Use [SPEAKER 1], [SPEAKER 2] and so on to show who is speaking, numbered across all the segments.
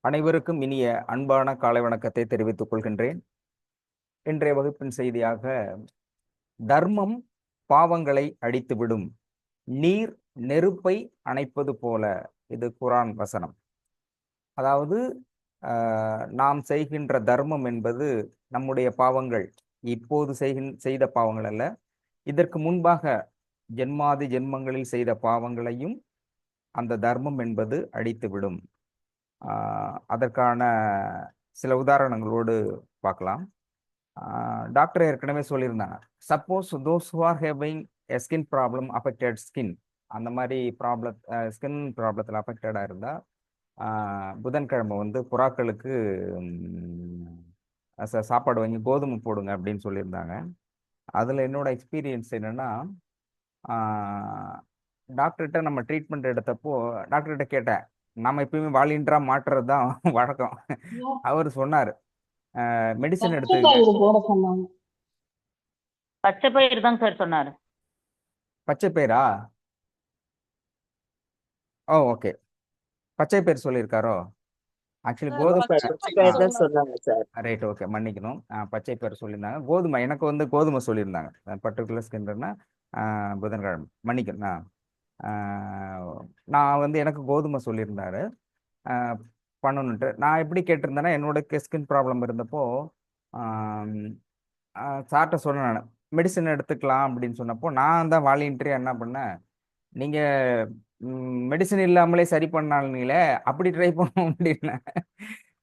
[SPEAKER 1] அனைவருக்கும் இனிய அன்பான காலை வணக்கத்தை தெரிவித்துக் கொள்கின்றேன். இன்றைய வகுப்பின் செய்தியாக தர்மம் பாவங்களை அழித்துவிடும், நீர் நெருப்பை அணைப்பது போல. இது குரான் வசனம். அதாவது நாம் செய்கின்ற தர்மம் என்பது நம்முடைய பாவங்கள், இப்போது செய்த பாவங்கள் அல்ல, இதற்கு முன்பாக ஜென்மாதி ஜென்மங்களில் செய்த பாவங்களையும் அந்த தர்மம் என்பது அழித்துவிடும். அதற்கான சில உதாரணங்களோடு பார்க்கலாம். டாக்டர் ஏற்கனவே சொல்லியிருந்தாங்க, suppose those who are having a skin problem affected skin, அந்த மாதிரி ஸ்கின் ப்ராப்ளத்தில் அஃபெக்டடாக இருந்தால் புதன்கிழமை வந்து புறாக்களுக்கு சாப்பாடு வாங்கி கோதுமை போடுங்க அப்படின்னு சொல்லியிருந்தாங்க. அதில் என்னோட எக்ஸ்பீரியன்ஸ் என்னென்னா, டாக்டர்கிட்ட நம்ம ட்ரீட்மெண்ட் எடுத்தப்போ டாக்டர்கிட்ட கேட்டேன், நம்ம எப்பயுமே வாலின்றா மாட்டுறது தான் வழக்கம். அவர் சொன்னார், மெடிசன் எடுத்துக்கங்க.
[SPEAKER 2] பச்சை பயிறு தான் சார் சொன்னாரு.
[SPEAKER 1] பச்சை பயிரா? ஓ ஓகே, பச்சை பயிர் சொல்லியிருக்காரோ? ஆக்சுவலி கோதுமை ரைட், ஓகே, மன்னிக்கணும். பச்சை பயிர் சொல்லியிருந்தாங்க. கோதுமை, எனக்கு வந்து கோதுமை சொல்லியிருந்தாங்க. பர்டிகுலர் ஸ்கின்னா புதன்கிழமை, மன்னிக்கணும். நான் வந்து எனக்கு கோதுமை சொல்லியிருந்தாரு பண்ணணுன்ட்டு. நான் எப்படி கேட்டிருந்தேன்னா, என்னோட ஸ்கின் ப்ராப்ளம் இருந்தப்போ சார்ட்ட சொன்னேன், நான் மெடிசன் எடுத்துக்கலாம் அப்படின்னு சொன்னப்போ நான் தான் வாலண்டியரியா என்ன பண்ணேன், நீங்கள் மெடிசன் இல்லாமலே சரி பண்ணாலுங்களே அப்படி ட்ரை பண்ணுவோம் அப்படின்னா,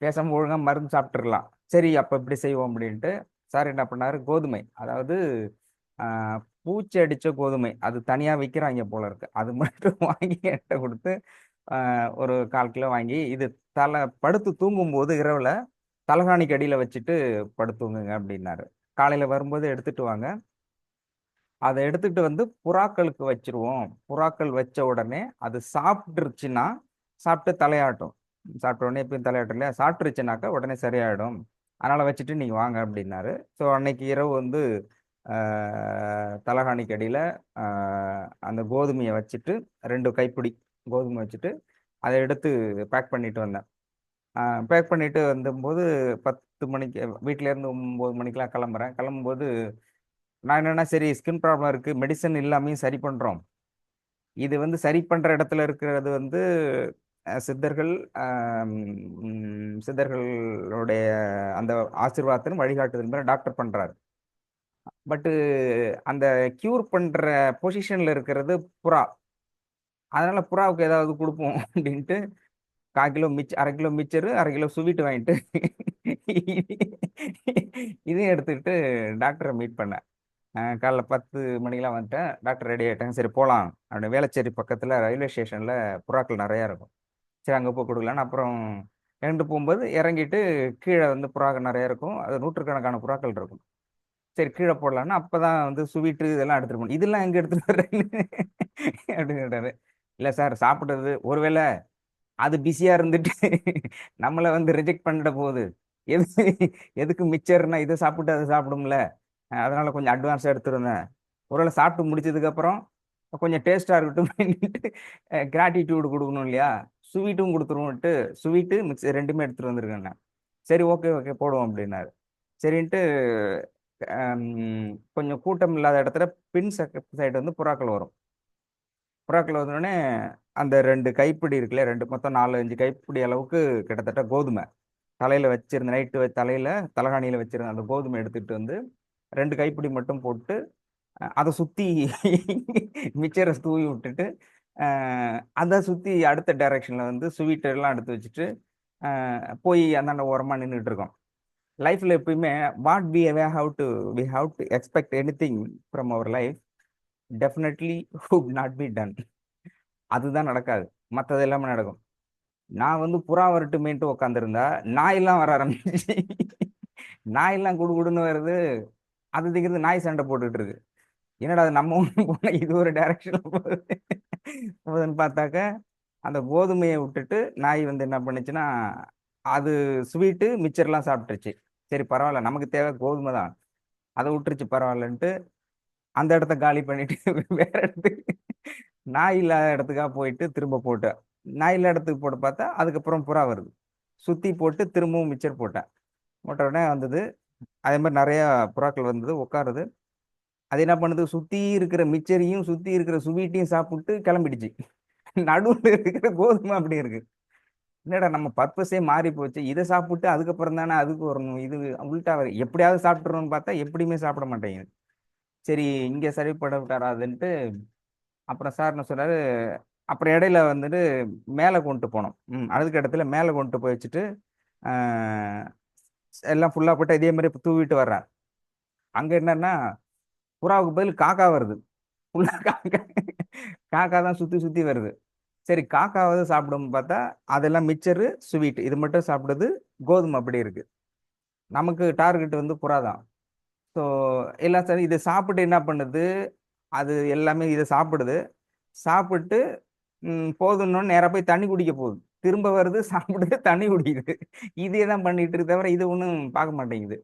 [SPEAKER 1] பேசாமல் ஒழுங்காக மருந்து சாப்பிட்ருக்கலாம். சரி, அப்போ இப்படி செய்வோம் அப்படின்ட்டு சார் என்ன பண்ணார், கோதுமை, அதாவது பூச்சி அடித்த கோதுமை, அது தனியாக விற்கிறாங்க போல இருக்கு, அது மட்டும் வாங்கி என்கிட்ட கொடுத்து ஒரு 1/4 கிலோ வாங்கி, இது படுத்து தூங்கும்போது இரவில் தலகாணிக்கு அடியில் வச்சுட்டு படுத்துங்குங்க அப்படின்னாரு. காலையில் வரும்போது எடுத்துட்டு வாங்க, அதை எடுத்துக்கிட்டு வந்து புறாக்களுக்கு வச்சிருவோம். புறாக்கள் வச்ச உடனே அது சாப்பிட்டுருச்சுன்னா, சாப்பிட்டு தலையாட்டும், சாப்பிட்ட உடனே எப்பயும் தலையாட்டும் இல்லையா, சாப்பிட்டுருச்சுனாக்கா உடனே சரியாயிடும், அதனால் வச்சுட்டு நீங்கள் வாங்க அப்படின்னாரு. ஸோ அன்னைக்கு இரவு வந்து தலகாணிக்கு அடியில் அந்த கோதுமையை வச்சுட்டு 2 கைப்பிடி கோதுமை வச்சுட்டு அதை எடுத்து பேக் பண்ணிட்டு வந்தேன். பேக் பண்ணிட்டு வந்தபோது 10 மணிக்கு வீட்டிலேருந்து 9 மணிக்கெலாம் கிளம்புறேன். கிளம்பும்போது நான் என்னென்னா, சரி ஸ்கின் ப்ராப்ளம் இருக்குது, மெடிசன் இல்லாமையும் சரி பண்ணுறோம், இது வந்து சரி பண்ணுற இடத்துல இருக்கிறது வந்து சித்தர்கள், சித்தர்களுடைய அந்த ஆசீர்வாதத்தின் வழிகாட்டுதல் மாதிரி டாக்டர் பண்ணுறாரு. பட்டு அந்த க்யூர் பண்ணுற பொசிஷனில் இருக்கிறது புறா, அதனால் புறாவுக்கு ஏதாவது கொடுப்போம் அப்படின்ட்டு 1/4 கிலோ 1/2 கிலோ மிச்சரு, 1/2 கிலோ ஸ்வீட் வாங்கிட்டு இதையும் எடுத்துக்கிட்டு டாக்டரை மீட் பண்ணேன். காலைல 10 மணிக்கெலாம் வந்துட்டேன். டாக்டர் ரெடி ஆகிட்டாங்க. சரி போகலாம் அப்படின்னு. வேளச்சேரி பக்கத்தில் ரயில்வே ஸ்டேஷனில் புறாக்கள் நிறையா இருக்கும். சரி அங்கே போய் கொடுக்கலான்னு அப்புறம் இறங்கிட்டு போகும்போது இறங்கிட்டு கீழே வந்து புறாக்கள் நிறையா இருக்கும், அது நூற்றுக்கணக்கான புறாக்கள் இருக்கும். சரி கீழே போடலான்னா அப்போ தான் வந்து ஸ்வீட்டு இதெல்லாம் எடுத்துகிட்டு போகணும். இதெல்லாம் எங்கே எடுத்துகிட்டு வர்றேன்னு அப்படின்னு கேட்டாரு. இல்லை சார், சாப்பிட்றது ஒருவேளை அது பிஸியாக இருந்துட்டு நம்மளை வந்து ரிஜெக்ட் பண்ணிட போகுது, எதுக்கு மிச்சர்னா இதை சாப்பிட்டு அதை சாப்பிடும்ல, அதனால கொஞ்சம் அட்வான்ஸாக எடுத்துருந்தேன், ஒருவேளை சாப்பிட்டு முடிச்சதுக்கப்புறம் கொஞ்சம் டேஸ்ட்டாக இருக்கட்டும் கிராட்டிடியூடு கொடுக்கணும் இல்லையா, ஸ்வீட்டும் கொடுத்துருவோன்ட்டு ஸ்வீட்டு மிக்ஸ் ரெண்டுமே எடுத்துகிட்டு வந்திருக்கேன். சரி ஓகே ஓகே போடுவோம் அப்படின்னாரு. சரின்ட்டு கொஞ்சம் கூட்டம் இல்லாத இடத்துல பின் சைடு வந்து புறாக்கள் வரும். புறாக்கள் வந்தோடனே அந்த 2 கைப்பிடி இருக்குல்ல, 2 மொத்தம் 4-5 கைப்பிடி அளவுக்கு கிட்டத்தட்ட கோதுமை தலையில் வச்சிருந்த, நைட்டு தலையில் தலகாணியில் வச்சிருந்த அந்த கோதுமை எடுத்துகிட்டு வந்து 2 கைப்பிடி மட்டும் போட்டு அதை சுற்றி மிச்சரை தூவி விட்டுட்டு அதை சுற்றி அடுத்த டைரக்ஷனில் வந்து ஸ்வீட்டெல்லாம் எடுத்து வச்சுட்டு போய் அந்தாண்ட ஓரமாக நின்றுட்டு இருக்கோம். லைஃப்பில் எப்பயுமே what we have to expect anything from our life definitely would not be done. அதுதான் நடக்காது, மற்றது எல்லாமே நடக்கும். நான் வந்து புறா வரட்டுமேன்ட்டு உட்காந்துருந்தா நாயெல்லாம் வர ஆரம்பிச்சு, நாயெல்லாம் குடுன்னு வருது, அது திங்கிறது நாய் சண்டை போட்டுட்டு இருக்கு. என்னடா அது நம்ம ஒன்று போனால் இது ஒரு டைரக்ஷனில் போகுதுன்னு பார்த்தாக்க அந்த கோதுமையை விட்டுட்டு நாய் வந்து என்ன பண்ணுச்சுன்னா, அது ஸ்வீட்டு மிச்சர்லாம் சாப்பிட்டுருச்சு. சரி பரவாயில்ல, நமக்கு தேவை கோதுமை தான், அதை விட்டுருச்சு பரவாயில்லன்ட்டு அந்த இடத்த காலி பண்ணிட்டு வேற இடத்துக்கு, நாய் இல்லாத இடத்துக்காக போயிட்டு திரும்ப போட்டு நாய் இல்லாத இடத்துக்கு போட்டு பார்த்தா அதுக்கப்புறம் புறா வருது. சுற்றி போட்டு திரும்பவும் மிச்சர் போட்டேன். போட்ட உடனே வந்தது. அதே மாதிரி நிறையா புறாக்கள் வந்தது உட்காருது. அது என்ன பண்ணுது, சுற்றி இருக்கிற மிச்சரையும் சுற்றி இருக்கிற சுவீட்டையும் சாப்பிட்டு கிளம்பிடுச்சு. நடுவில் இருக்கிற கோதுமை அப்படி இருக்கு. என்னடா நம்ம பர்பஸே மாறி போச்சு, இதை சாப்பிட்டு அதுக்கப்புறம் தானே அதுக்கு வரணும், இது உள்டா எப்படியாவது சாப்பிட்றோம்னு பார்த்தா எப்படியுமே சாப்பிட மாட்டேங்குது. சரி, இங்கே சரிப்பட விட்டாராதுன்ட்டு அப்புறம் சார் என்ன சொன்னாரு, அப்புறம் இடையில வந்துட்டு மேலே கொண்டு போனோம். அதுக்கு இடத்துல மேலே கொண்டு போய் வச்சுட்டு ஆஹ், எல்லாம் ஃபுல்லாக போட்டு இதே மாதிரி தூவிட்டு வர்றேன். அங்கே என்னன்னா புறாவுக்கு பதில் காக்கா வருது. ஃபுல்லா காக்கா. காக்கா தான் சுற்றி சுற்றி வருது. சரி, காக்காவது சாப்பிடும் பார்த்தா அதெல்லாம் மிச்சரு ஸ்வீட் இது மட்டும் சாப்பிடுது. கோதுமை அப்படி இருக்கு. நமக்கு டார்கெட் வந்து புறா தான். ஸோ எல்லாம் சரி, இதை சாப்பிட்டு என்ன பண்ணுது, அது எல்லாமே இதை சாப்பிடுது. சாப்பிட்டு போதும்னு நேராக போய் தண்ணி குடிக்க போகுது. திரும்ப வருது, சாப்பிடுது, தண்ணி குடிக்குது. இதே தான் பண்ணிட்டு இருக்கு தவிர இது ஒன்றும் பார்க்க மாட்டேங்குது.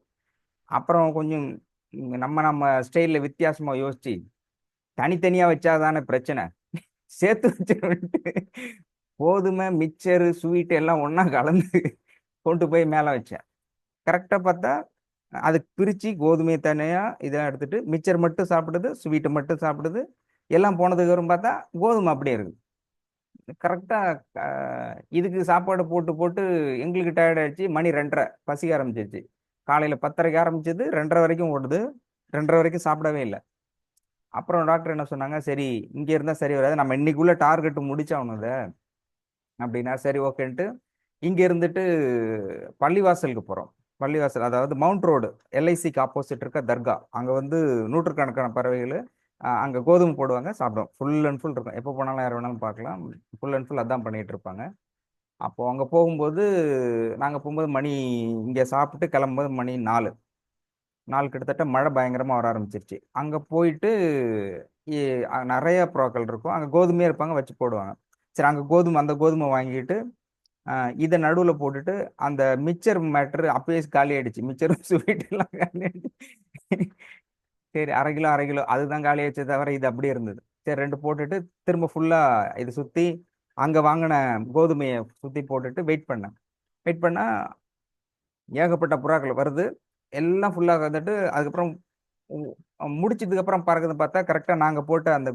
[SPEAKER 1] அப்புறம் கொஞ்சம் நம்ம நம்ம ஸ்டைலில் வித்தியாசமாக யோசிச்சு தனித்தனியாக வச்சாதானே பிரச்சனை, சேர்த்து வச்சுட்டு கோதுமை மிக்சரு ஸ்வீட் எல்லாம் ஒன்றா கலந்து கொண்டு போய் மேலே வச்சேன். கரெக்டாக பார்த்தா அதுக்கு பிரித்து கோதுமையை தனியாக இதை எடுத்துட்டு மிக்சர் மட்டும் சாப்பிடுது, ஸ்வீட்டு மட்டும் சாப்பிடுது. எல்லாம் போனதுக்கு அப்புறம் பார்த்தா கோதுமை அப்படியே இருக்குது. கரெக்டாக இதுக்கு சாப்பாடு போட்டு போட்டு எங்களுக்கு டயர்ட் ஆயிடுச்சு. மணி 2:30 பசிக்க ஆரம்பிச்சிருச்சு. காலையில் 10:30க்கு ஆரம்பிச்சது 2:30 வரைக்கும் ஓடுது. 2:30 வரைக்கும் சாப்பிடவே இல்லை. அப்புறம் டாக்டர் என்ன சொன்னாங்க, சரி இங்கே இருந்தால் சரி வராது, நம்ம இன்னைக்குள்ள டார்கெட் முடிச்சாகணும் இதை அப்படின்னா. சரி ஓகேன்ட்டு இங்கே இருந்துட்டு பள்ளிவாசலுக்கு போகிறோம். பள்ளிவாசல் அதாவது மவுண்ட் ரோடு, எல்ஐசிக்கு ஆப்போசிட் இருக்க தர்கா. அங்கே வந்து நூற்றுக்கணக்கான பறவைகள் அங்கே கோதுமை போடுவாங்க, சாப்பிடுவோம். ஃபுல் அண்ட் ஃபுல் இருக்கும். எப்போ போனாலும் யார் வேணாலும் பார்க்கலாம். ஃபுல் அண்ட் ஃபுல் அதான் பண்ணிட்டு இருப்பாங்க. அப்போது அங்கே போகும்போது நாங்கள் போகும்போது மணி இங்கே சாப்பிட்டு கிளம்பும்போது மணி 4 நாள் கிட்டத்தட்ட மழை பயங்கரமாக வர ஆரம்பிச்சிருச்சு. அங்கே போயிட்டு நிறைய புறாக்கள் இருக்கும். அங்கே கோதுமையாக இருப்பாங்க, வச்சு போடுவாங்க. சரி, அங்கே கோதுமை அந்த கோதுமை வாங்கிட்டு இதை நடுவில் போட்டுட்டு அந்த மிச்சர் மேட்ரு அப்பயே காலி ஆயிடுச்சு. மிச்சர் ஸ்வீட் எல்லாம் காலி ஆயிடுச்சு. சரி, அரை கிலோ அரை கிலோ அதுதான் காலி ஆயிடுச்சு தவிர இது அப்படியே இருந்தது. சரி, 2 போட்டுட்டு திரும்ப ஃபுல்லாக இது சுற்றி அங்கே வாங்கின கோதுமையை சுற்றி போட்டுட்டு வெயிட் பண்ணேன். வெயிட் பண்ணால் ஏகப்பட்ட புறாக்கள் வருது. எல்லாம் ஃபுல்லாக வந்துட்டு அதுக்கப்புறம் முடிச்சதுக்கு அப்புறம் பறக்குதுன்னு பார்த்தா கரெக்டாக நாங்கள் போட்ட அந்த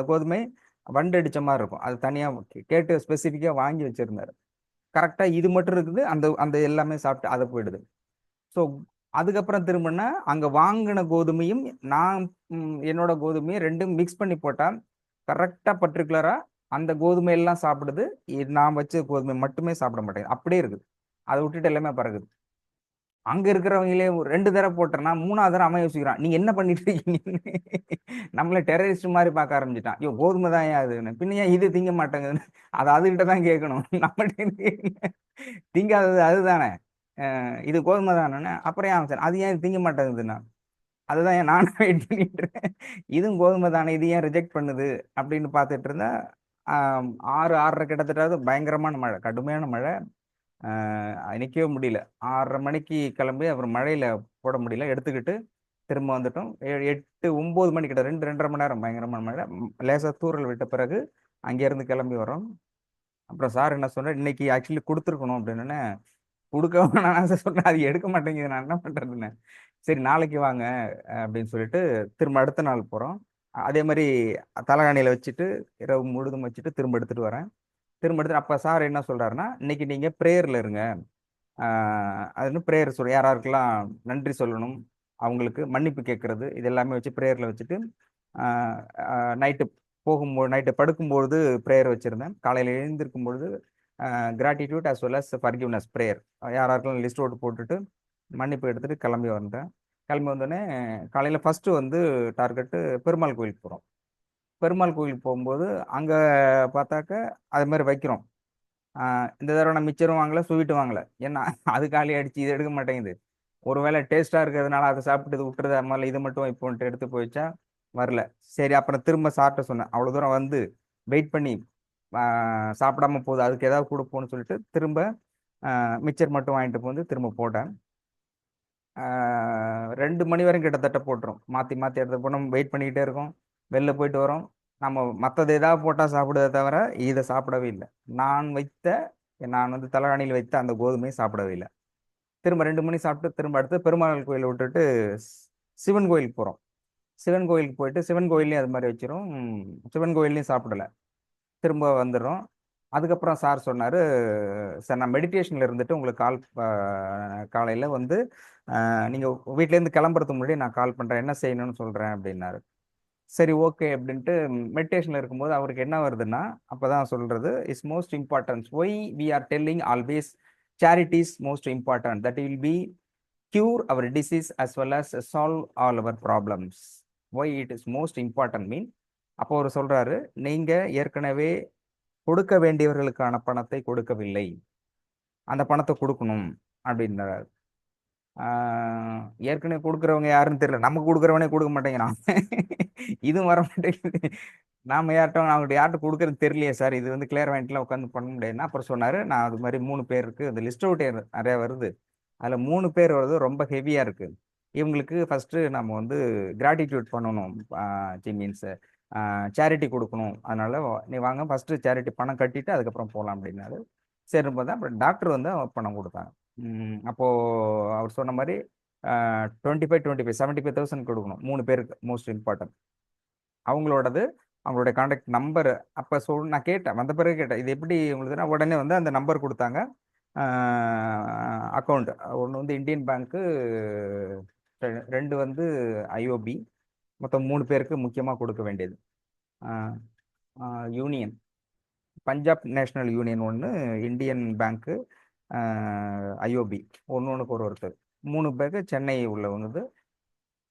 [SPEAKER 1] கோதுமை வண்டு அடித்த மாதிரி இருக்கும். அது தனியாக கேட்டு ஸ்பெசிஃபிக்காக வாங்கி வச்சுருந்தாரு. கரெக்டாக இது மட்டும் இருக்குது, அந்த அந்த எல்லாமே சாப்பிட்டு அதை போயிடுது. ஸோ அதுக்கப்புறம் திரும்பினா அங்கே வாங்கின கோதுமையும் நான் என்னோட கோதுமையும் ரெண்டும் மிக்ஸ் பண்ணி போட்டால் கரெக்டாக பர்டிகுலராக அந்த கோதுமையெல்லாம் சாப்பிடுது. நான் வச்ச கோதுமை மட்டுமே சாப்பிட மாட்டேங்குது, அப்படியே இருக்குது. அதை விட்டுட்டு எல்லாமே பறக்குது. அங்க இருக்கிறவங்களே ஒரு 2 தடவை போட்டேன்னா 3ஆவது தடவை அவன் யோசிக்கிறான், நீங்க என்ன பண்ணிட்டு இருக்கீங்க. நம்மள டெரரிஸ்ட் மாதிரி பார்க்க ஆரம்பிச்சிட்டான். ஐயோ கோதுமை தான் ஏன் அதுன்னு, பின்ன ஏன் இது திங்க மாட்டேங்குதுன்னு. அது அதுகிட்ட தான் கேட்கணும், நம்மகிட்ட திங்காதது அதுதானே. இது கோதுமை தானே, அப்புறம் ஏன் அவன் அது ஏன் திங்க மாட்டேங்குதுன்னா, அதுதான் ஏன் நானும் வெயிட் பண்ணிட்டு இருக்கேன். இதுவும் கோதுமை தானே, இது ஏன் ரிஜெக்ட் பண்ணுது அப்படின்னு பார்த்துட்டு இருந்தா 6:30 கிட்டத்தட்ட பயங்கரமான மழை, கடுமையான மழை. நிற்கவே முடியல. 6:30 மணிக்கு கிளம்பி அப்புறம் மழையில் போட முடியல, எடுத்துக்கிட்டு திரும்ப வந்துட்டோம். 8 9 மணி கிட்ட 2 2:30 மணி நேரம் பயங்கரமான மழை. லேசாக தூறல் விட்ட பிறகு அங்கேருந்து கிளம்பி வரோம். அப்புறம் சார் என்ன சொன்னார், இன்னைக்கு ஆக்சுவலி கொடுத்துருக்கணும் அப்படின்னு. கொடுக்க நான் சொன்னேன், அது எடுக்க மாட்டேங்குது, நான் என்ன பண்ணுறதுன்னு. சரி நாளைக்கு வாங்க அப்படின்னு சொல்லிட்டு திரும்ப அடுத்த நாள் போகிறோம். அதே மாதிரி தலகாணியில் வச்சுட்டு இரவு முழுதும் வச்சுட்டு திரும்ப எடுத்துகிட்டு வரேன். திரும்ப எடுத்து அப்போ சார் என்ன சொல்கிறாருன்னா, இன்னைக்கு நீங்கள் ப்ரேயரில் இருங்க. அது இன்னும் ப்ரேயர் சொல்ல யாராருக்கெல்லாம் நன்றி சொல்லணும், அவங்களுக்கு மன்னிப்பு கேட்கறது, இது எல்லாமே வச்சு ப்ரேயரில் வச்சுட்டு நைட்டு நைட்டு படுக்கும்பொழுது ப்ரேயர் வச்சுருந்தேன். காலையில் எழுந்திருக்கும் பொழுது gratitude as well as forgiveness prayer யாராருக்கெல்லாம் லிஸ்ட் அவுட் போட்டுட்டு மன்னிப்பு எடுத்துகிட்டு கிளம்பி வந்தேன். கிளம்பி வந்தோடனே காலையில் ஃபஸ்ட்டு வந்து டார்கெட்டு பெருமாள் கோயிலுக்கு போகிறோம். பெருமாள் கோயிலுக்கு போகும்போது அங்கே பார்த்தாக்க அது மாதிரி வைக்கிறோம். இந்த தடவை நான் மிச்சரும் வாங்கலை, ஸ்வீட்டும் வாங்கலை. ஏன்னா அது காலி ஆயிடுச்சு, இது எடுக்க மாட்டேங்குது. ஒருவேளை டேஸ்ட்டாக இருக்கிறதுனால அதை சாப்பிட்டு இது விட்டுறது, அதனால இது மட்டும் இப்போன்ட்டு எடுத்து போயிடுச்சா வரல. சரி, அப்புறம் திரும்ப சாப்பிட்ட சொன்னேன், அவ்வளோ தூரம் வந்து வெயிட் பண்ணி சாப்பிடாம போகுது, அதுக்கு ஏதாவது கொடுப்போம்னு சொல்லிட்டு திரும்ப மிச்சர் மட்டும் வாங்கிட்டு வந்து திரும்ப போட்டேன். 2 மணி வரைக்கும் கிட்டத்தட்ட போட்டுரும். மாற்றி மாற்றி எடுத்து போனோம், வெயிட் பண்ணிக்கிட்டே இருக்கோம். வெளில போயிட்டு வரோம். நம்ம மற்றது ஏதாவது போட்டால் சாப்பிடுறத தவிர இதை சாப்பிடவே இல்லை. நான் வைத்த நான் வந்து தலகாணியில் வைத்து அந்த கோதுமையை சாப்பிடவே இல்லை. திரும்ப 2 மணி சாப்பிட்டு திரும்ப அடுத்து பெருமாள் கோயிலை விட்டுட்டு சிவன் கோயிலுக்கு போகிறோம். சிவன் கோயிலுக்கு போயிட்டு சிவன் கோயிலையும் அது மாதிரி வச்சிரும். சிவன் கோயிலையும் சாப்பிடல. திரும்ப வந்துடுறோம். அதுக்கப்புறம் சார் சொன்னார், சார் நான் மெடிடேஷனில் இருந்துட்டு உங்களுக்கு காலையில் வந்து நீங்கள் வீட்டிலேருந்து கிளம்புறதுக்கு முன்னாடி நான் கால் பண்ணுறேன், என்ன செய்யணும்னு சொல்கிறேன் அப்படின்னாரு. சரி ஓகே அப்படின்ட்டு மெடிடேஷனில் இருக்கும்போது அவருக்கு என்ன வருதுன்னா, அப்போ தான் சொல்கிறது, is most importance why we are telling always charity is most important that will be cure our disease as well as solve all our problems. Why it is most important mean, அப்போ அவர் சொல்றாரு, நீங்க ஏற்கனவே கொடுக்க வேண்டியவர்களுக்கான பணத்தை கொடுக்கவில்லை, அந்த பணத்தை கொடுக்கணும் அப்படின்றாரு. ஏற்கனவே கொடுக்குறவங்க யாருன்னு தெரியல, நமக்கு கொடுக்குறவனே கொடுக்க மாட்டேங்கிறான். இது வர மாட்டேங்குது. நாம அவங்ககிட்ட யார்கிட்ட கொடுக்குறது தெரியலையே சார், இது வந்து கிளியர்மெண்ட்ல உட்காந்து பண்ண முடியாதுன்னா அப்புறம் சொன்னாரு, நான் அது மாதிரி 3 பேர் இருக்கு, அந்த லிஸ்ட் அவுட் நிறைய வருது, அதில் 3 பேர் வருது ரொம்ப ஹெவியாக இருக்குது, இவங்களுக்கு ஃபஸ்ட்டு நம்ம வந்து கிராட்டிடியூட் பண்ணணும், மீன்ஸ் சேரிட்டி கொடுக்கணும், அதனால நீ வாங்க ஃபஸ்ட்டு சேரிட்டி பணம் கட்டிட்டு அதுக்கப்புறம் போகலாம் அப்படின்னாரு. சரி போது அப்புறம் டாக்டர் வந்து பணம் கொடுத்தாங்க. அப்போது அவர் சொன்ன மாதிரி 25 75,000 கொடுக்கணும் 3 பேருக்கு, மோஸ்ட் இம்பார்ட்டன்ட். அவங்களோடது அவங்களுடைய கான்டாக்ட் நம்பர் அப்போ நான் கேட்டேன், வந்த பிறகு கேட்டேன் இது எப்படி உங்களுக்குன்னா, உடனே வந்து அந்த நம்பர் கொடுத்தாங்க. அக்கௌண்ட் ஒன்று வந்து இந்தியன் பேங்க்கு, 2 வந்து ஐஓபி, மொத்தம் 3 பேருக்கு முக்கியமாக கொடுக்க வேண்டியது. யூனியன் பஞ்சாப் நேஷனல் யூனியன் ஒன்று, இந்தியன் பேங்க்கு, ஐஓபி ஒன்றுக்கு ஒருத்தர், 3 பேருக்கு சென்னை உள்ளவங்க,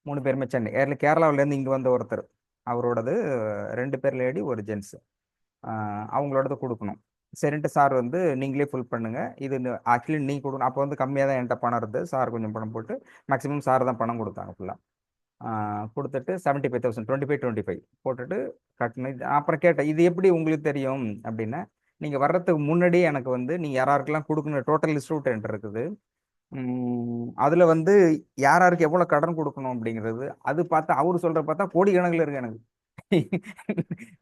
[SPEAKER 1] 3 பேருமே சென்னை. கேரளாவிலேருந்து இங்கே வந்த ஒருத்தர், அவரோடது 2 பேர் லேடி, ஒரு ஜென்ஸு, அவங்களோடது கொடுக்கணும். சரின்ட்டு சார் வந்து நீங்களே ஃபுல் பண்ணுங்க, இது ஆக்சுவலி நீ கொடுக்கணும். அப்போ வந்து கம்மியாக தான் என்கிட்ட பணம் இருந்தது, சார் கொஞ்சம் பணம் போட்டு மேக்ஸிமம் சார் தான் பணம் கொடுத்தாங்க ஃபுல்லாக. கொடுத்துட்டு 75,000 25 போட்டுட்டு கட்டணும். அப்புறம் கேட்டேன், இது எப்படி உங்களுக்கு தெரியும் அப்படின்னா, நீங்கள் வர்றதுக்கு முன்னாடி எனக்கு வந்து நீங்கள் யாராருக்கெல்லாம் கொடுக்கணும் டோட்டல் லிஸ்ட் அவுட் என்கிட்ட இருக்குது, அதில் வந்து யாராருக்கு எவ்வளோ கடன் கொடுக்கணும் அப்படிங்கிறது, அது பார்த்தா அவர் சொல்கிற பார்த்தா கோடிக்கணக்கில் இருக்கு எனக்கு.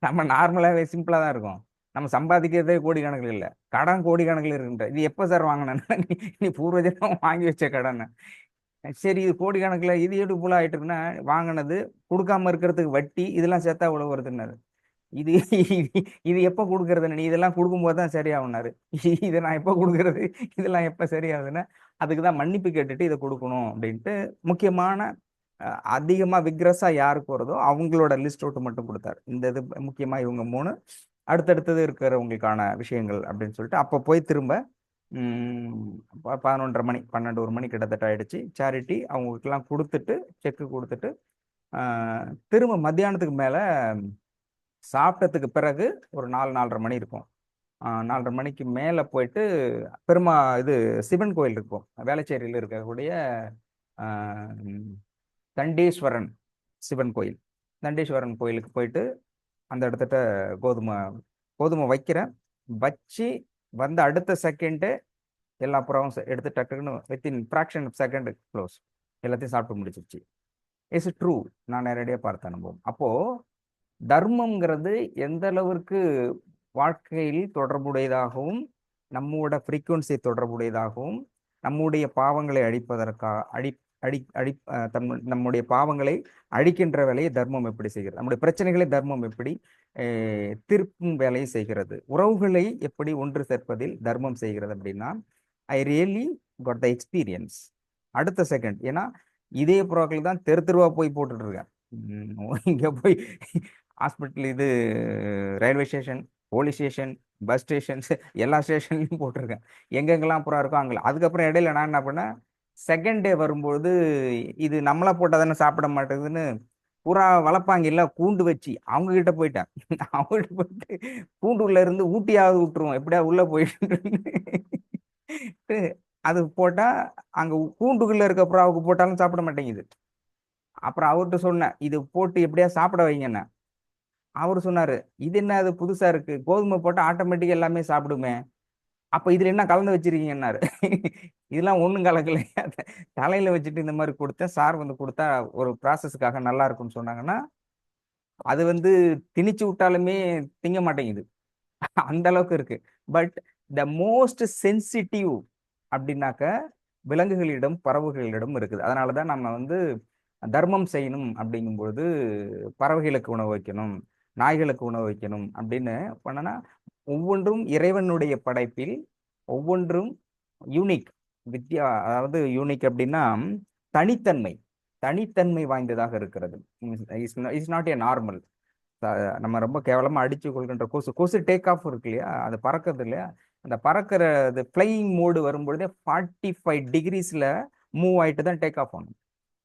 [SPEAKER 1] நம்ம நார்மலாகவே சிம்பிளாக தான் இருக்கும், நம்ம சம்பாதிக்கிறதே கோடிக்கணக்கில் இல்லை, கடன் கோடிக்கணக்கில் இருக்குன்ற. இது எப்போ சார் வாங்கினேன்னா, நீ பூர்வஜனம் வாங்கி வச்ச கடன். சரி இது கோடிக்கணக்கில் இது எப்படி புல ஆயிட்டு இருக்குன்னா, வாங்கினது கொடுக்காம இருக்கிறதுக்கு வட்டி இதெல்லாம் சேர்த்தா இவ்வளவு வருதுன்னாரு. இது இது எப்போ கொடுக்கறதுன்னு, நீ இதெல்லாம் கொடுக்கும்போது தான் சரியாகுனாரு. இதை நான் எப்போ கொடுக்கறது, இதெல்லாம் எப்போ சரியாகுதுன்னா, அதுக்கு தான் மன்னிப்பு கேட்டுட்டு இதை கொடுக்கணும் அப்படின்ட்டு முக்கியமான அதிகமாக விக்ரஸாக யாருக்கு வருதோ அவங்களோட லிஸ்ட் அவுட் மட்டும் கொடுத்தாரு. இந்த இது முக்கியமாக இவங்க 3 அடுத்தடுத்தது இருக்கிறவங்களுக்கான விஷயங்கள் அப்படின்னு சொல்லிட்டு அப்போ போய் திரும்ப 11:30 மணி 12 1 மணி கிட்டத்தட்ட ஆயிடுச்சு. சேரிட்டி அவங்களுக்கெல்லாம் கொடுத்துட்டு செக்கு கொடுத்துட்டு திரும்ப மத்தியானத்துக்கு மேலே சாப்பிட்டதுக்கு பிறகு ஒரு 4:30 மணி இருக்கும். 4:30 மணிக்கு மேலே போயிட்டு இது சிவன் கோயில் இருக்கும், வேளச்சேரியில் இருக்கக்கூடிய தண்டீஸ்வரன் சிவன் கோயில். தண்டீஸ்வரன் கோயிலுக்கு போயிட்டு அந்த இடத்துல கோதுமை வைக்கிறேன், வச்சு வந்த அடுத்த செகண்டு எல்லா புறாவும் எடுத்து டக்குன்னு within fraction of second close, எல்லாத்தையும் சாப்பிட்டு முடிச்சிருச்சு. இஸ் ட்ரூ, நான் நேரடியாக பார்த்த அனுபவம். அப்போது தர்மம்ங்கிறது எந்த அளவிற்கு வாழ்க்கையில் தொடர்புடையதாகவும் நம்மோட ஃப்ரீக்குவன்சி தொடர்புடையதாகவும் நம்முடைய பாவங்களை நம்முடைய பாவங்களை அழிக்கின்ற வேலையை தர்மம் எப்படி செய்கிறது, நம்முடைய பிரச்சனைகளை தர்மம் எப்படி திருப்பும் வேலையை செய்கிறது, உறவுகளை எப்படி ஒன்று சேர்ப்பதில் தர்மம் செய்கிறது அப்படின்னா, I really got the experience. அடுத்த செகண்ட், ஏன்னா இதே புறாக்கள் தான் தெருவா போய் போட்டுட்டு இருக்கேன். இங்கே போய் ஹாஸ்பிட்டல், இது railway station, police station, bus stations, எல்லா ஸ்டேஷன்லையும் போட்டிருக்கேன், எங்கெங்கெல்லாம் புறா இருக்கோ அங்கே. அதுக்கப்புறம் இடையில நான் என்ன பண்ணேன், செகண்ட் டே வரும்பொழுது இது நம்மளா போட்டால் தானே சாப்பிட மாட்டேங்குதுன்னு புறா வளர்ப்பாங்க இல்லை கூண்டு வச்சு, அவங்க கிட்ட போயிட்டேன். அவங்ககிட்ட போயிட்டு கூண்டுள்ள இருந்து ஊட்டியாவது விட்டுருவோம் எப்படியா உள்ள போயிட்டு அது போட்டா அங்க கூண்டுக்குள்ள இருக்க புறாவுக்கு போட்டாலும் சாப்பிட மாட்டேங்குது. அப்புறம் அவர்கிட்ட சொன்னேன், இது போட்டு எப்படியா சாப்பிட வைங்கன்னு. அவரு சொன்னாரு, இது என்ன அது புதுசா இருக்கு, கோதுமை போட்டா ஆட்டோமேட்டிக்கா எல்லாமே சாப்பிடுமே, அப்ப இதுல என்ன கலந்து வச்சிருக்கீங்கன்னாரு. இதெல்லாம் ஒண்ணும் கலக்கல, தலையில வச்சுட்டு இந்த மாதிரி கொடுத்தேன். சார் வந்து கொடுத்தா ஒரு ப்ராசஸ்க்காக நல்லா இருக்கும்னு சொன்னாங்கன்னா, அது வந்து திணிச்சு விட்டாலுமே திங்க மாட்டேங்குது. அந்த அளவுக்கு இருக்கு. பட் த மோஸ்ட் சென்சிட்டிவ் அப்படின்னாக்க விலங்குகளிடம் பறவைகளிடம் இருக்குது. அதனாலதான் நம்ம வந்து தர்மம் செய்யணும் அப்படிங்கும்போது பறவைகளுக்கு உணவு வைக்கணும், நாய்களுக்கு உணவு வைக்கணும் அப்படின்னு பண்ணனா, ஒவ்வொன்றும் இறைவனுடைய படைப்பில் ஒவ்வொன்றும் யூனிக், அதாவது யூனிக் அப்படின்னா தனித்தன்மை, தனித்தன்மை வாய்ந்ததாக இருக்கிறது. Is not a normal. நம்ம ரொம்ப கேவலமா அடிச்சு கொள்கின்ற கொசு, கொசு டேக் ஆஃப் இருக்கு இல்லையா, அது பறக்கிறது இல்லையா, அந்த பறக்கிற ஃபிளையிங் மோடு வரும்பொழுதே 45 டிகிரிஸ்ல மூவ் ஆயிட்டு தான் டேக் ஆஃப் ஆகணும்.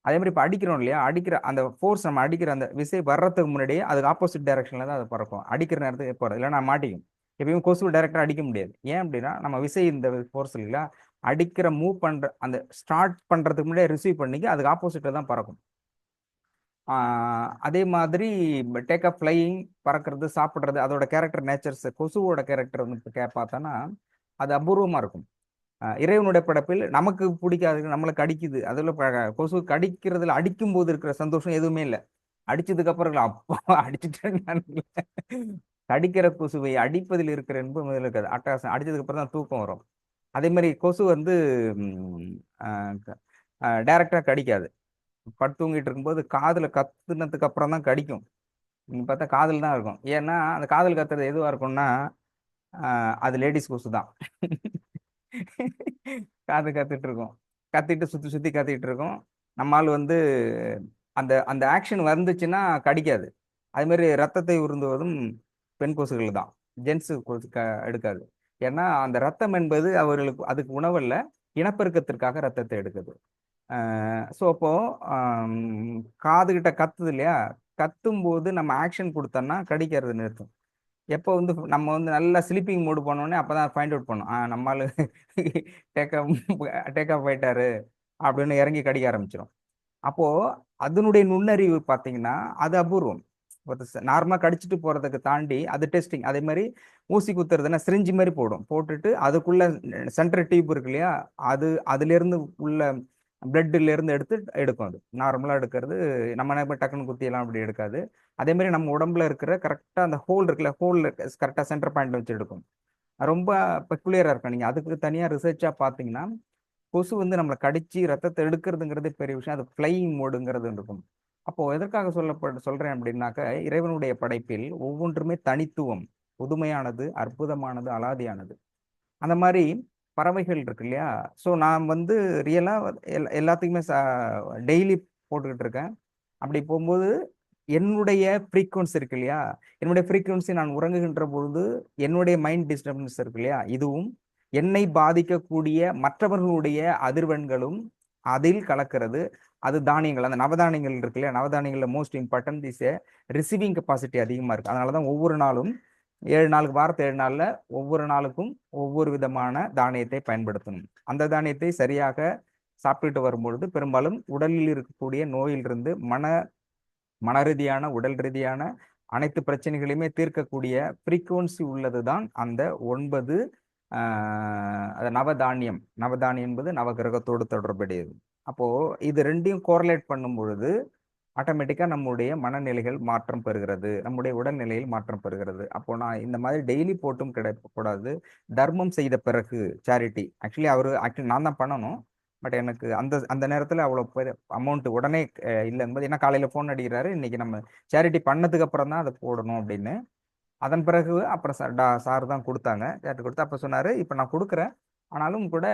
[SPEAKER 1] அதே மாதிரி இப்போ அடிக்கிறோம் இல்லையா, அடிக்கிற அந்த ஃபோர்ஸ், நம்ம அடிக்கிற அந்த விசை வர்றதுக்கு முன்னாடியே அதுக்கு ஆப்போசிட் டைரக்ஷன்ல தான் அது பறக்கும். அடிக்கிற நேரத்துக்கு போகிறது இல்லைன்னா மாட்டிக்கும். எப்பயும் கொசு டைரக்டா அடிக்க முடியாது. ஏன் அப்படின்னா நம்ம விசை இந்த ஃபோர்ஸ் இல்லையா, அடிக்கிற மூவ் பண்ற அந்த ஸ்டார்ட் பண்றதுக்கு முன்னாடியே ரிசீவ் பண்ணிக்க அதுக்கு ஆப்போசிட்ல தான் பறக்கும். அதே மாதிரி டேக் ஆஃப் ஃப்ளையிங், பறக்கிறது, சாப்பிட்றது, அதோட கேரக்டர் நேச்சர்ஸ், கொசுவோட கேரக்டர் வந்து பார்த்தோன்னா அது அபூர்வமா இருக்கும். இறைவனுடைய படைப்பில் நமக்கு பிடிக்காது, நம்மளை கடிக்குது, அதில் கொசு கடிக்கிறதுல அடிக்கும் போது இருக்கிற சந்தோஷம் எதுவுமே இல்லை. அடிச்சதுக்கு அப்புறம் இல்லை, அப்போ அடிச்சுட்டேன் நான் இல்லை. கடிக்கிற கொசுவை அடிப்பதில் இருக்கிற இன்பம் முதல்ல இருக்காது, அட்டகாசம். அடிச்சதுக்கு அப்புறம் தான் தூக்கம் வரும். அதே மாதிரி கொசு வந்து டைரக்டா கடிக்காது. படுத்து தூங்கிட்டு இருக்கும்போது காதுல கத்துனதுக்கு அப்புறம் தான் கடிக்கும். நீங்க பார்த்தா காதில் தான் இருக்கும். ஏன்னா அந்த காதல் கத்துறது எதுவா இருக்கும்னா அது லேடிஸ் கொசு தான். காது கத்திட்டு இருக்கும், கத்திட்டு சுத்தி சுத்தி கத்திட்டு இருக்கும். நம்மால் வந்து அந்த அந்த ஆக்ஷன் வந்துச்சுன்னா கடிக்காது. அது மாதிரி ரத்தத்தை உருந்துவதும் பெண் கொசுகள் தான், ஜென்ஸ் கொசு எடுக்காது. ஏன்னா அந்த ரத்தம் என்பது அவர்களுக்கு அதுக்கு உணவல்ல, இனப்பெருக்கத்திற்காக ரத்தத்தை எடுக்குது. ஸோ அப்போ காதுகிட்ட கத்துது இல்லையா, கத்தும் போது நம்ம ஆக்ஷன் கொடுத்தோம்னா கடிக்கிறது நிறுத்தும். எப்போ வந்து நம்ம வந்து நல்லா ஸ்லீப்பிங் மோடு போனோடனே அப்பதான் ஃபைண்ட் அவுட் பண்ணோம், நம்மளால டேக் டேக் ஆஃப் ஆயிட்டாரு அப்படின்னு இறங்கி கடிக்க ஆரம்பிச்சிடும். அப்போ அதனுடைய நுண்ணறிவு பார்த்தீங்கன்னா அது அபூர்வம். நார்மலாக கடிச்சிட்டு போறதுக்கு தாண்டி அது டெஸ்டிங். அதே மாதிரி ஊசி குத்துறதுன்னா சிரிஞ்சி மாதிரி போட்டுட்டு அதுக்குள்ள சென்ட்ரல் டியூப் இருக்கு இல்லையா, அதுல இருந்து உள்ள பிளட்ல இருந்து எடுக்கும். அது நார்மலா எடுக்கிறது, நம்ம டக்குன்னு குத்தி எல்லாம் அப்படி எடுக்காது. அதே மாதிரி நம்ம உடம்புல இருக்கிற கரெக்டா அந்த ஹோல் இருக்குல்ல, ஹோல் கரெக்டா சென்டர் பாயிண்ட் வச்சு எடுக்கும். ரொம்ப பெக்குலியரா இருக்கும். நீங்க அதுக்கு தனியா ரிசர்ச்சா பாத்தீங்கன்னா கொசு வந்து நம்மளை கடிச்சு ரத்தத்தை எடுக்கிறதுங்கிறது பெரிய விஷயம், அது ஃப்ளையிங் மோடுங்கிறது இருக்கும். அப்போ எதற்காக சொல்றேன் அப்படின்னாக்க, இறைவனுடைய படைப்பில் ஒவ்வொன்றுமே தனித்துவம், புதுமையானது, அற்புதமானது, அலாதியானது. அந்த மாதிரி பறவைகள் இருக்கு இல்லையா. ஸோ நான் வந்து ரியலா எல்லாத்துக்குமே டெய்லி போட்டுக்கிட்டு இருக்கேன். அப்படி போகும்போது என்னுடைய ஃப்ரீக்குவன்சி இருக்கு இல்லையா, என்னுடைய ஃப்ரீக்குவன்சி நான் உறங்குகின்ற பொழுது என்னுடைய மைண்ட் டிஸ்டர்பன்ஸ் இருக்கு இல்லையா, இதுவும் என்னை பாதிக்கக்கூடிய மற்றவர்களுடைய அதிர்வெண்களும் அதில் கலக்கிறது. அது தானியங்கள், அந்த நவதானியங்கள் இருக்கு இல்லையா, நவதானியங்கள்ல most important is receiving capacity அதிகமா இருக்கு. அதனாலதான் ஒவ்வொரு நாளும் 7 நாளுக்கு, வாரத்து 7 நாள்ல ஒவ்வொரு நாளுக்கும் ஒவ்வொரு விதமான தானியத்தை பயன்படுத்தணும். அந்த தானியத்தை சரியாக சாப்பிட்டு வரும்பொழுது பெரும்பாலும் உடலில் இருக்கக்கூடிய நோயிலிருந்து மன ரீதியான, உடல் ரீதியான அனைத்து பிரச்சனைகளையுமே தீர்க்கக்கூடிய ஃப்ரீக்குவன்சி உள்ளது தான் அந்த 9 நவதானியம். நவதானியம் என்பது நவகிரகத்தோடு தொடர்புடையது. அப்போ இது ரெண்டையும் கோரிலேட் பண்ணும் பொழுது ஆட்டோமேட்டிக்கா நம்முடைய மனநிலைகள் மாற்றம் பெறுகிறது, நம்முடைய உடல்நிலையில் மாற்றம் பெறுகிறது. அப்போ நான் இந்த மாதிரி டெய்லி போட்டும் கிடைக்கக்கூடாது. தர்மம் செய்த பிறகு சேரிட்டி, ஆக்சுவலி நான் தான் பண்ணணும். பட் எனக்கு அந்த அந்த நேரத்தில் அவ்வளோ அமௌண்ட் உடனே இல்லை என்பது, ஏன்னா காலையில் ஃபோன் அடிக்கிறாரு, இன்னைக்கு நம்ம சேரிட்டி பண்ணதுக்கு அப்புறம் தான் அதை போடணும் அப்படின்னு. அதன் பிறகு அப்புறம் சார் தான் கொடுத்தாங்க, சேரிட்டி கொடுத்து அப்போ சொன்னார், இப்போ நான் கொடுக்குறேன், ஆனாலும் கூட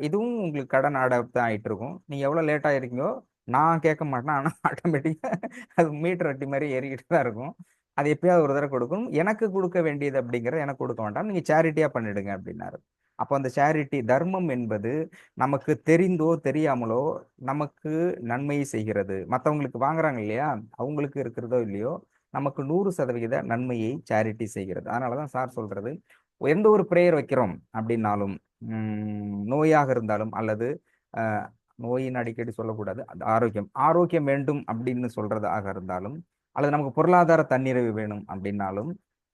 [SPEAKER 1] இதுவும் உங்களுக்கு கடன் தான் ஆகிட்டு இருக்கும். நீங்கள் எவ்வளோ லேட்டாக இருக்கீங்களோ நான் கேட்க மாட்டேன், ஆனால் ஆட்டோமேட்டிக்காக அது மீட்டர் வட்டி மாதிரி ஏறிக்கிட்டு தான் இருக்கும். அது எப்பயாவது ஒரு தடவை கொடுக்கும். எனக்கு கொடுக்க வேண்டியது அப்படிங்கிறத எனக்கு கொடுக்க வேண்டாம், நீங்கள் சேரிட்டியாக பண்ணிடுங்க அப்படின்னாரு. அப்போ அந்த சேரிட்டி, தர்மம் என்பது நமக்கு தெரிந்தோ தெரியாமலோ நமக்கு நன்மையை செய்கிறது. மற்றவங்களுக்கு வாங்குறாங்க இல்லையா, அவங்களுக்கு இருக்கிறதோ இல்லையோ நமக்கு 100% நன்மையை சேரிட்டி செய்கிறது. அதனாலதான் சார் சொல்றது, எந்த ஒரு பிரேயர் வைக்கிறோம் அப்படின்னாலும், நோயாக இருந்தாலும் அல்லது நோயின் அடிக்கடி சொல்லக்கூடாது, அது ஆரோக்கியம் ஆரோக்கியம் வேண்டும் அப்படின்னு சொல்றதாக இருந்தாலும், அல்லது நமக்கு பொருளாதார தன்னிறைவு வேணும் அப்படின்னாலும்,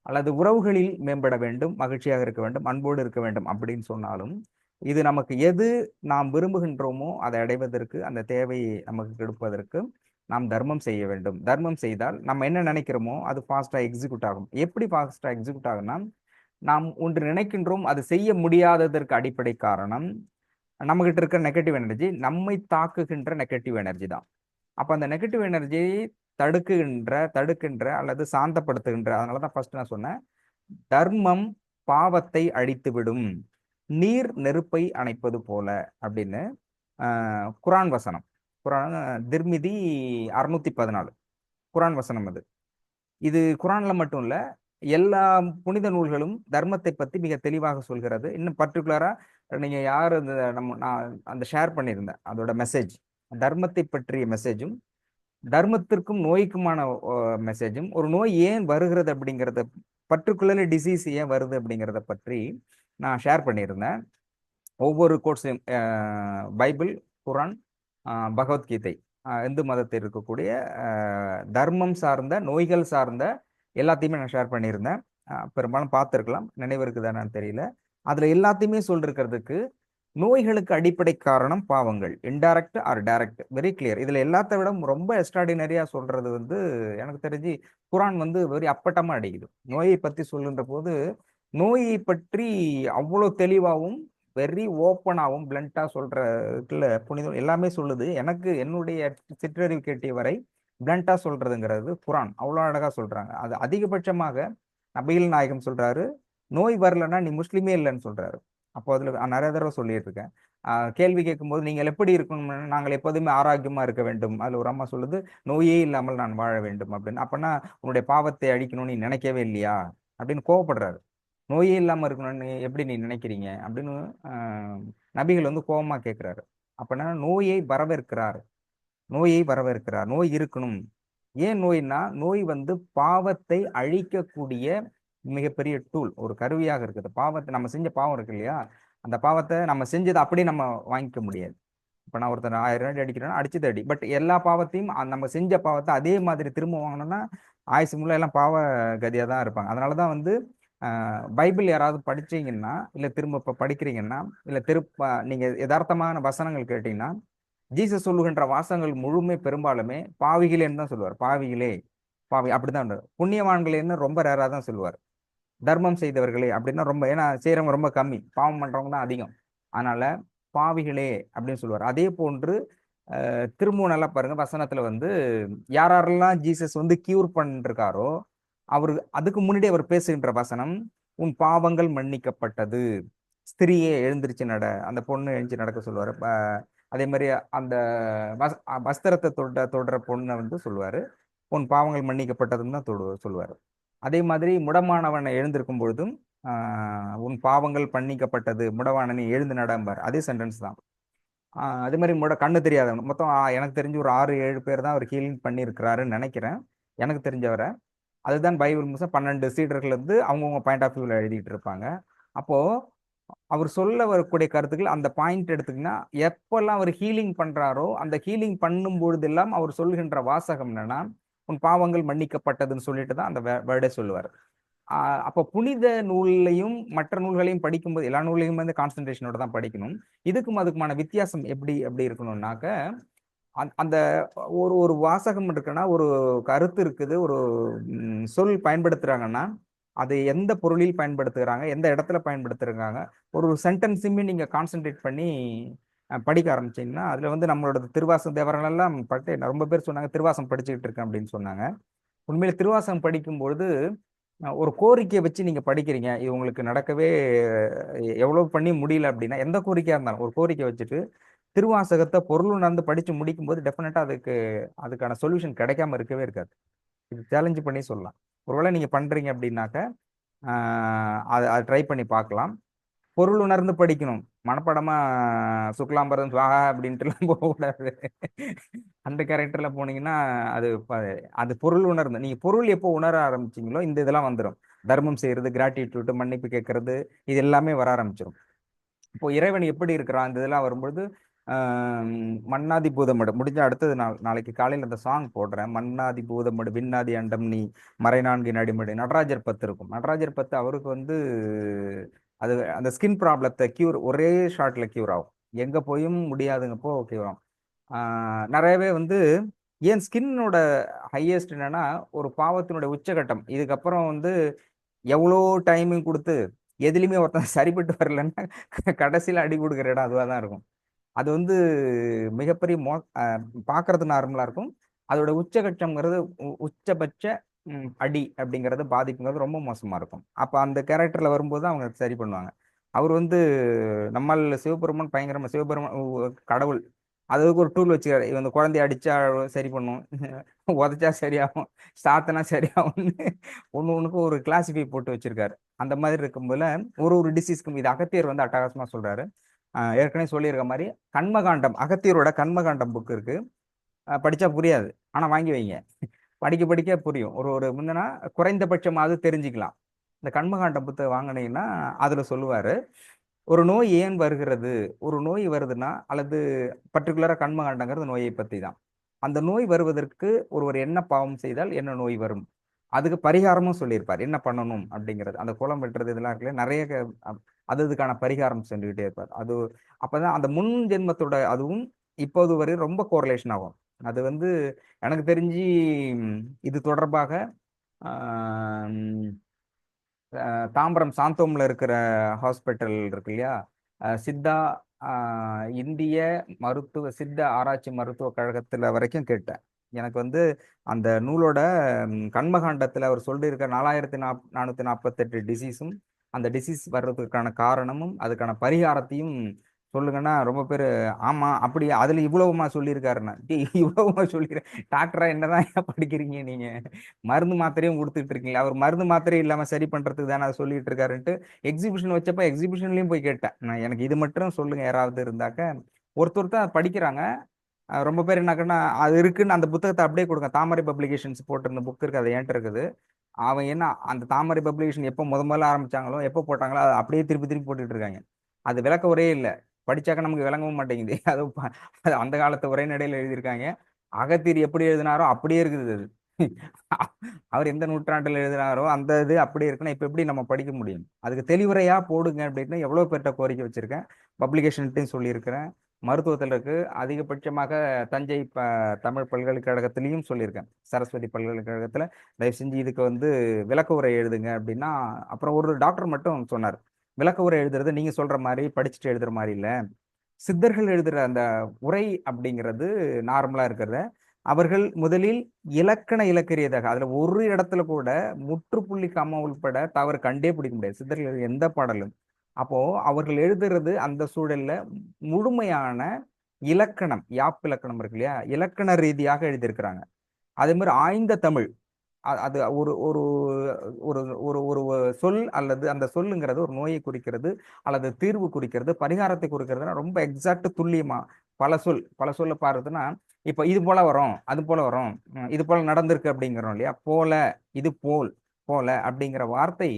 [SPEAKER 1] அல்லது உறவுகளில் மேம்பட வேண்டும், மகிழ்ச்சியாக இருக்க வேண்டும், அன்போடு இருக்க வேண்டும் அப்படின்னு சொன்னாலும், இது நமக்கு எது நாம் விரும்புகின்றோமோ அதை அடைவதற்கு, அந்த தேவையை நமக்கு கெடுப்பதற்கு நாம் தர்மம் செய்ய வேண்டும். தர்மம் செய்தால் நம்ம என்ன நினைக்கிறோமோ அது ஃபாஸ்டா எக்ஸிக்யூட் ஆகும். எப்படி ஃபாஸ்டா எக்ஸிக்யூட் ஆகும்னா, நாம் ஒன்று நினைக்கின்றோம், அது செய்ய முடியாததற்கு அடிப்படை காரணம் நம்மகிட்ட இருக்கிற நெகட்டிவ் எனர்ஜி, நம்மை தாக்குகின்ற நெகட்டிவ் எனர்ஜி தான். அப்ப அந்த நெகட்டிவ் எனர்ஜியை தடுக்கின்ற அல்லது சாந்தப்படுத்துகின்ற, அதனாலதான் ஃபர்ஸ்ட் நான் சொன்னேன், தர்மம் பாவத்தை அழித்துவிடும், நீர் நெருப்பை அணைப்பது போல அப்படின்னு. குரான் வசனம், குரான் திர்மிதி 614 குரான் வசனம் அது. இது குரான்ல மட்டும் இல்ல, எல்லா புனித நூல்களும் தர்மத்தை பத்தி மிக தெளிவாக சொல்கிறது. இன்னும் பர்டிகுலரா நீங்க யார் நான் அந்த ஷேர் பண்ணியிருந்தேன் அதோட மெசேஜ், தர்மத்தை பற்றிய மெசேஜும் தர்மத்திற்கும் நோய்க்குமான மெசேஜும், ஒரு நோய் ஏன் வருகிறது அப்படிங்கிறத, பர்டிகுலர்லி டிசீஸ் ஏன் வருது அப்படிங்கிறத பற்றி நான் ஷேர் பண்ணியிருந்தேன். ஒவ்வொரு கோட்ஸையும் பைபிள், குரான், பகவத்கீதை, இந்து மதத்தில் இருக்கக்கூடிய தர்மம் சார்ந்த நோய்கள் சார்ந்த எல்லாத்தையுமே நான் ஷேர் பண்ணியிருந்தேன். பெரும்பாலும் பார்த்துருக்கலாம், நினைவு இருக்குதான்னு தெரியல. அதுல எல்லாத்தையுமே சொல்லிருக்கிறதுக்கு நோய்களுக்கு அடிப்படை காரணம் பாவங்கள், indirect R direct, very clear. இதுல எல்லாத்த விட ரொம்ப எக்ஸ்ட்ராடினரியா சொல்றது எனக்கு தெரிஞ்சு குரான் வெரி அப்பட்டமா அடிக்குது. நோயை பத்தி சொல்லுன்ற போது நோயை பற்றி அவ்வளோ தெளிவாகவும் வெரி ஓப்பனாகவும் பிளண்டா சொல்றதுல புனிதம் எல்லாமே சொல்லுது. எனக்கு என்னுடைய சிற்றறிவு கேட்டிய வரை பிளண்டா சொல்றதுங்கிறது குரான் அவ்வளோ அழகா சொல்றாங்க. அது அதிகபட்சமாக நபிகள் நாயகம் சொல்றாரு, நோய் வரலன்னா நீ முஸ்லீமே இல்லைன்னு சொல்றாரு. அப்போ அதுல நான் நிறைய தடவை சொல்லிட்டு இருக்கேன். கேள்வி கேட்கும்போது நீங்கள் எப்படி இருக்கணும், நாங்கள் எப்போதுமே ஆரோக்கியமா இருக்க வேண்டும். அதுல ஒரு அம்மா சொல்லுது, நோயே இல்லாமல் நான் வாழ வேண்டும் அப்படின்னு. அப்பனா உன்னுடைய பாவத்தை அழிக்கணும்னு நீ நினைக்கவே இல்லையா அப்படின்னு கோவப்படுறாரு. நோயே இல்லாம இருக்கணும்னு எப்படி நீ நினைக்கிறீங்க அப்படின்னு நபிகள் கோபமா கேட்கிறாரு. அப்பனா நோயை வரவேற்கிறார், நோய் இருக்கணும். ஏன் நோய்னா, நோய் பாவத்தை அழிக்கக்கூடிய மிகப்பெரிய டூல், ஒரு கருவியாக இருக்குது. பாவத்தை நம்ம செஞ்ச பாவம் இருக்கு இல்லையா, அந்த பாவத்தை நம்ம செஞ்சதை அப்படியே நம்ம வாங்கிக்க முடியாது. இப்ப நான் ஒருத்தர் 1000 அடி அடிக்கிறேன்னா அடிச்சது அடி, பட் எல்லா பாவத்தையும் நம்ம செஞ்ச பாவத்தை அதே மாதிரி திரும்ப வாங்கணும்னா ஆயுசு முள்ள எல்லாம் பாவ கதியா தான் இருப்பாங்க. அதனாலதான் பைபிள் யாராவது படிச்சீங்கன்னா, இல்ல திரும்ப இப்ப படிக்கிறீங்கன்னா, இல்ல நீங்க யதார்த்தமான வசனங்கள் கேட்டீங்கன்னா, ஜீசஸ் சொல்லுகின்ற வாசகங்கள் முழுமே பெரும்பாலுமே பாவிகளேன்னு தான் சொல்லுவார். பாவிகளே, பாவி அப்படிதான். புண்ணியவான்களேன்னு ரொம்ப ரேரா தான் சொல்லுவார். தர்மம் செய்தவர்களே அப்படின்னா ரொம்ப, ஏன்னா செய்யறவங்க ரொம்ப கம்மி, பாவம் பண்றவங்க தான் அதிகம். அதனால பாவிகளே அப்படின்னு சொல்லுவார். அதே போன்று திரும்பவும் நல்லா பாருங்க, வசனத்துல யாரெல்லாம் ஜீசஸ் கியூர் பண்ணிருக்காரோ, அவரு அதுக்கு முன்னாடி அவர் பேசுகின்ற வசனம், உன் பாவங்கள் மன்னிக்கப்பட்டது, ஸ்திரியே எழுந்திருச்சு நட, அந்த பொண்ணு எழுந்து நடக்க சொல்லுவாரு. அதே மாதிரி அந்த வஸ்திரத்தை தொடுற பொண்ணை சொல்லுவாரு, உன் பாவங்கள் மன்னிக்கப்பட்டதுன்னு தான் சொல்லுவாரு. அதே மாதிரி முடமானவனை எழுந்திருக்கும் பொழுதும் உன் பாவங்கள் மன்னிக்கப்பட்டது, முடவானனை எழுந்து நடம்பார், அதே சென்டென்ஸ் தான். அதே மாதிரி கண்ணு தெரியாதவன் மொத்தம் எனக்கு தெரிஞ்சு ஒரு 6-7 பேர் தான் அவர் ஹீலிங் பண்ணியிருக்கிறாருன்னு நினைக்கிறேன், எனக்கு தெரிஞ்சவரை. அதுதான் பைபிள் முழுசா 12 சீடர்கள் அவங்கவுங்க பாயிண்ட் ஆஃப் வியூல எழுதிட்டு இருப்பாங்க. அப்போ அவர் சொல்ல வரக்கூடிய கருத்துக்கள், அந்த பாயிண்ட் எடுத்துக்கினா, எப்பெல்லாம் அவர் ஹீலிங் பண்றாரோ, அந்த ஹீலிங் பண்ணும் பொழுதெல்லாம் அவர் சொல்லுகின்ற வாசகம் என்னன்னா, உன் பாவங்கள் மன்னிக்கப்பட்டதுன்னு சொல்லிட்டு தான் அந்த வேர்டே சொல்லுவார். அப்போ புனித நூல்லையும் மற்ற நூல்களையும் படிக்கும்போது எல்லா நூல்லையும் கான்சன்ட்ரேஷனோட தான் படிக்கணும். அதுக்குமான வித்தியாசம் எப்படி இருக்கணும்னாக்க, அந்த ஒரு ஒரு வாசகம் இருக்குன்னா, ஒரு கருத்து இருக்குது, ஒரு சொல் பயன்படுத்துறாங்கன்னா, அது எந்த பொருளில் பயன்படுத்துகிறாங்க, எந்த இடத்துல பயன்படுத்துறாங்க, ஒரு சென்டென்ஸுமே நீங்க கான்சென்ட்ரேட் பண்ணி படிக்க ஆரம்பிச்சீங்கன்னா, அதுல நம்மளோட திருவாசகம் தேவர்கள் எல்லாம் ரொம்ப பேர் சொன்னாங்க திருவாசகம் படிச்சுக்கிட்டு இருக்கேன் அப்படின்னு சொன்னாங்க. உண்மையில திருவாசகம் படிக்கும்பொழுது ஒரு கோரிக்கையை வச்சு நீங்க படிக்கிறீங்க, இது உங்களுக்கு நடக்கவே எவ்வளவு பண்ணி முடியல அப்படின்னா, எந்த கோரிக்கையா இருந்தாலும் ஒரு கோரிக்கை வச்சுட்டு திருவாசகத்தை பொருள் உணர்ந்து படிச்சு முடிக்கும் போது டெஃபினட்டா அதுக்கான சொல்யூஷன் கிடைக்காம இருக்கவே இருக்காது. இது சேலஞ்சு பண்ணி சொல்லலாம். ஒருவேளை நீங்க பண்றீங்க அப்படின்னாக்க அதை ட்ரை பண்ணி பார்க்கலாம். பொருள் உணர்ந்து படிக்கணும், மனப்படமா சுக்லாம்பரம் சுவாகா அப்படின்ட்டுலாம் போகக்கூடாது. அந்த கேரக்டர்ல போனீங்கன்னா அது அது பொருள் உணர்ந்து, நீங்க பொருள் எப்போ உணர ஆரம்பிச்சீங்களோ இந்த இதெல்லாம் வந்துடும். தர்மம் செய்யறது, கிராட்டிடியூட், மன்னிப்பு கேட்கறது, இது எல்லாமே வர ஆரம்பிச்சிடும். இப்போ இறைவன் எப்படி இருக்கிறான் இந்த இதெல்லாம் வரும்பொழுது மன்னாதி பூதமடு முடிஞ்ச அடுத்தது நாளைக்கு காலையில் அந்த சாங் போடுறேன். மன்னாதி பூதமடு விண்ணாதி அண்டம் நீ மறை 4 நடிமடு, நடராஜர் 10 இருக்கும். நடராஜர் 10 அவருக்கு அது அந்த ஸ்கின் ப்ராப்ளத்தை கியூர் ஒரே ஷார்ட்ல கியூர் ஆகும், எங்க போயும் முடியாதுங்கப்போ கியூர் ஆகும். நிறையவே ஏன் ஸ்கின்னோட ஹையஸ்ட் என்னன்னா, ஒரு பாவத்தினுடைய உச்சகட்டம், இதுக்கப்புறம் எவ்வளோ டைமிங் கொடுத்து எதுலையுமே ஒருத்தன் சரிப்பட்டு வரலன்னா கடைசியில் அடி கொடுக்குற இடம் அதுவாக தான் இருக்கும். அது வந்து மிகப்பெரிய பார்க்கறது நார்மலாக இருக்கும். அதோட உச்சகட்சம்ங்கிறது உச்சபட்ச அடி அப்படிங்கிறது பாதிப்புங்கிறது ரொம்ப மோசமாக இருக்கும். அப்போ அந்த கேரக்டரில் வரும்போது அவங்க சரி பண்ணுவாங்க. அவர் வந்து நம்மால் சிவபெருமான் பயங்கரமாக சிவபெருமான் கடவுள் அதுக்கு ஒரு டூல் வச்சுக்காரு. இவன் குழந்தைய அடிச்சா சரி பண்ணும், உதைச்சா சரியாகும், சாத்தனா சரியாகும்னு ஒன்று ஒன்றுக்கும் ஒரு கிளாசிஃபை போட்டு வச்சிருக்காரு. அந்த மாதிரி இருக்கும்போது ஒரு ஒரு டிசீஸ்க்கும் இது அகத்தியர் வந்து அட்டகாசமாக சொல்றாரு. ஏற்கனவே சொல்லியிருக்க மாதிரி கண்மகாண்டம், அகத்தியரோட கண்மகாண்டம் புக் இருக்கு. படிச்சா புரியாது, ஆனா வாங்கி வைங்க. படிக்க படிக்க புரியும். ஒரு ஒரு முந்தனா குறைந்தபட்சமாவது தெரிஞ்சுக்கலாம். இந்த கண்மகாண்டம் புத்தகம் வாங்கினீங்கன்னா அதுல சொல்லுவாரு, ஒரு நோய் ஏன் வருகிறது, ஒரு நோய் வருதுன்னா அல்லது பர்டிகுலரா கண்மகாண்டங்கிறது நோயை பத்தி தான். அந்த நோய் வருவதற்கு ஒருவர் என்ன பாவம் செய்தால் என்ன நோய் வரும், அதுக்கு பரிகாரமும் சொல்லியிருப்பார், என்ன பண்ணணும் அப்படிங்கிறது. அந்த குளம் வெட்டுறது இதெல்லாம் இருக்குல்ல, நிறைய அதுக்கான பரிகாரம் சொல்லிக்கிட்டே இருப்பார். அது அப்பதான் அந்த முன் ஜென்மத்தோட அதுவும் இப்போது வரை ரொம்ப கோரிலேஷன் ஆகும். அது வந்து எனக்கு தெரிஞ்சு இது தொடர்பாக தாம்பரம் சாந்தோம்ல இருக்கிற ஹாஸ்பிட்டல் இருக்கு இல்லையா, சித்தா இந்திய சித்த ஆராய்ச்சி மருத்துவ கழகத்துல வரைக்கும் கேட்டேன். எனக்கு வந்து அந்த நூலோட கண்மகாண்டத்துல அவர் சொல்லியிருக்க 4448 டிசீஸும் அந்த டிசீஸ் வர்றதுக்கான காரணமும் அதுக்கான பரிகாரத்தையும் சொல்லுங்கன்னா ரொம்ப பேர் ஆமா அப்படி அதுல இவ்வளவுமா சொல்லியிருக்காருன்னா, இவ்வளவுமா சொல்லிக்கிறேன் டாக்டரா என்னதான் படிக்கிறீங்க நீங்க, மருந்து மாத்திரையும் கொடுத்துட்டு இருக்கீங்களா, அவர் மருந்து மாத்திரை இல்லாம சரி பண்றதுக்கு தானே அதை சொல்லிட்டு இருக்காருன்ட்டு எக்ஸிபிஷன் வச்சப்ப எக்ஸிபிஷன்லயும் போய் கேட்டேன். எனக்கு இது மட்டும் சொல்லுங்க யாராவது இருந்தாக்க. ஒருத்தர் தான் படிக்கிறாங்க. ரொம்ப பேர் என்னக்கன்னா அது இருக்குன்னு அந்த புத்தகத்தை அப்படியே கொடுங்க, தாமரை பப்ளிகேஷன்ஸ் போட்டிருந்த புக் இருக்கு, அது என்கிட்ட இருக்குது. அவன் என்ன அந்த தாமரை பப்ளிகேஷன் எப்போ முதல்ல ஆரம்பிச்சாங்களோ எப்போ போட்டாங்களோ அதை அப்படியே திருப்பி திருப்பி போட்டுட்டு இருக்காங்க. அது விளக்க உரையே இல்லை, படிச்சாக்க நமக்கு விளங்கவும் மாட்டேங்குது. அது அந்த காலத்து உரைநடையில் எழுதியிருக்காங்க. அகத்தியர் எப்படி எழுதினாரோ அப்படியே இருக்குது அது. அவர் எந்த நூற்றாண்டில் எழுதினாரோ அந்த இது அப்படியே இருக்குன்னா இப்ப எப்படி நம்ம படிக்க முடியும்? அதுக்கு தெளிவுரையா போடுங்க அப்படின்னு எவ்வளவு பேர்ட்ட கோரிக்கை வச்சிருக்கேன், பப்ளிகேஷன்ட்டையும் சொல்லியிருக்கிறேன். மருத்துவத்தில் இருக்கு, அதிகபட்சமாக தஞ்சை தமிழ் பல்கலைக்கழகத்திலையும் சொல்லியிருக்கேன், சரஸ்வதி பல்கலைக்கழகத்துல தயவு செஞ்சு இதுக்கு வந்து விளக்க உரை எழுதுங்க அப்படின்னா. அப்புறம் ஒரு டாக்டர் மட்டும் சொன்னார், விளக்க உரை எழுதுறது நீங்க சொல்ற மாதிரி படிச்சுட்டு எழுதுற மாதிரி இல்ல, சித்தர்கள் எழுதுற அந்த உரை அப்படிங்கிறது நார்மலா இருக்கிறத அவர்கள் முதலில் இலக்கண இலக்கரியதாக அதுல ஒரு இடத்துல கூட முற்றுப்புள்ளி கம்மா உள்பட தவறு கண்டே பிடிக்க முடியாது சித்தர்கள் எழுதிய எந்த பாடலும். அப்போ அவர்கள் எழுதுறது அந்த சூழல்ல முழுமையான இலக்கணம், யாப்பிலக்கணம் இருக்கு இல்லையா, இலக்கண ரீதியாக எழுதியிருக்கிறாங்க. அதே மாதிரி ஆய்ந்த தமிழ். அது ஒரு ஒரு ஒரு ஒரு ஒரு சொல் அல்லது அந்த சொல்லுங்கிறது ஒரு நோயை குறிக்கிறது அல்லது தீர்வு குறிக்கிறது பரிகாரத்தை குறிக்கிறதுனா ரொம்ப எக்ஸாக்ட் துல்லியமா பல சொல்ல பாருதுன்னா, இப்ப இது போல வரும் அது போல வரும், இது போல நடந்திருக்கு அப்படிங்கிறோம் இல்லையா, போல இது போல் போல அப்படிங்கிற வார்த்தை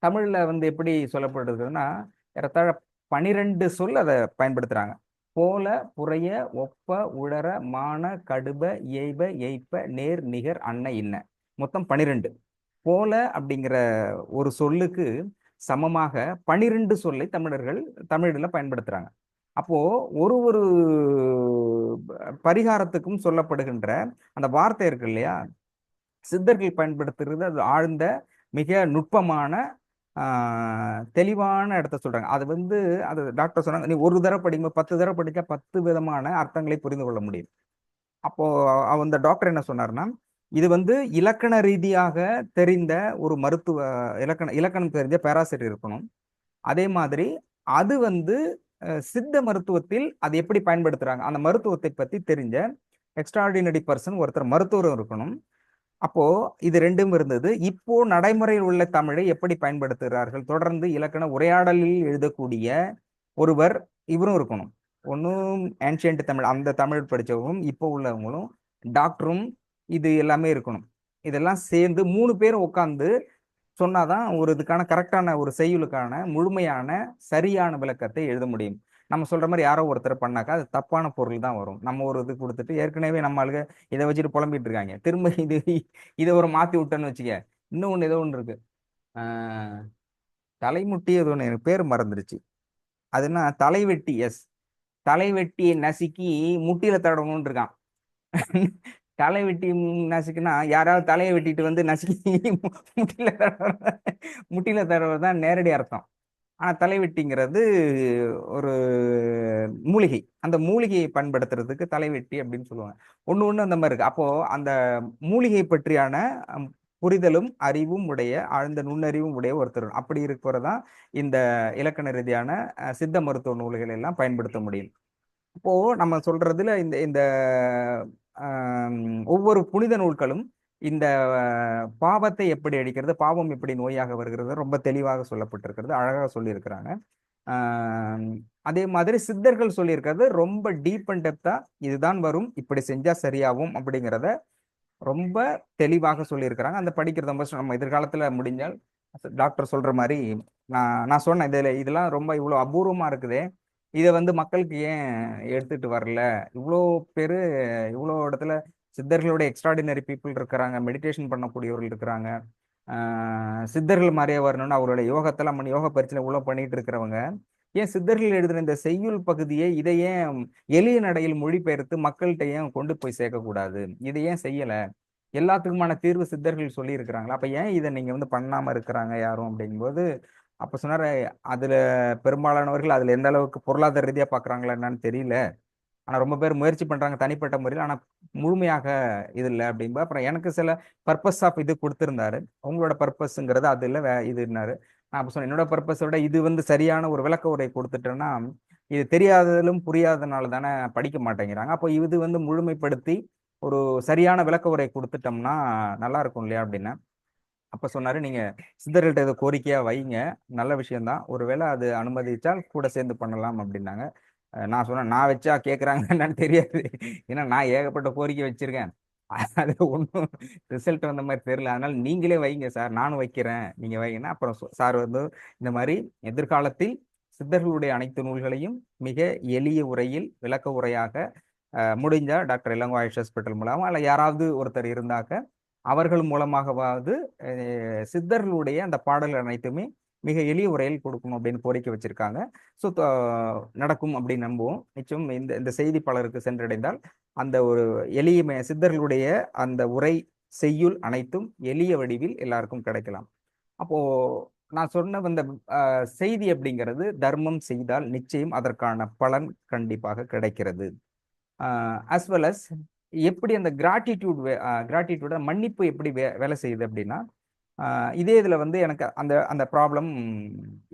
[SPEAKER 1] தமிழ்ல வந்து எப்படி சொல்லப்படுறதுன்னா ஏறத்தாழ 12 சொல் அதை பயன்படுத்துறாங்க. போல புறைய ஒப்ப உழற மான கடுப ஏய்ப எய்ப்ப நேர் நிகர் அன்ன இன்ன, மொத்தம் 12. போல அப்படிங்கிற ஒரு சொல்லுக்கு சமமாக 12 சொல்லை தமிழர்கள் தமிழ்ல பயன்படுத்துறாங்க. அப்போ ஒரு ஒரு பரிகாரத்துக்கும் சொல்லப்படுகின்ற அந்த வார்த்தை இருக்கு இல்லையா, சித்தர்கள் பயன்படுத்துறது அது ஆழ்ந்த மிக நுட்பமான தெளிவான இடத்த சொல்றாங்க. அது வந்து அது டாக்டர் சொன்னாங்க, நீ ஒரு தடவை படிக்கும்போது 10 தடவை படிச்சா 10 விதமான அர்த்தங்களை புரிந்து கொள்ள முடியும். அப்போ அந்த டாக்டர் என்ன சொன்னார்னா, இது வந்து இலக்கண ரீதியாக தெரிந்த ஒரு மருத்துவ இலக்கணம் தெரிஞ்ச பேராசிரியர் இருக்கணும். அதே மாதிரி அது வந்து சித்த மருத்துவத்தில் அது எப்படி பயன்படுத்துறாங்க அந்த மருத்துவத்தை பத்தி தெரிஞ்ச எக்ஸ்ட்ராடினரி பர்சன் ஒருத்தர் மருத்துவரும் இருக்கணும். அப்போ இது ரெண்டும் இருந்தது. இப்போ நடைமுறையில் உள்ள தமிழை எப்படி பயன்படுத்துகிறார்கள், தொடர்ந்து இலக்கண உரையாடலில் எழுதக்கூடிய ஒருவர் இவரும் இருக்கணும். ஒன்றும் ஏன்ஷியன்ட் தமிழ் அந்த தமிழ் படித்தவங்களும் இப்போ உள்ளவங்களும் டாக்டரும் இது எல்லாமே இருக்கணும். இதெல்லாம் சேர்ந்து 3 பேரும் உட்காந்து சொன்னாதான் ஒரு இதுக்கான கரெக்டான ஒரு செய்யுளுக்கான முழுமையான சரியான விளக்கத்தை எழுத முடியும். நம்ம சொல்ற மாதிரி யாரோ ஒருத்தர் பண்ணாக்கா அது தப்பான பொருள் தான் வரும். நம்ம ஒரு இது கொடுத்துட்டு ஏற்கனவே நம்ம ஆளுங்க இதை வச்சுட்டு புலம்பிட்டு இருக்காங்க, திரும்ப இதை ஒரு மாத்தி விட்டோன்னு வச்சுக்க. இன்னொன்னு ஏதோ ஒன்று இருக்கு, ஆஹ் தலைமுட்டி ஏதோ ஒன்று, எனக்கு பேர் மறந்துருச்சு. அதுனா தலைவெட்டி, எஸ், தலைவெட்டியை நசுக்கி முட்டியில தடவணும்னு இருக்கான். தலை வெட்டி நசுக்குனா யாராவது தலையை வெட்டிட்டு வந்து நசுக்கி முட்டில முட்டில தடவை நேரடி அர்த்தம். ஆனா தலைவெட்டிங்கிறது ஒரு மூலிகை. அந்த மூலிகையை பயன்படுத்துறதுக்கு தலைவெட்டி அப்படின்னு சொல்லுவாங்க. ஒண்ணு ஒண்ணு அந்த மாதிரி இருக்கு. அப்போ அந்த மூலிகை பற்றியான புரிதலும் அறிவும் உடைய ஆழ்ந்த நுண்ணறிவும் உடைய ஒருத்தர். அப்படி இருக்கிறதான் இந்த இலக்கண ரீதியான சித்த மருத்துவ நூல்கள் எல்லாம் பயன்படுத்த முடியும். இப்போ நம்ம சொல்றதுல இந்த இந்த ஒவ்வொரு புனித நூல்களும் இந்த பாவத்தை எப்படி அழிக்கிறது, பாவம் எப்படி நோயாக வருகிறது ரொம்ப தெளிவாக சொல்லப்பட்டிருக்கிறது, அழகாக சொல்லியிருக்கிறாங்க. அதே மாதிரி சித்தர்கள் சொல்லியிருக்கிறது ரொம்ப டீப் அண்ட் டெப்தா இதுதான் வரும், இப்படி செஞ்சா சரியாகும் அப்படிங்கிறத ரொம்ப தெளிவாக சொல்லியிருக்கிறாங்க. அந்த படிக்கிறது ரொம்ப நம்ம எதிர்காலத்துல முடிஞ்சால் டாக்டர் சொல்ற மாதிரி நான் சொன்னேன், இதெல்லாம் ரொம்ப இவ்வளோ அபூர்வமா இருக்குதே, இதை வந்து மக்களுக்கு ஏன் எடுத்துட்டு வரல? இவ்வளோ பேரு இவ்வளோ இடத்துல சித்தர்களுடைய எக்ஸ்ட்ராடினரி பீப்புள் இருக்கிறாங்க, மெடிடேஷன் பண்ணக்கூடியவர்கள் இருக்கிறாங்க, சித்தர்கள் மாதிரியே வரணும்னு அவருடைய யோகத்தெல்லாம் பண்ணி யோக பயிற்சியில உள்ள பண்ணிட்டு இருக்கிறவங்க ஏன் சித்தர்கள் எழுதின இந்த செய்யுள் பகுதியை இதை ஏன் எளிய நடையில் மொழிபெயர்த்து மக்கள்கிட்ட ஏன் கொண்டு போய் சேர்க்கக்கூடாது? இதை ஏன் செய்யல? எல்லாத்துக்குமான தீர்வு சித்தர்கள் சொல்லி இருக்கிறாங்களா? அப்ப ஏன் இதை நீங்க வந்து பண்ணாம இருக்கிறாங்க யாரும் அப்படிங்கும்போது அப்ப சொன்னாரு, அதுல பெரும்பாலானவர்கள் அதுல எந்த அளவுக்கு பொருளாதார ரீதியா பாக்குறாங்களா என்னன்னு தெரியல. ஆனா ரொம்ப பேர் முயற்சி பண்றாங்க தனிப்பட்ட முறையில். ஆனா முழுமையாக இது இல்லை அப்படின்பா. அப்புறம் எனக்கு சில பர்பஸ் ஆஃப் இது கொடுத்திருந்தாரு. உங்களோட பர்பஸ்ங்கிறது அது இல்லை இதுன்னாரு. நான் அப்ப சொன்னேன், என்னோட பர்பஸை விட இது வந்து சரியான ஒரு விளக்க உரை கொடுத்துட்டேன்னா இது தெரியாததிலும் புரியாதனால தானே படிக்க மாட்டேங்கிறாங்க. அப்போ இது வந்து முழுமைப்படுத்தி ஒரு சரியான விளக்க உரை கொடுத்துட்டோம்னா நல்லா இருக்கும் இல்லையா அப்படின்னு. அப்ப சொன்னாரு, நீங்க சித்தர்கள்ட்ட இதை கோரிக்கையா வைங்க, நல்ல விஷயம்தான், ஒருவேளை அது அனுமதிச்சால் கூட சேர்ந்து பண்ணலாம் அப்படின்னாங்க. நான் சொன்னேன், நான் வச்சா கேட்குறாங்க என்னன்னு தெரியாது, ஏன்னா நான் ஏகப்பட்ட கோரிக்கை வச்சிருக்கேன், அது ஒன்றும் ரிசல்ட் வந்த மாதிரி தெரியல, அதனால நீங்களே வைங்க சார், நானும் வைக்கிறேன், நீங்க வைங்கன்னா. அப்புறம் சார் வந்து இந்த மாதிரி எதிர்காலத்தில் சித்தர்களுடைய அனைத்து நூல்களையும் மிக எளிய உரையில் விளக்க உரையாக முடிஞ்சா டாக்டர் இளங்கோ ஆயுஷ் ஹாஸ்பிட்டல் மூலமா அல்ல யாராவது ஒருத்தர் இருந்தாக்க அவர்கள் மூலமாகவாவது சித்தர்களுடைய அந்த பாடல்கள் அனைத்துமே மிக எளிய உரையில் கொடுக்கணும் அப்படின்னு கோரிக்கை வச்சிருக்காங்க. ஸோ நடக்கும் அப்படின்னு நம்புவோம். நிச்சயம் இந்த இந்த செய்தி பலருக்கு சென்றடைந்தால் அந்த ஒரு எளிய சித்தர்களுடைய அந்த உரை செய்யுள் அனைத்தும் எளிய வடிவில் எல்லாருக்கும் கிடைக்கலாம். அப்போ நான் சொன்ன அந்த செய்தி அப்படிங்கிறது, தர்மம் செய்தால் நிச்சயம் அதற்கான பலன் கண்டிப்பாக கிடைக்கிறது. அஸ் வெல் அஸ் எப்படி அந்த கிராட்டிடியூட மன்னிப்பு எப்படி வேலை செய்யுது அப்படின்னா, இதே இதுல வந்து எனக்கு அந்த அந்த ப்ராப்ளம்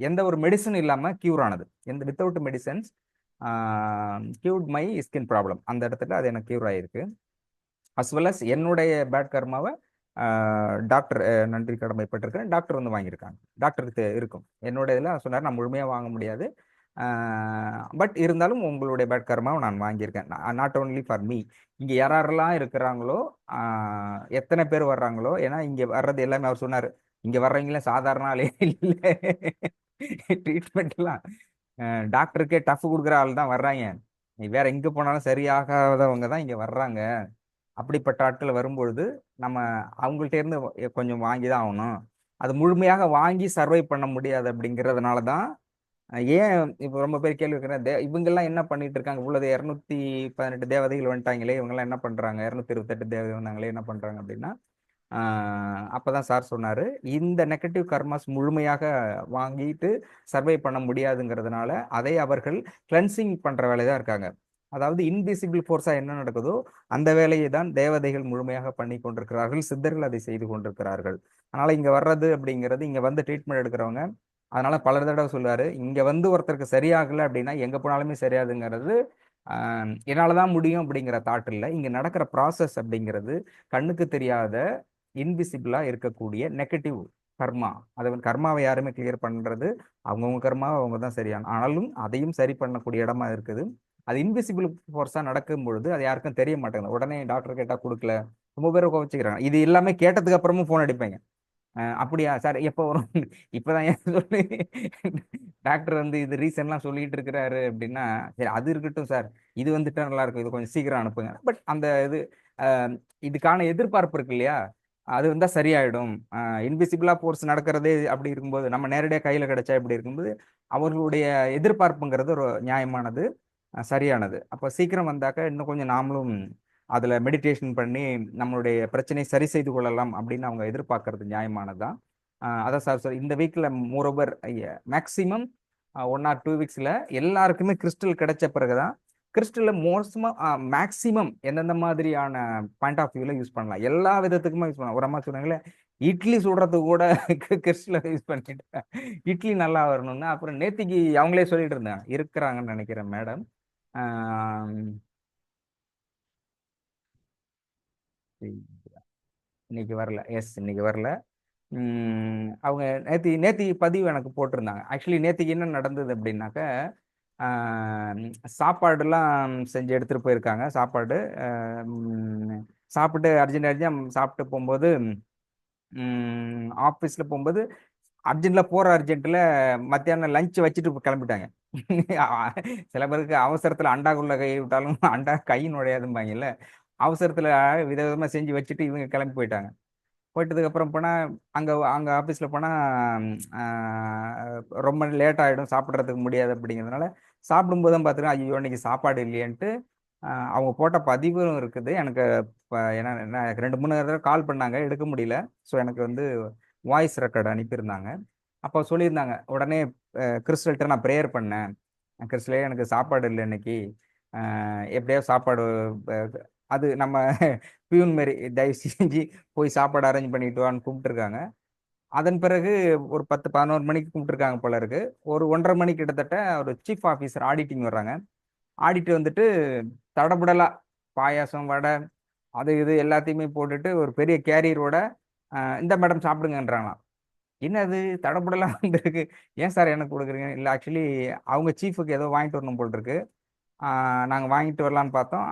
[SPEAKER 1] எந்த ஒரு மெடிசன் இல்லாம கியூர் ஆனது, எந்த without medicines cured my skin problem. அந்த இடத்துல அது எனக்கு கியூர் ஆயிருக்கு. அஸ் வெல் அஸ் என்னுடைய பேட் கர்மாவை டாக்டர் நன்றி கடமைப்பட்டிருக்கிறேன், டாக்டர் வந்து வாங்கியிருக்காங்க. டாக்டருக்கு இருக்கும், என்னோட இதில் சொன்னார் நான் முழுமையாக வாங்க முடியாது, பட் இருந்தாலும் உங்களுடைய பேட் கர்மாவை நான் வாங்கியிருக்கேன். நாட் ஓன்லி ஃபார் மீ, இங்கே யாரெல்லாம் இருக்கிறாங்களோ எத்தனை பேர் வர்றாங்களோ, ஏன்னா இங்கே வர்றது எல்லாமே அவர் சொன்னார், இங்கே வர்றவங்களே சாதாரண ஆளே இல்லை, ட்ரீட்மெண்ட்லாம் டாக்டருக்கே டஃப் கொடுக்குற ஆள் தான் வர்றாங்க, வேற எங்கே போனாலும் சரியாகாதவங்க தான் இங்கே வர்றாங்க. அப்படிப்பட்ட ஆட்கள் வரும்பொழுது நம்ம அவங்கள்ட்ட இருந்து கொஞ்சம் வாங்கி தான் ஆகணும். அது முழுமையாக வாங்கி சர்வை பண்ண முடியாது. அப்படிங்கிறதுனால தான் ஏன் இப்போ ரொம்ப பேர் கேள்வி வைக்கிறேன், இவங்கெல்லாம் என்ன பண்ணிட்டு இருக்காங்க, உள்ளது 218 தேவதைகள் வந்துட்டாங்களே, இவங்கெல்லாம் என்ன பண்றாங்க, 228 தேவதை வந்தாங்களே என்ன பண்றாங்க அப்படின்னா, அப்பதான் சார் சொன்னாரு, இந்த நெகட்டிவ் கர்மாஸ் முழுமையாக வாங்கிட்டு சர்வை பண்ண முடியாதுங்கிறதுனால அதை அவர்கள் கிளென்சிங் பண்ற வேலைதான் இருக்காங்க. அதாவது இன்விசிபிள் ஃபோர்ஸா என்ன நடக்குதோ அந்த வேலையை தான் தேவதைகள் முழுமையாக பண்ணி கொண்டிருக்கிறார்கள், சித்தர்கள் அதை செய்து கொண்டிருக்கிறார்கள். அதனால இங்க வர்றது அப்படிங்கிறது, இங்க வந்து ட்ரீட்மெண்ட் எடுக்கிறவங்க, அதனால பல தடவை சொல்லுவாரு, இங்க வந்து ஒருத்தருக்கு சரியாகல அப்படின்னா எங்க போனாலுமே சரியாதுங்கிறது என்னாலதான் முடியும் அப்படிங்கிற தாட் இல்லை. இங்க நடக்கிற ப்ராசஸ் அப்படிங்கிறது கண்ணுக்கு தெரியாத இன்விசிபிளா இருக்கக்கூடிய நெகட்டிவ் கர்மா. அதை வந்து கர்மாவை யாருமே கிளியர் பண்றது அவங்கவுங்க கர்மாவை அவங்க தான் சரியான, ஆனாலும் அதையும் சரி பண்ணக்கூடிய இடமா இருக்குது. அது இன்விசிபிள் ஃபோர்ஸா நடக்கும் பொழுது அது யாருக்கும் தெரிய மாட்டேங்குது. உடனே டாக்டர் கேட்டா கொடுக்கல, ரொம்ப பேர் கோவிச்சுக்கிறாங்க. இது எல்லாமே கேட்டதுக்கு அப்புறமும் போன் அடிப்பேங்க, அப்படியா சார் எப்போ வரும், இப்பதான் ஏன் சொல்லி டாக்டர் வந்து இது ரீசன்லாம் சொல்லிட்டு இருக்கிறாரு அப்படின்னா, சரி அது இருக்கட்டும் சார், இது வந்துட்டா நல்லா இருக்கும், இது கொஞ்சம் சீக்கிரம் அனுப்புங்க. பட் அந்த இது இதுக்கான எதிர்பார்ப்பு இருக்கு இல்லையா, அது வந்தா சரியாயிடும். இன்விசிபிளா ஃபோர்ஸ் நடக்கிறதே அப்படி இருக்கும்போது நம்ம நேரடியாக கையில கிடைச்சா இப்படி இருக்கும்போது அவர்களுடைய எதிர்பார்ப்புங்கிறது ஒரு நியாயமானது, சரியானது. அப்போ சீக்கிரம் வந்தாக்க இன்னும் கொஞ்சம் நாமளும் அதில் மெடிடேஷன் பண்ணி நம்மளுடைய பிரச்சனையை சரி செய்து கொள்ளலாம் அப்படின்னு அவங்க எதிர்பார்க்கறது நியாயமானதுதான். அதான் சார் இந்த வீக்கில் மோரோவர் மேக்ஸிமம் 1 or 2 வீக்ஸில் எல்லாருக்குமே கிறிஸ்டல் கிடைச்ச பிறகுதான் கிறிஸ்டலில் மேக்ஸிமம் எந்தெந்த மாதிரியான பாயிண்ட் ஆஃப் வியூவில் யூஸ் பண்ணலாம், எல்லா விதத்துக்குமே யூஸ் பண்ணலாம். ஒரு அம்மா சொன்னாங்களே இட்லி சுடுறதுக்கு கூட கிறிஸ்டலை யூஸ் பண்ணிட்டு இட்லி நல்லா வரணும்னு. அப்புறம் நேத்திக்கு அவங்களே சொல்லிட்டு இருந்தாங்க, இருக்கிறாங்கன்னு நினைக்கிறேன் மேடம். இன்னைக்கு வரல. எஸ், இன்னைக்கு வரல. அவங்க நேத்தி பதிவு எனக்கு போட்டிருந்தாங்க. ஆக்சுவலி நேத்திக்கு என்ன நடந்தது அப்படின்னாக்க, சாப்பாடுலாம் செஞ்சு எடுத்துட்டு போயிருக்காங்க. சாப்பாடு சாப்பிட்டு அர்ஜென்ட் சாப்பிட்டு போகும்போது ஆஃபீஸில் போகும்போது அர்ஜென்ட்ல மத்தியானம் லஞ்ச் வச்சுட்டு கிளம்பிட்டாங்க. சில பேருக்கு அவசரத்தில் அண்டாக்குள்ள கை விட்டாலும் அண்டா கை நுழையாதும்பாங்கல்ல. அவசரத்தில் விதவிதமாக செஞ்சு வச்சுட்டு இவங்க கிளம்பி போயிட்டாங்க. போயிட்டதுக்கு அப்புறம் போனால் அங்கே ஆஃபீஸில் போனால் ரொம்ப லேட் ஆகிடும், சாப்பிட்றதுக்கு முடியாது. அப்படிங்கிறதுனால சாப்பிடும்போது தான் பார்த்துருக்கேன், ஐயோ இன்னைக்கு சாப்பாடு இல்லையன்ட்டு அவங்க போட்ட பதிவும் இருக்குது எனக்கு. இப்போ ஏன்னா எனக்கு 2-3 தடவை கால் பண்ணாங்க, எடுக்க முடியல. ஸோ எனக்கு வாய்ஸ் ரெக்கார்டு அனுப்பியிருந்தாங்க. அப்போ சொல்லியிருந்தாங்க, உடனே கிறிஸ்டல்கிட்ட நான் ப்ரேயர் பண்ணேன், கிறிஸ்டலே எனக்கு சாப்பாடு இல்லை இன்னைக்கு, எப்படியோ சாப்பாடு அது நம்ம பியூன் மாரி தயவு செஞ்சு போய் சாப்பாடு அரேஞ்ச் பண்ணிட்டு வான்னு கூப்பிட்டுருக்காங்க. அதன் பிறகு ஒரு 10-11 மணிக்கு கூப்பிட்டுருக்காங்க போல இருக்கு. ஒரு 1:30 மணி கிட்டத்தட்ட ஒரு சீஃப் ஆஃபீஸர் ஆடிட்டிங் வர்றாங்க. ஆடிட்டு வந்துட்டு தடபுடலா பாயாசம் வடை அது இது எல்லாத்தையுமே போட்டுட்டு ஒரு பெரிய கேரியரோட இந்த மேடம் சாப்பிடுங்கன்றாங்களாம். என்னது தடபுடலா வந்துருக்கு, ஏன் சார் எனக்கு கொடுக்குறீங்க? இல்லை ஆக்சுவலி அவங்க சீஃபுக்கு ஏதோ வாங்கிட்டு வரணும் போல் இருக்கு. நாங்கள் வாங்கிட்டு வரலான்னு பார்த்தோம்.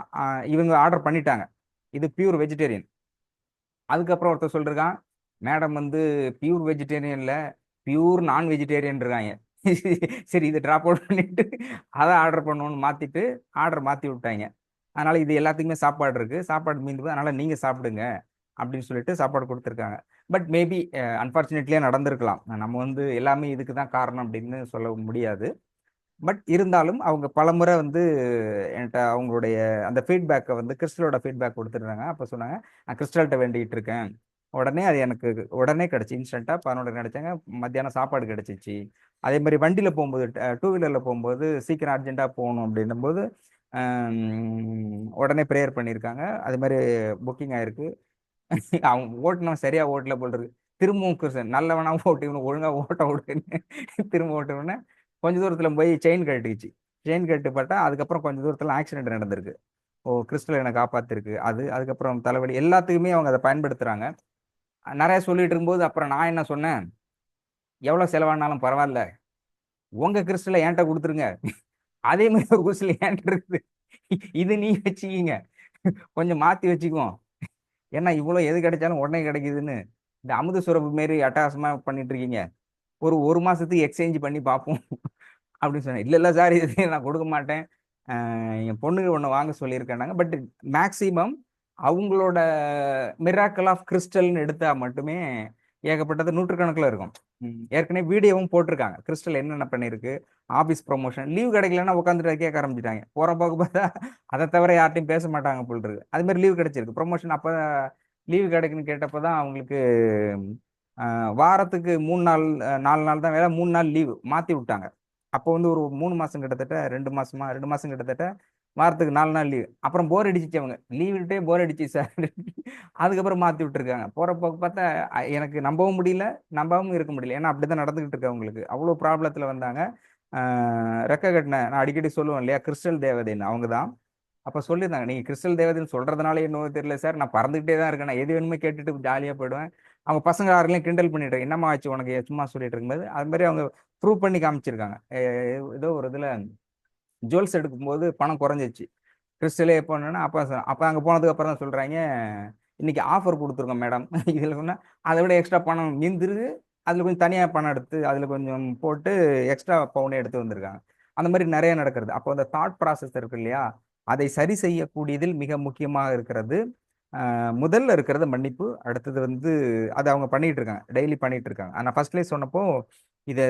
[SPEAKER 1] இவங்க ஆர்டர் பண்ணிட்டாங்க, இது பியூர் வெஜிடேரியன். அதுக்கப்புறம் ஒருத்தர் சொல்லிருக்கான், மேடம் பியூர் வெஜிடேரியன்ல பியூர் நான் வெஜிடேரியன் இருக்காங்க. சரி இதை ட்ராப் அவுட் பண்ணிட்டு அதை ஆர்டர் பண்ணணும்னு மாத்திட்டு ஆர்டர் மாத்தி விட்டாங்க. அதனால இது எல்லாத்துக்குமே சாப்பாடு இருக்கு, சாப்பாடு மீந்து அதனால நீங்க சாப்பிடுங்க அப்படின்னு சொல்லிட்டு சாப்பாடு கொடுத்துருக்காங்க. பட் மேபி அன்பார்ச்சுனேட்லியே நடந்திருக்கலாம். நம்ம எல்லாமே இதுக்கு தான் காரணம் அப்படின்னு சொல்ல முடியாது. பட் இருந்தாலும் அவங்க பலமுறை என்கிட்ட அவங்களுடைய அந்த ஃபீட்பேக்கை கிறிஸ்டலோட ஃபீட்பேக் கொடுத்துருந்தாங்க. அப்போ சொன்னாங்க, நான் கிறிஸ்டல்கிட்ட வேண்டிகிட்டு இருக்கேன், உடனே அது எனக்கு உடனே கிடச்சி, இன்ஸ்டண்ட்டாக 11 கிடைச்சாங்க, மத்தியானம் சாப்பாடு கிடச்சிச்சு. அதே மாதிரி வண்டியில் போகும்போது 2 வீலரில் போகும்போது சீக்கிரம் அர்ஜென்ட்டாக போகணும் அப்படின்னும்போது உடனே ப்ரேயர் பண்ணியிருக்காங்க. அது மாதிரி புக்கிங் ஆயிருக்கு. அவங்க ஓட்டணும் சரியா ஓட்டல போல் இருக்கு. திரும்பவும் கிறிஸ்டன் நல்லவனா ஓட்டு, இவனு ஒழுங்கா ஓட்ட விடுன்னு திரும்ப ஓட்டுவனே கொஞ்ச தூரத்துல போய் செயின் கட்டுச்சு. செயின் கட்டுப்பட்டா அதுக்கப்புறம் கொஞ்ச தூரத்துல ஆக்சிடென்ட் நடந்திருக்கு. ஓ, கிறிஸ்டல் என்னை காப்பாத்திருக்கு. அதுக்கப்புறம் தலைவலி எல்லாத்துக்குமே அவங்க அதை பயன்படுத்துறாங்க. நிறைய சொல்லிட்டு இருக்கும்போது அப்புறம் நான் என்ன சொன்னேன், எவ்வளவு செலவானாலும் பரவாயில்ல, உங்க கிறிஸ்டலை என்கிட்ட கொடுத்துருங்க, அதே மாதிரி ஒரு கிறிஸ்டல் என்கிட்ட இருக்குது, இது நீ வச்சுக்கிங்க, கொஞ்சம் மாத்தி வச்சுக்குவோம். ஏன்னா இவ்வளவு எது கிடைச்சாலும் உடனே கிடைக்குதுன்னு இந்த அமுத சுரப்பு மாரி அட்டகாசமா பண்ணிட்டு இருக்கீங்க, ஒரு மாசத்துக்கு எக்ஸ்சேஞ்ச் பண்ணி பார்ப்போம் அப்படின்னு சொன்னேன். இல்லை சார், இது நான் கொடுக்க மாட்டேன், என் பொண்ணுக்கு ஒன்று வாங்க சொல்லியிருக்கேன்னாங்க. பட் மேக்சிமம் அவங்களோட மிராக்கிள் ஆஃப் கிறிஸ்டல்னு எடுத்தா மட்டுமே ஏகப்பட்டது நூற்றுக்கணக்கில் இருக்கும். ஏற்கனவே வீடியோவும் போட்டிருக்காங்க, கிறிஸ்டல் என்னென்ன பண்ணியிருக்கு, ஆஃபீஸ் ப்ரொமோஷன். லீவ் கிடைக்கலன்னா உட்காந்துட்டு கேட்க ஆரம்பிச்சிட்டாங்க. போகிற போக பார்த்தா அதை தவிர யார்ட்டையும் பேச மாட்டாங்க போல் இருக்கு. அது மாதிரி லீவ் கிடைச்சிருக்கு ப்ரொமோஷன். அப்போ லீவு கிடைக்குன்னு கேட்டப்போ தான் அவங்களுக்கு வாரத்துக்கு 3 நாள் 4 நாள் தான் வேலை, 3 நாள் லீவு மாற்றி விட்டாங்க. அப்போ ஒரு 3 மாதம் கிட்டத்தட்ட 2 மாதம் கிட்டத்தட்ட வாரத்துக்கு 4 நாள் லீவு. அப்புறம் போர் அடிச்சிச்சு, அவங்க லீவுட்டே போர் அடிச்சு சார், அதுக்கப்புறம் மாற்றி விட்டுருக்காங்க. போகிறப்ப பார்த்தா எனக்கு நம்பவும் முடியல, நம்பாவும் இருக்க முடியல. ஏன்னா அப்படிதான் நடந்துகிட்டு இருக்கு அவங்களுக்கு. அவ்வளோ ப்ராப்ளத்தில் வந்தாங்க. ரெக்க கட்டின நான் அடிக்கடி சொல்லுவேன் இல்லையா, கிறிஸ்டல் தேவதைன்னு அவங்க தான். அப்போ சொல்லியிருந்தாங்க, நீங்கள் கிறிஸ்டல் தேவதைன்னு சொல்கிறதுனால என்னவோ தெரியல சார், நான் பறந்துகிட்டே தான் இருக்கேன், நான் எது வேணுமே கேட்டுட்டு ஜாலியாக போயிடுவேன். அவங்க பசங்க யாருலையும் கிண்டல் பண்ணிட்டு என்னம்மா ஆச்சு உனக்கு சும்மா சொல்லிட்டு இருக்கும்போது அது மாதிரி அவங்க ப்ரூவ் பண்ணி காமிச்சிருக்காங்க. ஏதோ ஒரு இதில் ஜுவல்ஸ் எடுக்கும்போது பணம் குறைஞ்சிச்சு. கிறிஸ்டலே எப்போன்னா அப்போ அங்கே போனதுக்கு அப்புறம் தான் சொல்கிறாங்க, இன்னைக்கு ஆஃபர் கொடுத்துருக்கோம் மேடம், இதில் சொன்னால் அதை விட எக்ஸ்ட்ரா பணம் மீந்துருக்கு, அதில் கொஞ்சம் தனியாக பணம் எடுத்து அதில் கொஞ்சம் போட்டு எக்ஸ்ட்ரா பவுனே எடுத்து வந்திருக்காங்க. அந்த மாதிரி நிறைய நடக்கிறது. அப்போ அந்த தாட் ப்ராசஸ் இருக்கு இல்லையா, அதை சரி செய்யக்கூடியதில் மிக முக்கியமாக இருக்கிறது முதல்ல இருக்கிறது மன்னிப்பு, அடுத்தது வந்து அது அவங்க பண்ணிட்டு இருக்காங்க, டெய்லி பண்ணிட்டு இருக்காங்க. ஆனா ஃபர்ஸ்ட்லேயே சொன்னப்போ இதை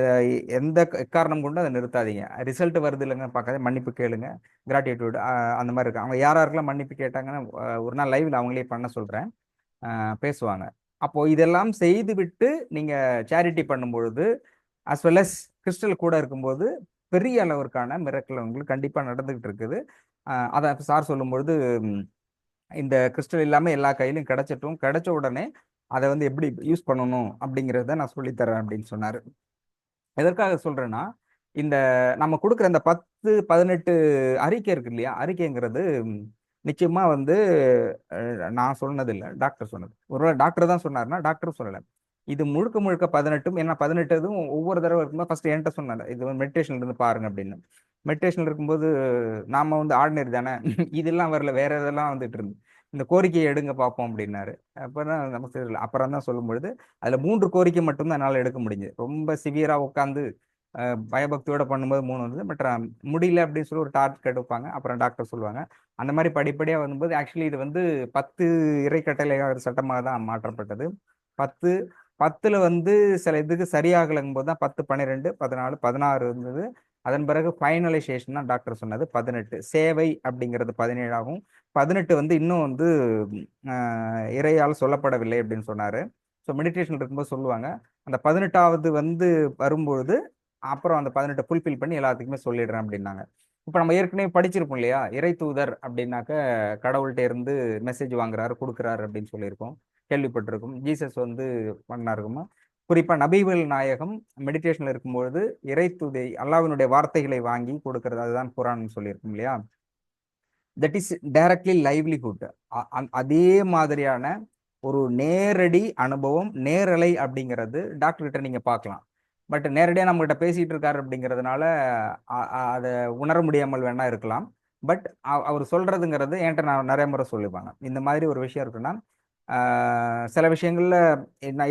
[SPEAKER 1] எந்த காரணம் கொண்டு அதை நிறுத்தாதீங்க, ரிசல்ட் வருது இல்லைங்க பார்க்காத மன்னிப்பு கேளுங்க, கிராட்டிடியூட் அந்த மாதிரி இருக்கு. அவங்க யார் யாருக்கெல்லாம் மன்னிப்பு கேட்டாங்கன்னா ஒரு நாள் லைவ்ல அவங்களே பண்ண சொல்றேன், பேசுவாங்க. அப்போ இதெல்லாம் செய்து விட்டு நீங்க சேரிட்டி பண்ணும்பொழுது as well as கிறிஸ்டல் கூட இருக்கும்போது பெரிய அளவிற்கான மிரக்கல் உங்களுக்கு கண்டிப்பா நடந்துகிட்டு இருக்குது. அதை சார் சொல்லும்பொழுது இந்த கிறிஸ்டல் இல்லாம எல்லா கையிலும் கிடைச்சட்டும், கிடைச்ச உடனே அதை வந்து எப்படி யூஸ் பண்ணணும் அப்படிங்கிறத நான் சொல்லித்தரேன் அப்படின்னு சொன்னாரு. எதற்காக சொல்றேன்னா, இந்த நம்ம கொடுக்குற இந்த 10, 18 அறிக்கை இருக்கு இல்லையா, அறிக்கைங்கிறது நிச்சயமா வந்து நான் சொன்னது இல்லை, டாக்டர் சொன்னது. ஒருவேளை டாக்டர் தான் சொன்னாருன்னா டாக்டரும் சொல்லலை. இது முழுக்க முழுக்க 18 ஏன்னா 18 இதுவும் ஒவ்வொரு தடவை இருக்கும்போது ஃபர்ஸ்ட் என்கிட்ட சொன்னாங்க, இது வந்து மெடிடேஷன்ல இருந்து பாருங்க அப்படின்னு. மெடிடேஷன்ல இருக்கும்போது நாம வந்து ஆர்டினரி தானே, இதெல்லாம் வரல, வேற இதெல்லாம் வந்துட்டு இருந்து இந்த கோரிக்கையை எடுங்க பார்ப்போம் அப்படின்னாரு. அப்பதான் நமக்கு தெரியல. அப்புறம் தான் சொல்லும்பொழுது அதுல 3 கோரிக்கை மட்டும்தான் என்னால் எடுக்க முடிஞ்சது. ரொம்ப சிவியரா உட்காந்து பயபக்தியோட பண்ணும்போது 3 வந்தது. பட் முடியல அப்படின்னு சொல்லி ஒரு டார்கெட் எடுப்பாங்க, அப்புறம் டாக்டர் சொல்லுவாங்க. அந்த மாதிரி படிப்படியா வரும்போது ஆக்சுவலி இது வந்து 10 இறை கட்டளை சட்டமாக தான் மாற்றப்பட்டது. 10 10ல வந்து சில இதுக்கு சரியாகலைங்கும் போது தான் 10, 12, 14, 16 இருந்தது. அதன் பிறகு ஃபைனலைசேஷன் தான் டாக்டர் சொன்னது 18. சேவை அப்படிங்கிறது 17 ஆகும். 18 வந்து இன்னும் வந்து இறையால் சொல்லப்படவில்லை அப்படின்னு சொன்னாரு. ஸோ மெடிடேஷன் இருக்கும்போது சொல்லுவாங்க, அந்த 18வது வந்து வரும்பொழுது அப்புறம் அந்த 18 ஃபுல்ஃபில் பண்ணி எல்லாத்துக்குமே சொல்லிடுறேன் அப்படின்னாங்க. இப்போ நம்ம ஏற்கனவே படிச்சிருப்போம் இல்லையா, இறை தூதர் அப்படின்னாக்க கடவுள்கிட்ட இருந்து மெசேஜ் வாங்குறாரு கொடுக்குறாரு அப்படின்னு சொல்லியிருக்கோம், கேள்விப்பட்டிருக்கும். ஜீசஸ் வந்து பண்ணாருக்குமா, குறிப்பா நபிகள் நாயகம் மெடிடேஷன்ல இருக்கும்பொழுது இறை தூதை அல்லாஹ்வினுடைய வார்த்தைகளை வாங்கி கொடுக்கறது, அதுதான் குரான் சொல்லியிருக்கும் இல்லையா. That is directly livelihood. அதே மாதிரியான ஒரு நேரடி அனுபவம், நேரலை அப்படிங்கிறது டாக்டர் கிட்ட நீங்க பார்க்கலாம். பட் நேரடியாக நம்ம கிட்ட பேசிட்டு இருக்காரு அப்படிங்கிறதுனால அதை உணர முடியாமல் வேணா இருக்கலாம். பட் அவர் சொல்றதுங்கிறது என்கிட்ட நான் நிறைய முறை சொல்லுவாங்க, இந்த மாதிரி ஒரு விஷயம் இருக்குன்னா சில விஷயங்கள்ல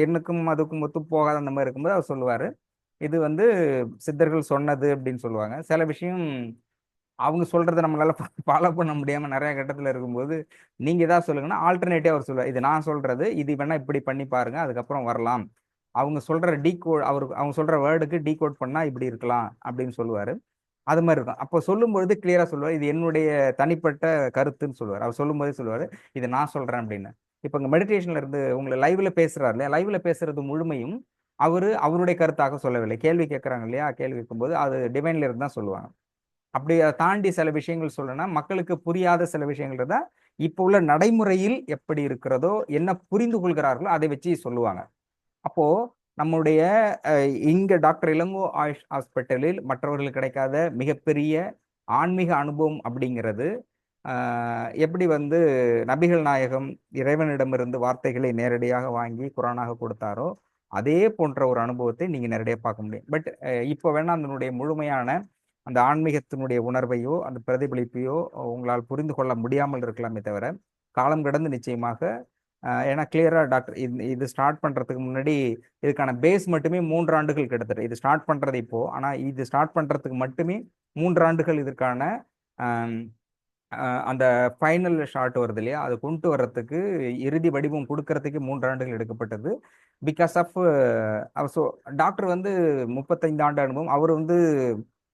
[SPEAKER 1] என்னுக்கும் அதுக்கும் ஒத்து போகாத அந்த மாதிரி இருக்கும்போது அவர் சொல்லுவாரு, இது வந்து சித்தர்கள் சொன்னது அப்படின்னு சொல்லுவாங்க. சில விஷயம் அவங்க சொல்றத நம்மளால ஃபாலோ பண்ண முடியாம நிறைய கட்டத்துல இருக்கும்போது நீங்க ஏதாவது சொல்லுங்கன்னா ஆல்டர்னேட்டிவ் அவர் சொல்லுவார், இது நான் சொல்றது, இது வேணா இப்படி பண்ணி பாருங்க, அதுக்கப்புறம் வரலாம். அவங்க சொல்ற டீகோட், அவங்க சொல்ற வேர்டுக்கு டீகோட் பண்ணா இப்படி இருக்கலாம் அப்படின்னு சொல்லுவாரு. அது மாதிரி இருக்கும். அப்போ சொல்லும்பொழுது கிளியரா சொல்லுவார், இது என்னுடைய தனிப்பட்ட கருத்துன்னு சொல்லுவார். அவர் சொல்லும் போதே சொல்லுவாரு, இது நான் சொல்றேன் அப்படின்னு. இப்போ இங்க மெடிடேஷன்ல இருந்து உங்களை லைவ்ல பேசுறாரு இல்லையா, லைவ்ல பேசுறது முழுமையும் அவருடைய கருத்தாக சொல்லவில்லை. கேள்வி கேட்கறாங்க இல்லையா, கேள்வி கேட்கும்போது அது டிவைன்ல இருந்து தான் சொல்லுவாங்க. அப்படி அதை தாண்டி சில விஷயங்கள் சொல்லணும்னா மக்களுக்கு புரியாத சில விஷயங்கள் தான் இப்போ உள்ள நடைமுறையில் எப்படி இருக்கிறதோ, என்ன புரிந்து கொள்கிறார்களோ அதை வச்சு சொல்லுவாங்க. அப்போ நம்முடைய இங்க டாக்டர் இளங்கோ ஆயுஷ் ஹாஸ்பிட்டலில் மற்றவர்களுக்கு கிடைக்காத மிகப்பெரிய ஆன்மீக அனுபவம் அப்படிங்கிறது எப்படி வந்து நபிகள் நாயகம் இறைவனிடமிருந்து வார்த்தைகளை நேரடியாக வாங்கி குரானாக கொடுத்தாரோ அதே போன்ற ஒரு அனுபவத்தை நீங்க நேரடியாக பார்க்க முடியும். பட் இப்போ வேணா அதனுடைய முழுமையான அந்த ஆன்மீகத்தினுடைய உணர்வையோ அந்த பிரதிபலிப்பையோ உங்களால் புரிந்து கொள்ள முடியாமல் இருக்கலாமே தவிர, காலம் கடந்து நிச்சயமாக ஏன்னா கிளியரா டாக்டர் இது ஸ்டார்ட் பண்றதுக்கு முன்னாடி இதுக்கான பேஸ் மட்டுமே 3 ஆண்டுகள் கிட்டத்தட்ட. இது ஸ்டார்ட் பண்றது இப்போ, ஆனா இது ஸ்டார்ட் பண்றதுக்கு மட்டுமே 3 ஆண்டுகள் இதற்கான அந்த ஃபைனல் ஷாட் வருது இல்லையா, அது கொண்டு வர்றதுக்கு இறுதி வடிவம் கொடுக்கறதுக்கு 3 ஆண்டுகள் எடுக்கப்பட்டது. பிகாஸ் ஆஃப் ஸோ டாக்டர் வந்து 35 ஆண்டு அனுபவம். அவர் வந்து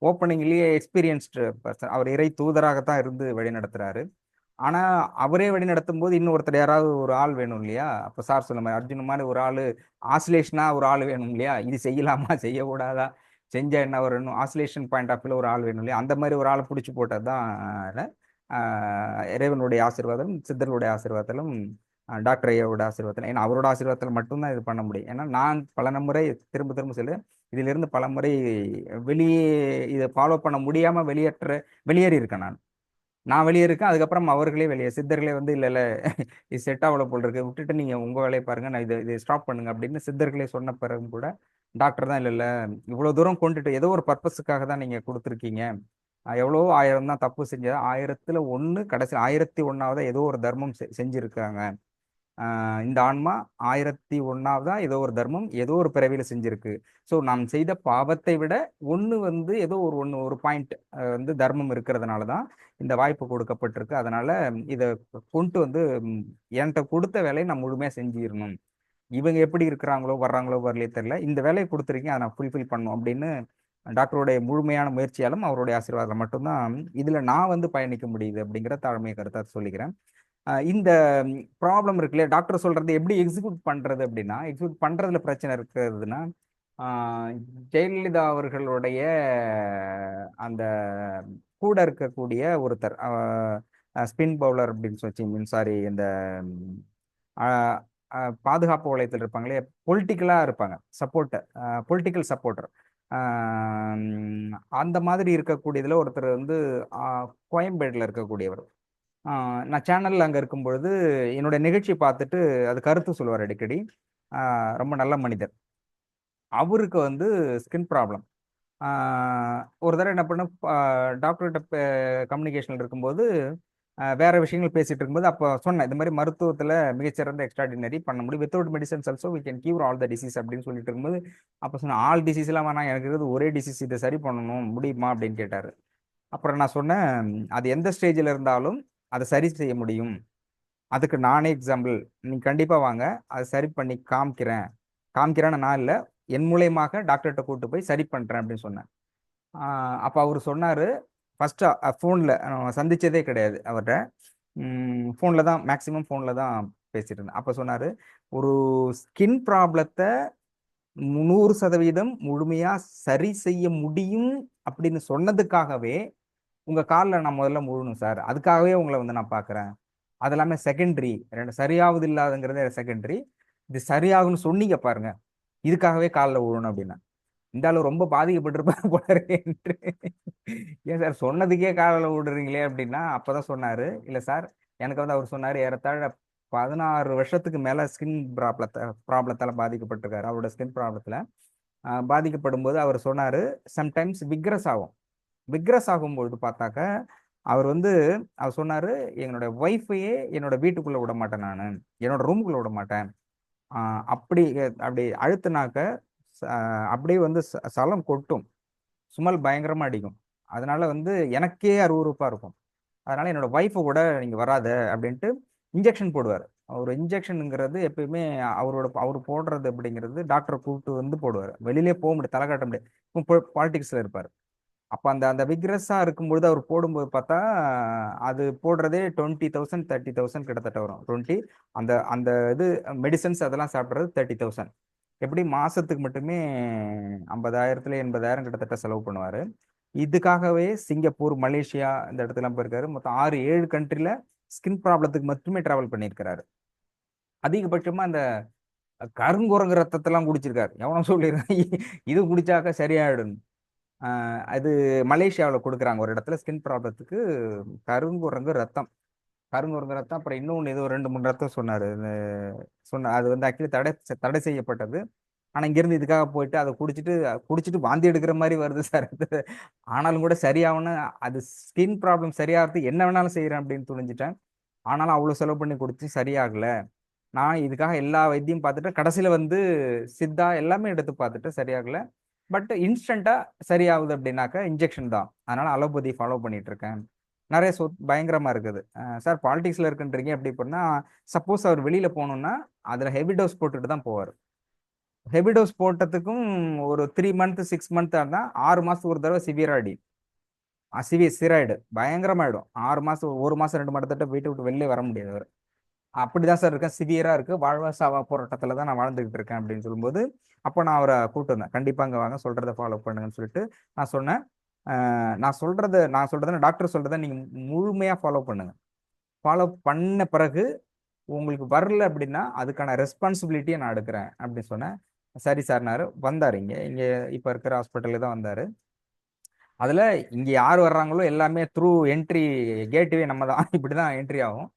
[SPEAKER 1] ஓப்பனிங்லேயே எக்ஸ்பீரியன்ஸ்டு பர்சன். அவர் இறை தூதராகத்தான் இருந்து வழி நடத்துறாரு. ஆனா அவரே வழி நடத்தும் போது இன்னும் ஒருத்தர் யாராவது ஒரு ஆள் வேணும் இல்லையா. அப்ப சார் சொன்ன மாதிரி அர்ஜுன் மாதிரி ஒரு ஆளு, ஆசிலேஷனா ஒரு ஆள் வேணும் இல்லையா, இது செய்யலாமா செய்யக்கூடாதா, செஞ்சா என்ன வரணும், ஆசிலேஷன் பாயிண்ட் ஆஃப் வியூல ஒரு ஆள் வேணும் இல்லையா. அந்த மாதிரி ஒரு ஆளை பிடிச்சி போட்டது தான் இறைவனுடைய ஆசீர்வாதம், சித்தர்களுடைய ஆசீர்வாதத்திலும் டாக்டர் ஐயாவோட ஆசீர்வாதத்தில். ஏன்னா அவரோட ஆசீர்வாதத்தில் மட்டும்தான் இது பண்ண முடியும். ஏன்னா நான் பல முறை திரும்ப திரும்ப சொல்லுவேன், இதிலிருந்து பல முறை வெளியே இதை ஃபாலோ பண்ண முடியாம வெளியேறி இருக்கேன். நான் வெளியே இருக்கேன், அதுக்கப்புறம் அவர்களே வெளியே, சித்தர்களே வந்து இல்லை இல்லை இது செட் ஆகல போல் இருக்கு, விட்டுட்டு நீங்க உங்க வேலையை பாருங்க, நான் இதை ஸ்டாப் பண்ணுங்க அப்படின்னு சித்தர்களே சொன்ன பிறகு கூட டாக்டர் தான் இல்லை இல்லை இவ்வளவு தூரம் கொண்டுட்டு ஏதோ ஒரு பர்பஸுக்காக தான் நீங்க கொடுத்துருக்கீங்க, எவ்வளவோ 1000 தான் தப்பு செஞ்சது, 1000ல் 1 கடைசி 1001வது ஏதோ ஒரு தர்மம் செஞ்சிருக்காங்க, இந்த ஆன்மா 1001ஆவதா ஏதோ ஒரு தர்மம் ஏதோ ஒரு பிறவியில செஞ்சிருக்கு. ஸோ நாம் செய்த பாவத்தை விட ஒன்று வந்து ஏதோ ஒரு பாயிண்ட் வந்து தர்மம் இருக்கிறதுனால தான் இந்த வாய்ப்பு கொடுக்கப்பட்டிருக்கு. அதனால இதை கொண்டு வந்து என்கிட்ட கொடுத்த வேலையை நான் முழுமையாக செஞ்சிடணும். இவங்க எப்படி இருக்கிறாங்களோ வர்றாங்களோ வரலையே தெரியல, இந்த வேலையை கொடுத்துருக்கீங்க அதை நான் ஃபுல்ஃபில் பண்ணும் அப்படின்னு டாக்டருடைய முழுமையான முயற்சியாலும் அவருடைய ஆசீர்வாதம் மட்டும்தான் இதுல நான் வந்து பயணிக்க முடியுது அப்படிங்கிற தாழ்மையை கருத்தை சொல்லிக்கிறேன். இந்த ப்ராப்ளம் இருக்கு இல்லையா, டாக்டர் சொல்றது எப்படி எக்ஸிக்யூட் பண்றது அப்படின்னா, எக்ஸிக்யூட் பண்றதுல பிரச்சனை இருக்கிறதுனா, ஜெயலலிதா அவர்களுடைய அந்த கூட இருக்கக்கூடிய ஒருத்தர் ஸ்பின் பவுலர் அப்படின்னு சொல்லி சாரி இந்த ஆஹ், பாதுகாப்பு வளையத்தில் இருப்பாங்களே, பொலிட்டிக்கலா இருப்பாங்க சப்போர்ட், பொலிட்டிக்கல் சப்போர்ட்டர், அந்த மாதிரி இருக்கக்கூடியதுல ஒருத்தர் வந்து கோயம்பேடுல இருக்கக்கூடியவர். நான் சேனல்ல அங்க இருக்கும் பொழுது என்னுடைய நிகழ்ச்சி பார்த்துட்டு அது கருத்து சொல்லுவார் அடிக்கடி. ரொம்ப நல்ல மனிதர். அவருக்கு வந்து ஸ்கின் ப்ராப்ளம். ஒரு தடவை என்ன பண்ண, டாக்டர்கிட்ட கம்யூனிகேஷனில் இருக்கும்போது வேற விஷயங்கள் பேசிட்டு இருக்கும்போது அப்போ சொன்னேன், இந்த மாதிரி மருத்துவத்தில் மிகச்சிறந்த எக்ஸ்ட்ராடினரி பண்ண முடியும், without medicines also we can cure all the disease அப்படின்னு சொல்லிட்டு இருக்கும்போது அப்போ சொன்னேன், ஆல் டிசீஸ்லாம் வேணாம், எனக்கு இருக்கிறது ஒரே டிசீஸ், இதை சரி பண்ணணும் முடியுமா அப்படின்னு கேட்டார். அப்புறம் நான் சொன்னேன், அது எந்த ஸ்டேஜில் இருந்தாலும் அதை சரி செய்ய முடியும், அதுக்கு நானே எக்ஸாம்பிள், நீங்க கண்டிப்பா வாங்க, அதை சரி பண்ணி காமிக்கிறேன். காமிக்கிறேன்னு நான் இல்லை, என் மூலியமாக டாக்டர்கிட்ட கூட்டு போய் சரி பண்றேன் அப்படின்னு சொன்னேன். அப்போ அவர் சொன்னாரு, ஃபர்ஸ்ட் ஃபோனில் சந்திச்சதே கிடையாது அவர்கிட்ட, ஃபோனில் தான் மேக்ஸிமம் ஃபோனில் தான் பேசிட்டு இருந்தேன். அப்போ சொன்னார், ஒரு ஸ்கின் ப்ராப்ளத்தை 100% முழுமையாக சரி செய்ய முடியும் அப்படின்னு சொன்னதுக்காகவே உங்கள் காலில் நான் முதல்ல முழணும் சார், அதுக்காகவே உங்களை வந்து நான் பார்க்குறேன், அது எல்லாமே செகண்டரி, ரெண்டு சரியாவது இல்லாதுங்கிறதே செகண்டரி, இது சரியாகும்னு சொன்னீங்க பாருங்க, இதுக்காகவே காலில் விழணும் அப்படின்னா. இந்த ஆளு ரொம்ப பாதிக்கப்பட்டிருப்பாரு போல என்று, ஏன் சார் சொன்னதுக்கே காலில் விடுறீங்களே அப்படின்னா, அப்பதான் சொன்னாரு, இல்லை சார் எனக்கு வந்து அவர் சொன்னார், ஏறத்தாழ 16 வருஷத்துக்கு மேல ஸ்கின் ப்ராப்ளத்தால பாதிக்கப்பட்டிருக்காரு. அவரோட ஸ்கின் ப்ராப்ளத்துல பாதிக்கப்படும் போது அவர் சொன்னாரு, சம்டைம்ஸ் விக்ரஸ் ஆகும். விக்ரஸ் ஆகும்பொழுது பார்த்தாக்க அவர் வந்து அவர் சொன்னாரு, என்னோட ஒய்ஃபையே என்னோட வீட்டுக்குள்ள விட மாட்டேன், நான் என்னோட ரூமுக்குள்ள விட மாட்டேன், அப்படி அப்படி அழுத்துனாக்க அப்படியே வந்து சலம் கொட்டும், சுமல் பயங்கரமா அடிக்கும், அதனால வந்து எனக்கே அருவருப்பா இருக்கும், அதனால என்னோட ஒய்ஃபை கூட நீங்க வராத அப்படின்ட்டு இன்ஜெக்ஷன் போடுவார். அவர் இன்ஜெக்ஷனுங்கிறது எப்பயுமே அவர் போடுறது அப்படிங்கிறது டாக்டரை கூப்பிட்டு வந்து போடுவார், வெளியிலே போக முடியாது, தலை காட்ட முடியாது. இப்போ பாலிடிக்ஸ்ல இருப்பார். அப்போ அந்த அந்த விக்ரஸா இருக்கும்பொழுது அவர் போடும்போது பார்த்தா அது போடுறதே 20,000 30,000 கிட்டத்தட்ட வரும். 20 அந்த அந்த இது மெடிசன்ஸ் அதெல்லாம் சாப்பிட்றது 30,000. எப்படி மாசத்துக்கு மட்டுமே 50,000 80,000 கிட்டத்தட்ட செலவு பண்ணுவாரு. இதுக்காகவே சிங்கப்பூர், மலேசியா இந்த இடத்துலாம் போயிருக்காரு. மொத்தம் 6 7 கண்ட்ரில ஸ்கின் ப்ராப்ளத்துக்கு மட்டுமே டிராவல் பண்ணியிருக்கிறாரு. அதிகபட்சமா அந்த கருங்குரங்கு ரத்தத்தெல்லாம் குடிச்சிருக்காரு. எவனோ சொல்லியிருக்கான் இது குடிச்சாக்க சரியாயிடும். அது மலேசியாவில் கொடுக்குறாங்க ஒரு இடத்துல ஸ்கின் ப்ராப்ளத்துக்கு, கருங்குரங்கு ரத்தம், கருங்குரங்கு ரத்தம், அப்புறம் இன்னொன்று ஏதோ 2 3 ரத்தம் சொன்னார். சொன்ன அது வந்து ஆக்சுவலி தடை செய்யப்பட்டது. ஆனால் இங்கேருந்து இதுக்காக போயிட்டு அதை குடிச்சிட்டு குடிச்சிட்டு வாந்தி எடுக்கிற மாதிரி வருது சார். ஆனாலும் கூட சரியாகணும், அது ஸ்கின் ப்ராப்ளம் சரியாகிறதுக்கு என்ன வேணாலும் செய்கிறேன் அப்படின்னு துணிஞ்சிட்டேன். ஆனாலும் அவ்வளோ செலவு பண்ணி குடிச்சு சரியாகலை. நான் இதுக்காக எல்லா வைத்தியம் பார்த்துட்டு கடைசியில் வந்து சித்தா எல்லாமே எடுத்து பார்த்துட்டு சரியாகலை. பட் இன்ஸ்டண்டா சரியாகுது அப்படின்னாக்க இன்ஜெக்ஷன் தான், அதனால அலோபதி ஃபாலோ பண்ணிட்டு இருக்கேன். நிறைய பயங்கரமா இருக்குது. சார் பாலிடிக்ஸ்ல இருக்குன்றீங்க, எப்படி பண்ணா சப்போஸ் அவர் வெளியில போகணும்னா அதுல ஹெவி டோஸ் போட்டுட்டு தான் போவார். ஹெவி டோஸ் போட்டதுக்கும் ஒரு 3 மந்த் 6 மந்த் இருந்தா 6 மாசத்துக்கு ஒரு தடவை சிவியரா அடி, சிவியர் ஸ்டிராய்டு பயங்கரமாயிடும். 6 மாசம் 1 மாசம் 2 மாதத்திட்ட வீட்டை விட்டு வெளியே வர முடியாது அவர். அப்படிதான் சார் இருக்கேன், சிவியரா இருக்கு, வாழ்வா சாவா போராட்டத்துல தான் நான் வாழ்ந்துகிட்டு இருக்கேன் அப்படின்னு சொல்லும்போது, அப்போ நான் அவரை கூப்பிட்டு வந்தேன், கண்டிப்பா அங்க வாங்க, சொல்றதை ஃபாலோ பண்ணுங்கன்னு சொல்லிட்டு நான் சொன்னேன். நான் சொல்றதை டாக்டர் சொல்றதை நீங்க முழுமையா ஃபாலோ பண்ணுங்க. ஃபாலோ பண்ண பிறகு உங்களுக்கு வரல அப்படின்னா அதுக்கான ரெஸ்பான்சிபிலிட்டியை நான் எடுக்கிறேன் அப்படின்னு சொன்னேன். சரி சார்னாரு. வந்தாரு, இங்க இங்க இப்ப இருக்கிற ஹாஸ்பிட்டலுக்கு தான் வந்தாரு. அதுல இங்க யார் வர்றாங்களோ எல்லாமே த்ரூ என்ட்ரி, கேட்வே நம்ம தான் இப்படிதான் என்ட்ரி ஆகும்.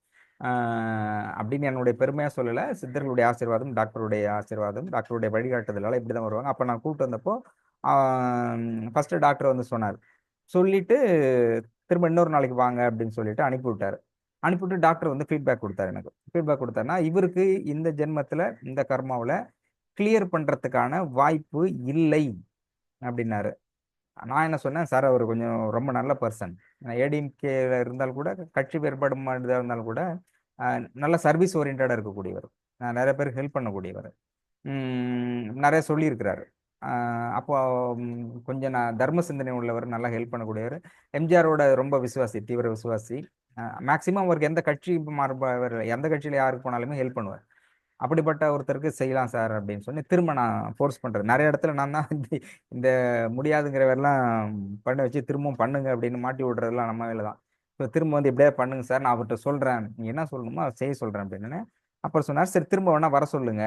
[SPEAKER 1] அப்படின்னு என்னுடைய பெருமையா சொல்லல, சித்தர்களுடைய ஆசீர்வாதம், டாக்டருடைய ஆசீர்வாதம், டாக்டருடைய வழிகாட்டுதலால இப்படிதான் வருவாங்க. அப்ப நான் கூப்பிட்டு வந்தப்போ ஃபர்ஸ்ட் டாக்டர் வந்து சொன்னார், சொல்லிட்டு திரும்ப இன்னொரு நாளைக்கு வாங்க அப்படின்னு சொல்லிட்டு அனுப்பி விட்டாரு. அனுப்பிவிட்டு டாக்டர் வந்து ஃபீட்பேக் கொடுத்தாரு. எனக்கு ஃபீட்பேக் கொடுத்தாருன்னா, இவருக்கு இந்த ஜென்மத்துல இந்த கர்மாவுல கிளியர் பண்றதுக்கான வாய்ப்பு இல்லை அப்படின்னாரு. நான் என்ன சொன்னேன், சார் அவர் கொஞ்சம் ரொம்ப நல்ல பர்சன். ஏடிஎம்கேல இருந்தால் கூட, கட்சி வேறுபாடு இருந்தாலும் கூட நல்ல சர்வீஸ் ஓரியன்டா இருக்கக்கூடியவர், நிறைய பேருக்கு ஹெல்ப் பண்ணக்கூடியவர், நிறைய சொல்லியிருக்கிறாரு. அப்போ கொஞ்சம் நான் தர்ம சிந்தனை உள்ளவர், நல்லா ஹெல்ப் பண்ணக்கூடியவர், எம்ஜிஆரோட ரொம்ப விசுவாசி, தீவிர விசுவாசி. மேக்சிமம் அவருக்கு எந்த கட்சி மாறுபாடு, எந்த கட்சியில யாருக்கு போனாலுமே ஹெல்ப் பண்ணுவார். அப்படிப்பட்ட ஒருத்தருக்கு செய்யலாம் சார் அப்படின்னு சொல்லி திரும்ப நான் ஃபோர்ஸ் பண்றேன். நிறைய இடத்துல நான் தான் இந்த முடியாதுங்கிறவரெல்லாம் பண்ண வச்சு திரும்பவும் பண்ணுங்க அப்படின்னு மாட்டி விடுறதெல்லாம் நம்ம வேலை தான். இப்போ திரும்ப வந்து இப்படியே பண்ணுங்க சார், நான் அவர்கிட்ட சொல்றேன், நீங்க என்ன சொல்லணுமோ அதை செய்ய சொல்றேன் அப்படின்னு. அப்புறம் சொன்னார், சரி திரும்ப வேணா வர சொல்லுங்க,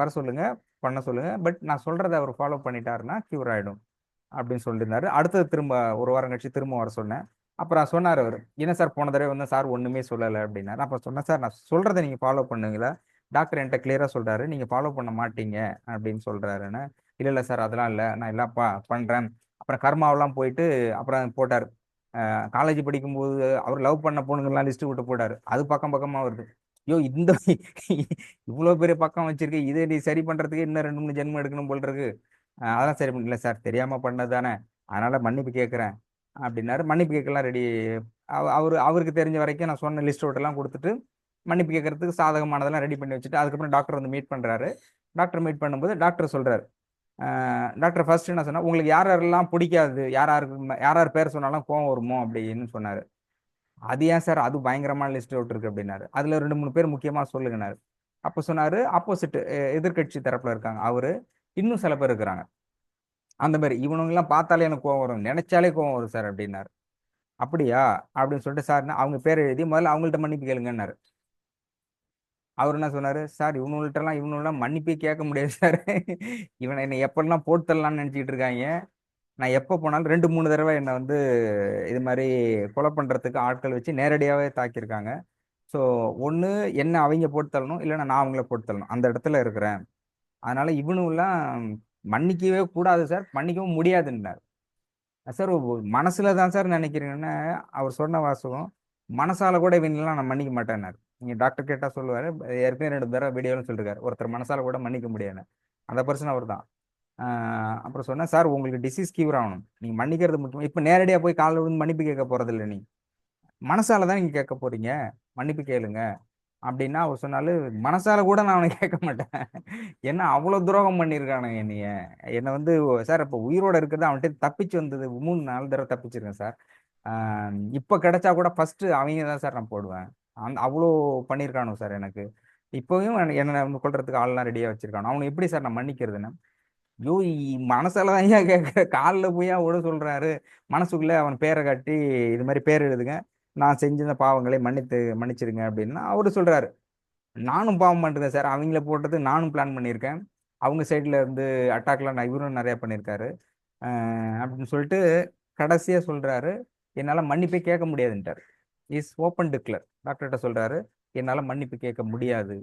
[SPEAKER 1] வர சொல்லுங்க, பண்ண சொல்லுங்க, பட் நான் சொல்றதை அவர் ஃபாலோ பண்ணிட்டாருன்னா கியூர் ஆயிடும் அப்படின்னு சொல்லியிருந்தாரு. அடுத்தது திரும்ப ஒரு வாரம் கழிச்சு திரும்ப வர சொன்னேன். அப்புறம் சொன்னார் அவர், என்ன சார் போன தடவை வந்து சார் ஒண்ணுமே சொல்லலை அப்படின்னாரு. அப்போ சொன்னேன், சார் நான் சொல்றதை நீங்க ஃபாலோ பண்ணுங்களா, டாக்டர் என்கிட்ட கிளியரா சொல்றாரு நீங்க ஃபாலோ பண்ண மாட்டீங்க அப்படின்னு சொல்றாருன்னு. இல்ல இல்ல சார் அதெல்லாம் இல்லை, நான் எல்லாம் பண்றேன். அப்புறம் கர்மாவெல்லாம் போயிட்டு அப்புறம் போட்டார். காலேஜ் படிக்கும்போது அவர் லவ் பண்ண பொண்ணுங்கெல்லாம் லிஸ்ட் விட்டு போட்டாரு. அது பக்கம் பக்கமா வருது. ஐயோ இந்த இவ்வளவு பெரிய பக்கம் வச்சிருக்கு, இதை நீ சரி பண்றதுக்கு இன்னும் 2 3 ஜென்மம் எடுக்கணும் போல் இருக்கு. அதெல்லாம் சரி பண்ணல சார், தெரியாம பண்ணது தானே, அதனால மன்னிப்பு கேட்கிறேன் அப்படின்னாரு. மன்னிப்பு கேட்கலாம் ரெடி. அவருக்கு தெரிஞ்ச வரைக்கும் நான் சொன்ன லிஸ்ட் அவுட் எல்லாம் கொடுத்துட்டு மன்னிப்பு கேட்கறதுக்கு சாதகமானதெல்லாம் ரெடி பண்ணி வச்சுட்டு அதுக்கப்புறம் டாக்டர் வந்து மீட் பண்றாரு. டாக்டர் மீட் பண்ணும்போது டாக்டர் சொல்றாரு, டாக்டர் ஃபர்ஸ்ட் என்ன சொன்னா, உங்களுக்கு யார் யாரெல்லாம் பிடிக்காது, யார் யார் பேர் சொன்னாலும் கோவம் வருமோ அப்படின்னு சொன்னாரு. அது ஏன் சார், அது பயங்கரமான லிஸ்ட் அவுட் இருக்கு அப்படின்னாரு. அதுல 2 3 பேர் முக்கியமா சொல்லுங்கனாரு. அப்போ சொன்னாரு, ஆப்போசிட் எதிர்கட்சி தரப்புல இருக்காங்க அவரு, இன்னும் சில பேர் இருக்கிறாங்க, அந்த மாதிரி இவனுங்கெல்லாம் பார்த்தாலே எனக்கு கோவம் வரும், நினைச்சாலே கோவம் வரும் சார் அப்படின்னாரு. அப்படியா அப்படின்னு சொல்லிட்டு, சார் அவங்க பேர் எழுதி முதல்ல அவங்கள்ட்ட மன்னிப்பு கேளுங்கன்னாரு. அவர் என்ன சொன்னாரு, சார் இவனுங்கெல்லாம் மன்னிப்பே கேட்க முடியாது சார், இவனை என்னை எப்பெல்லாம் போட்டுடலாம்னு நினைச்சிட்டு இருக்காங்க. நான் எப்போ போனாலும் 2 3 தடவை என்னை வந்து இது மாதிரி கொலை பண்றதுக்கு ஆட்கள் வச்சு நேரடியாகவே தாக்கியிருக்காங்க. ஸோ ஒன்று என்ன அவங்க போட்டு தள்ளணும், இல்லைன்னா நான் அவங்கள போட்டு தள்ளணும், அந்த இடத்துல இருக்கிறேன். அதனால இவனுங்கெல்லாம் மன்னிக்கவே கூடாது சார், மன்னிக்கவும் முடியாதுன்னார். சார் மனசுல தான் சார் நினைக்கிறீங்கன்னா, அவர் சொன்ன வாசகம், மனசால கூட இவங்கெல்லாம் நான் மன்னிக்க மாட்டேன்னாரு. நீங்க டாக்டர் கேட்டா சொல்லுவாரு, ஏற்கனவே 2 தடவை வீடியோன்னு சொல்லிருக்காரு, ஒருத்தர் மனசால கூட மன்னிக்க முடியாது, அந்த பர்சன் அவர் தான். அப்புறம் சொன்னேன், சார் உங்களுக்கு டிசீஸ் கியூர் ஆகணும், நீங்க மன்னிக்கிறது முக்கியம். இப்போ நேரடியா போய் காலைல விழுந்து மன்னிப்பு கேட்க போறது இல்லை, நீ மனசால தான் நீங்க கேட்க போறீங்க, மன்னிப்பு கேளுங்க அப்படின்னா. அவர் சொன்னாலும் மனசால கூட நான் அவனை கேட்க மாட்டேன், என்ன அவ்வளவு துரோகம் பண்ணியிருக்கானுங்க என்னைய. என்னை வந்து சார் இப்போ உயிரோட இருக்கிறது அவன்கிட்ட தப்பிச்சு வந்தது 3 4 தடவை தப்பிச்சிருக்கேன் சார். இப்போ கிடைச்சா கூட ஃபர்ஸ்ட் அவங்க தான் சார் நான் போடுவேன். அவ்வளோ பண்ணியிருக்கானு சார் எனக்கு. இப்போவும் என்ன வந்து கொள்றதுக்கு ஆள்லாம் ரெடியா வச்சிருக்கானு, அவனை எப்படி சார் நான் மன்னிக்கிறதுன்னு. ஐயோ மனசால தான் ஏன் கேட்க, காலில் போய் விட சொல்றாரு. மனசுக்குள்ள அவன் பேரை காட்டி இது மாதிரி பேர் எழுதுங்க, நான் செஞ்ச பாவங்களை மன்னிச்சிருங்க அப்படின்னா அவரு சொல்றாரு, நானும் பாவம் பண்ணிருக்கேன் சார், அவங்கள போட்டது நானும் பிளான் பண்ணியிருக்கேன், அவங்க சைட்ல இருந்து அட்டாக்லாம் நான் இவரும் நிறைய பண்ணியிருக்காரு அப்படின்னு சொல்லிட்டு கடைசியா சொல்றாரு, என்னால மன்னிப்பே கேட்க முடியாதுன்ட்டார். இஸ் ஓப்பன் டிக்ளர் டாக்டர்கிட்ட சொல்றாரு, என்னால மன்னிப்பு கேட்க முடியாது,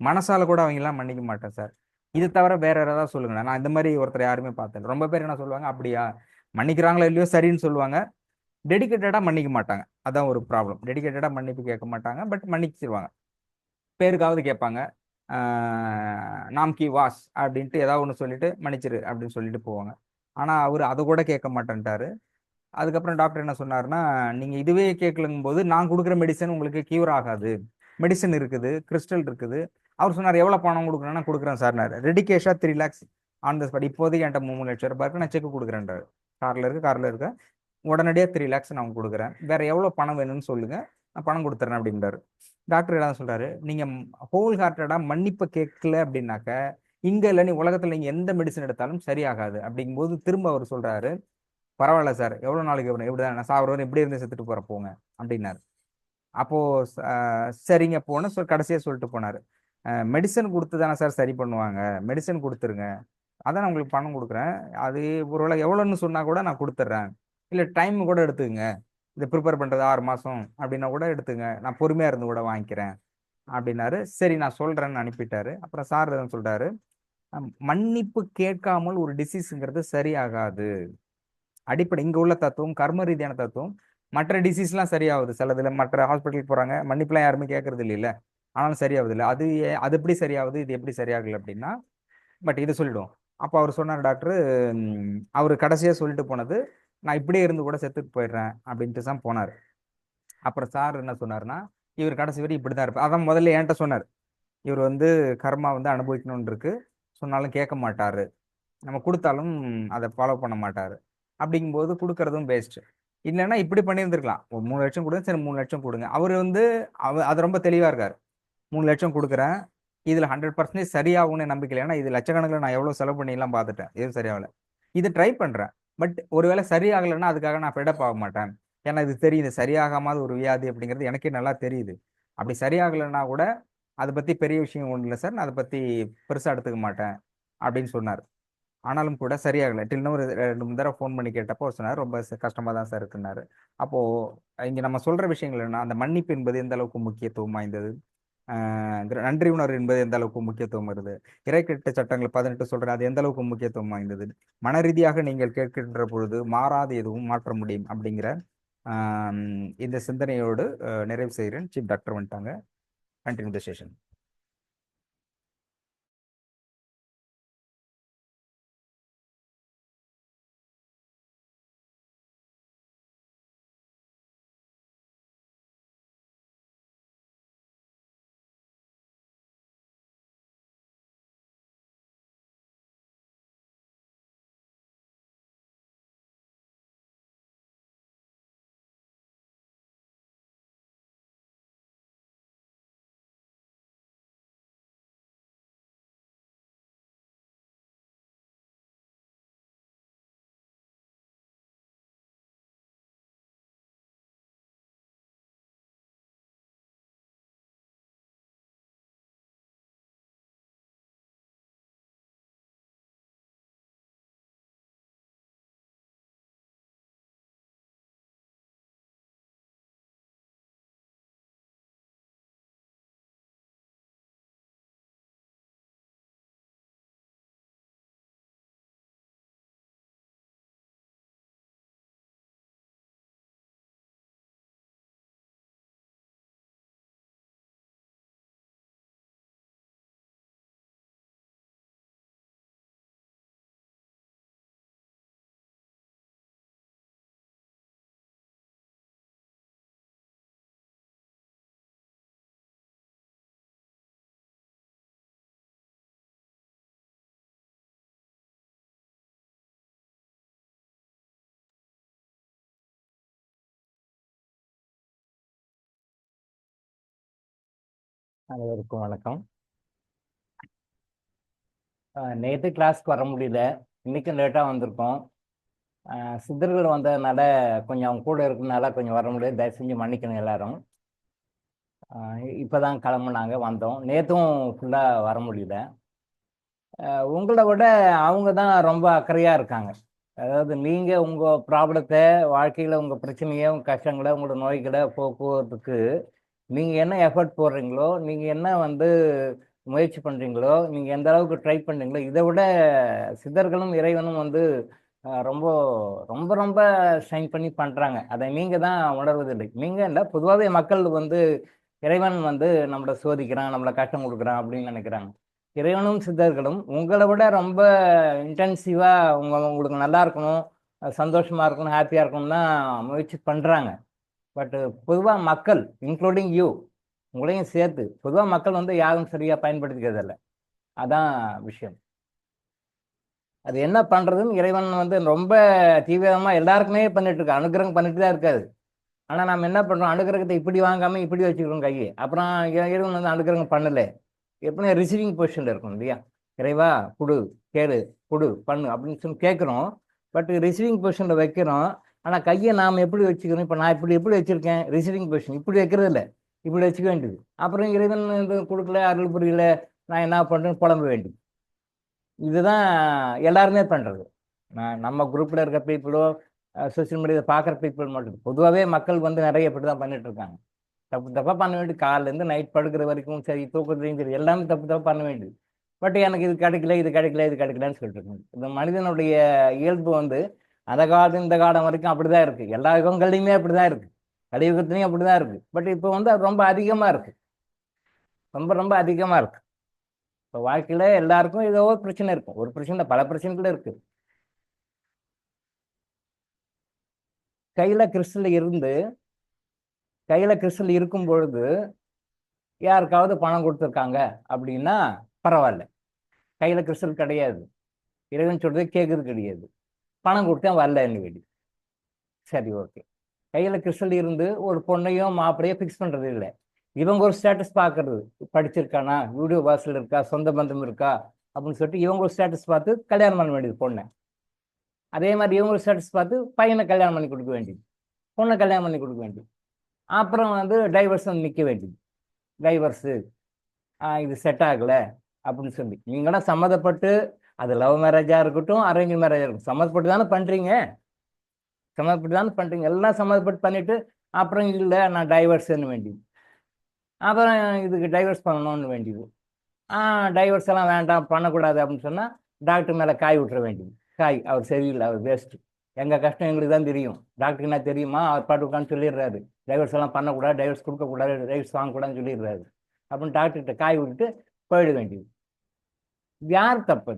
[SPEAKER 1] மனசால கூட அவங்க எல்லாம் மன்னிக்க மாட்டேன் சார். இது தவிர வேற யாராவது சொல்லுங்க, நான் இந்த மாதிரி ஒருத்தர் யாருமே பார்த்தேன். ரொம்ப பேர் என்ன சொல்லுவாங்க, அப்படியா மன்னிக்கிறாங்களோ இல்லையோ சரின்னு சொல்லுவாங்க, டெடிகேட்டடா மன்னிக்க மாட்டாங்க. அதான் ஒரு ப்ராப்ளம், டெடிகேட்டடா மன்னிப்பு கேட்க மாட்டாங்க, பட் மன்னிச்சிருவாங்க, பேருக்காவது கேட்பாங்க. நாம் கி வாஸ் அப்படின்ட்டு ஏதாவது ஒன்று சொல்லிட்டு மன்னிச்சிரு அப்படின்னு சொல்லிட்டு போவாங்க. ஆனா அவர் அதை கூட கேட்க மாட்டேன்ட்டாரு. அதுக்கப்புறம் டாக்டர் என்ன சொன்னாருன்னா, நீங்க இதுவே கேட்கலங்கும் போது நான் கொடுக்குற மெடிசன் உங்களுக்கு கியூர் ஆகாது, மெடிசன் இருக்குது, கிறிஸ்டல் இருக்குது. அவர் சொன்னார், எவ்வளவு பணம் கொடுக்குறேன்னா கொடுக்குறேன் சார், ரெடி கேஷா 3 lakhs ஆன் த ஸ்பாட், இப்போதைக்கு என்கிட்ட 3 லட்சம் ரூபாய்க்கு நான் செக் கொடுக்குறேன்றாரு. கார்ல இருக்க உடனடியாக 3 lakhs நான் கொடுக்குறேன், வேற எவ்வளவு பணம் வேணும்னு சொல்லுங்க, நான் பணம் கொடுத்துறேன் அப்படின்றாரு. டாக்டர் என்ன சொல்றாரு, நீங்க ஹோல் ஹார்ட்டடா மன்னிப்பு கேட்கல அப்படின்னாக்க இங்க இல்ல, நீ உலகத்துல நீங்க எந்த மெடிசன் எடுத்தாலும் சரியாகாது அப்படிங்கும்போது திரும்ப அவர் சொல்றாரு, பரவாயில்ல சார், எவ்வளவு நாளைக்கு இப்படிதான் நான் சாப்பிடுவேன், இப்படி இருந்து செத்துட்டு போற போங்க அப்படின்னாரு. அப்போ சரிங்க போன கடைசியா சொல்லிட்டு போனாரு, மெடிசன் கொடுத்து தானே சார் சரி பண்ணுவாங்க, மெடிசன் கொடுத்துருங்க, அதான் நான் உங்களுக்கு பணம் கொடுக்குறேன், அது ஒருவேளை எவ்வளோன்னு சொன்னா கூட நான் கொடுத்துட்றேன், இல்லை டைம் கூட எடுத்துக்கங்க, இதை ப்ரிப்பேர் பண்றது 6 மாசம் அப்படின்னா கூட எடுத்துங்க, நான் பொறுமையா இருந்து கூட வாங்கிக்கிறேன் அப்படின்னாரு. சரி நான் சொல்றேன்னு அனுப்பிட்டாரு. அப்புறம் சார் சொல்றாரு, மன்னிப்பு கேட்காமல் ஒரு டிசீஸ்ங்கிறது சரியாகாது. அடிப்படை இங்க உள்ள தத்துவம், கர்ம ரீதியான தத்துவம், மற்ற டிசீஸ்லாம் சரியாகுது. சிலதுல மற்ற ஹாஸ்பிட்டலுக்கு போறாங்க, மன்னிப்புலாம் யாருமே கேட்கறது இல்லைல்ல. ஆனாலும் சரியாகுது இல்ல. அது எப்படி சரியாகுது, இது எப்படி சரியாகல அப்படின்னா, பட் இது சொல்லிடுவோம். அப்போ அவர் சொன்னார் டாக்டர், அவர் கடைசியா சொல்லிட்டு போனது, நான் இப்படியே இருந்து கூட செத்துட்டு போயிடுறேன் அப்படின்ட்டு தான் போனார். அப்புறம் சார் என்ன சொன்னாருன்னா, இவர் கடைசி வரை இப்படி தான் இருப்பார். அதான் முதல்ல என்கிட்ட சொன்னார். இவர் வந்து கர்மா வந்து அனுபவிக்கணும்னு இருக்கு, சொன்னாலும் கேட்க மாட்டாரு, நம்ம கொடுத்தாலும் அதை ஃபாலோ பண்ண மாட்டாரு. அப்படிங்கும்போது கொடுக்கறதும் வேஸ்ட். இல்லைன்னா இப்படி பண்ணியிருந்திருக்கலாம். ஒரு 3 லட்சம் கொடுங்க, சரி 3 லட்சம் கொடுங்க. அவர் வந்து அது ரொம்ப தெளிவா இருக்காரு. 3 லட்சம் கொடுக்குறேன், இதுல 100% சரியாகும்னு நம்பிக்கை இல்லை. ஏன்னா இது லட்சக்கணக்கில் நான் எவ்வளவு செலவு பண்ணிலாம் பார்த்துட்டேன், எதுவும் சரியாகல. இது ட்ரை பண்றேன், பட் ஒருவேளை சரியாகலைன்னா அதுக்காக நான் ஃபெடப் ஆக மாட்டேன். ஏன்னா இது தெரியுது சரியாகாம ஒரு வியாதி அப்படிங்கிறது எனக்கே நல்லா தெரியுது. அப்படி சரியாகலைன்னா கூட அதை பத்தி பெரிய விஷயம் ஒன்றும் இல்லை சார், நான் அதை பத்தி பெருசா எடுத்துக்க மாட்டேன் அப்படின்னு சொன்னார். ஆனாலும் கூட சரியாகல. இன்னும் ஒரு 2 3 தடவை ஃபோன் பண்ணி கேட்டப்போ அவர் சொன்னார், ரொம்ப கஷ்டமா தான் சார் இருக்குன்னாரு. அப்போ இங்க நம்ம சொல்ற விஷயங்கள் என்ன, அந்த மன்னிப்பு என்பது எந்த அளவுக்கு முக்கியத்துவம் வாய்ந்தது, நன்றி உணர்வு என்பது எந்த அளவுக்கு முக்கியத்துவம் வருது, இறைக்கட்டு சட்டங்கள் 18 சொல்ற அது எந்த அளவுக்கு முக்கியத்துவம் வாய்ந்தது, மன ரீதியாக நீங்கள் கேட்கின்ற பொழுது மாறாது எதுவும் மாற்ற முடியும் அப்படிங்கிற இந்த சிந்தனையோடு நிறைவு செய்கிறேன். சீஃப் டாக்டர் வந்துட்டாங்க. Continue the session.
[SPEAKER 3] அனைவருக்கும் வணக்கம். நேற்று கிளாஸ்க்கு வர முடியல, இன்னைக்கும் லேட்டாக வந்திருக்கோம். சித்தர்கள் வந்ததுனால கொஞ்சம் அவங்க கூட இருக்கிறதுனால கொஞ்சம் வர முடியாது, தயவு செஞ்சு மன்னிக்கணும் எல்லாரும். இப்போ தான் கிளம்புனாங்க, வந்தோம். நேற்றும் ஃபுல்லாக வர முடியல. உங்களை விட அவங்க தான் ரொம்ப அக்கறையாக இருக்காங்க. அதாவது நீங்கள் உங்கள் ப்ராப்ளத்தை, வாழ்க்கையில் உங்கள் பிரச்சனையை, உங்கள் கஷ்டங்களை, உங்களோட நோய்களை போக்குவதுக்கு நீங்கள் என்ன எஃபர்ட் போடுறீங்களோ, நீங்கள் என்ன முயற்சி பண்ணுறீங்களோ, நீங்கள் எந்த அளவுக்கு ட்ரை பண்ணுறீங்களோ, இதை விட சித்தர்களும் இறைவனும் ரொம்ப ரொம்ப ரொம்ப ஷைன் பண்ணி பண்ணுறாங்க. அதை நீங்கள் தான் உணர்வதில்லை. நீங்கள் இல்லை, பொதுவாகவே மக்கள் இறைவன் நம்மளை சோதிக்கிறான், நம்மளை கஷ்டம் கொடுக்குறான் அப்படின்னு நினைக்கிறாங்க. இறைவனும் சித்தர்களும் உங்களை விட ரொம்ப இன்டென்சிவாக உங்களுக்கு நல்லா இருக்கணும், சந்தோஷமாக இருக்கணும், ஹாப்பியாக இருக்கணும் தான் முயற்சி பண்ணுறாங்க. பட்டு பொதுவாக மக்கள், இன்க்ளூடிங் யூ, உங்களையும் சேர்த்து பொதுவாக மக்கள் யாரும் சரியாக பயன்படுத்திக்கிறதில்ல. அதான் விஷயம். அது என்ன பண்ணுறதுன்னு இறைவன் ரொம்ப தீவிரமாக எல்லாருக்குமே பண்ணிட்டு இருக்காரு, அனுகிரகம் பண்ணிட்டு தான் இருக்காது. ஆனால் நம்ம என்ன பண்ணுறோம், அனுகிரகத்தை இப்படி வாங்காமல் இப்படி வச்சுக்கிறோம் கையை. அப்புறம் இறைவன் அனுகிரகம் பண்ணலை, எப்படின்னா ரிசீவிங் பொசிஷனில் இருக்கும் இல்லையா. இறைவா கொடு, கேளு, கொடு, பண்ணு அப்படின்னு சொல்லி கேட்குறோம். பட் ரிசீவிங் பொசிஷனில் வைக்கிறோம். ஆனால் கையை நாம் எப்படி வச்சுக்கிறோம், இப்போ நான் எப்படி வச்சுருக்கேன், ரிசீவிங் பொசிஷன் இப்படி வைக்கிறது இல்லை, இப்படி வச்சுக்க வேண்டியது. அப்புறம் இறைவன் கொடுக்கல, அருள் புரியல, நான் என்ன பண்ணுறேன்னு புலம்ப வேண்டியது. இதுதான் எல்லாருமே பண்ணுறது. நம்ம குரூப்பில் இருக்க பீப்புளோ, சோசியல் மீடியாவில் பார்க்குற பீப்புள் மட்டும், பொதுவாகவே மக்கள் நிறைய இப்படி தான் பண்ணிட்டு இருக்காங்க. தப்பு தப்பாக பண்ண வேண்டியது, காலையிலேருந்து நைட் படுக்கிற வரைக்கும் சரி, தூக்கத்துலையும் சரி, எல்லாமே தப்பு பண்ண வேண்டியது. பட் எனக்கு இது கிடைக்கல, இது கிடைக்கல, இது கிடைக்கலன்னு சொல்லிட்டு இருக்கணும். இந்த மனிதனுடைய இயல்பு அந்த காலத்து இந்த காலம் வரைக்கும் அப்படிதான் இருக்கு. எல்லா யுகங்கள்லையுமே அப்படிதான் இருக்கு. கலியுகத்துலையும் அப்படிதான் இருக்கு. பட் இப்போ வந்து அது ரொம்ப அதிகமா இருக்கு. ரொம்ப ரொம்ப அதிகமா இருக்கு. இப்போ வாழ்க்கையில எல்லாருக்கும் ஏதோ ஒரு பிரச்சனை இருக்கும். ஒரு பிரச்சனை இல்ல, பல பிரச்சனைகள் இருக்கு. கையில கிறிஸ்டல் இருந்து கையில கிறிஸ்டல் இருக்கும் பொழுது யாருக்காவது பணம் கொடுத்துருக்காங்க அப்படின்னா பரவாயில்ல. கையில கிறிஸ்டல் கிடையாது, இறைவன் சொல்றது கேட்கறது கிடையாது, பணம் கொடுத்தேன் வரல என்ன வேண்டி. சரி, ஓகே. கையில கிறிஸ்டல் இருந்து ஒரு பொண்ணையோ மாப்பிளையோ ஃபிக்ஸ் பண்றது இல்லை. இவங்க ஒரு ஸ்டேட்டஸ் பார்க்கறது, படிச்சிருக்கானா, வீடியோ வாசல் இருக்கா, சொந்த பந்தம் இருக்கா அப்படின்னு சொல்லிட்டு இவங்க ஒரு ஸ்டேட்டஸ் பார்த்து கல்யாணம் பண்ண வேண்டியது பொண்ணை. அதே மாதிரி இவங்க ஒரு ஸ்டேட்டஸ் பார்த்து பையனை கல்யாணம் பண்ணி கொடுக்க வேண்டியது, பொண்ணை கல்யாணம் பண்ணி கொடுக்க வேண்டியது. அப்புறம் வந்து டைவர்ஸ் வந்து நிற்க வேண்டியது. டைவர்ஸு, இது செட் ஆகலை அப்படின்னு சொல்லி நீங்களாம் சம்மதப்பட்டு, அது லவ் மேரேஜாக இருக்கட்டும், அரேஞ்ச் மேரேஜாக இருக்கட்டும், சம்மதப்பட்டு தானே பண்ணுறீங்க. சம்மதப்பட்டு தானே பண்ணுறீங்க. எல்லாம் சம்மதப்பட்டு பண்ணிவிட்டு அப்புறம் இல்லை நான் டைவர்ஸ்ன்னு வேண்டியது. அப்புறம் இதுக்கு டைவர்ஸ் பண்ணணும்னு வேண்டியது. டைவர்ஸ் எல்லாம் வேண்டாம் பண்ணக்கூடாது அப்படின்னு சொன்னால் டாக்டர் மேலே காய் விட்டுற வேண்டியது. காய், அவர் சரியில்லை, அவர் வேஸ்ட்டு, எங்கள் கஷ்டம் எங்களுக்கு தான் தெரியும், டாக்டருக்கு என்ன தெரியுமா, அவர் பாட்டு உட்காந்து சொல்லிடுறாரு டைவர்ஸ் எல்லாம் பண்ணக்கூடாது, டைவர்ஸ் கொடுக்கக்கூடாது, டைவர்ஸ் வாங்கக்கூடாதுன்னு சொல்லிடுறாரு. அப்படின்னு டாக்டர்கிட்ட காய் விட்டுட்டு போயிட வேண்டியது. யார் தப்பு?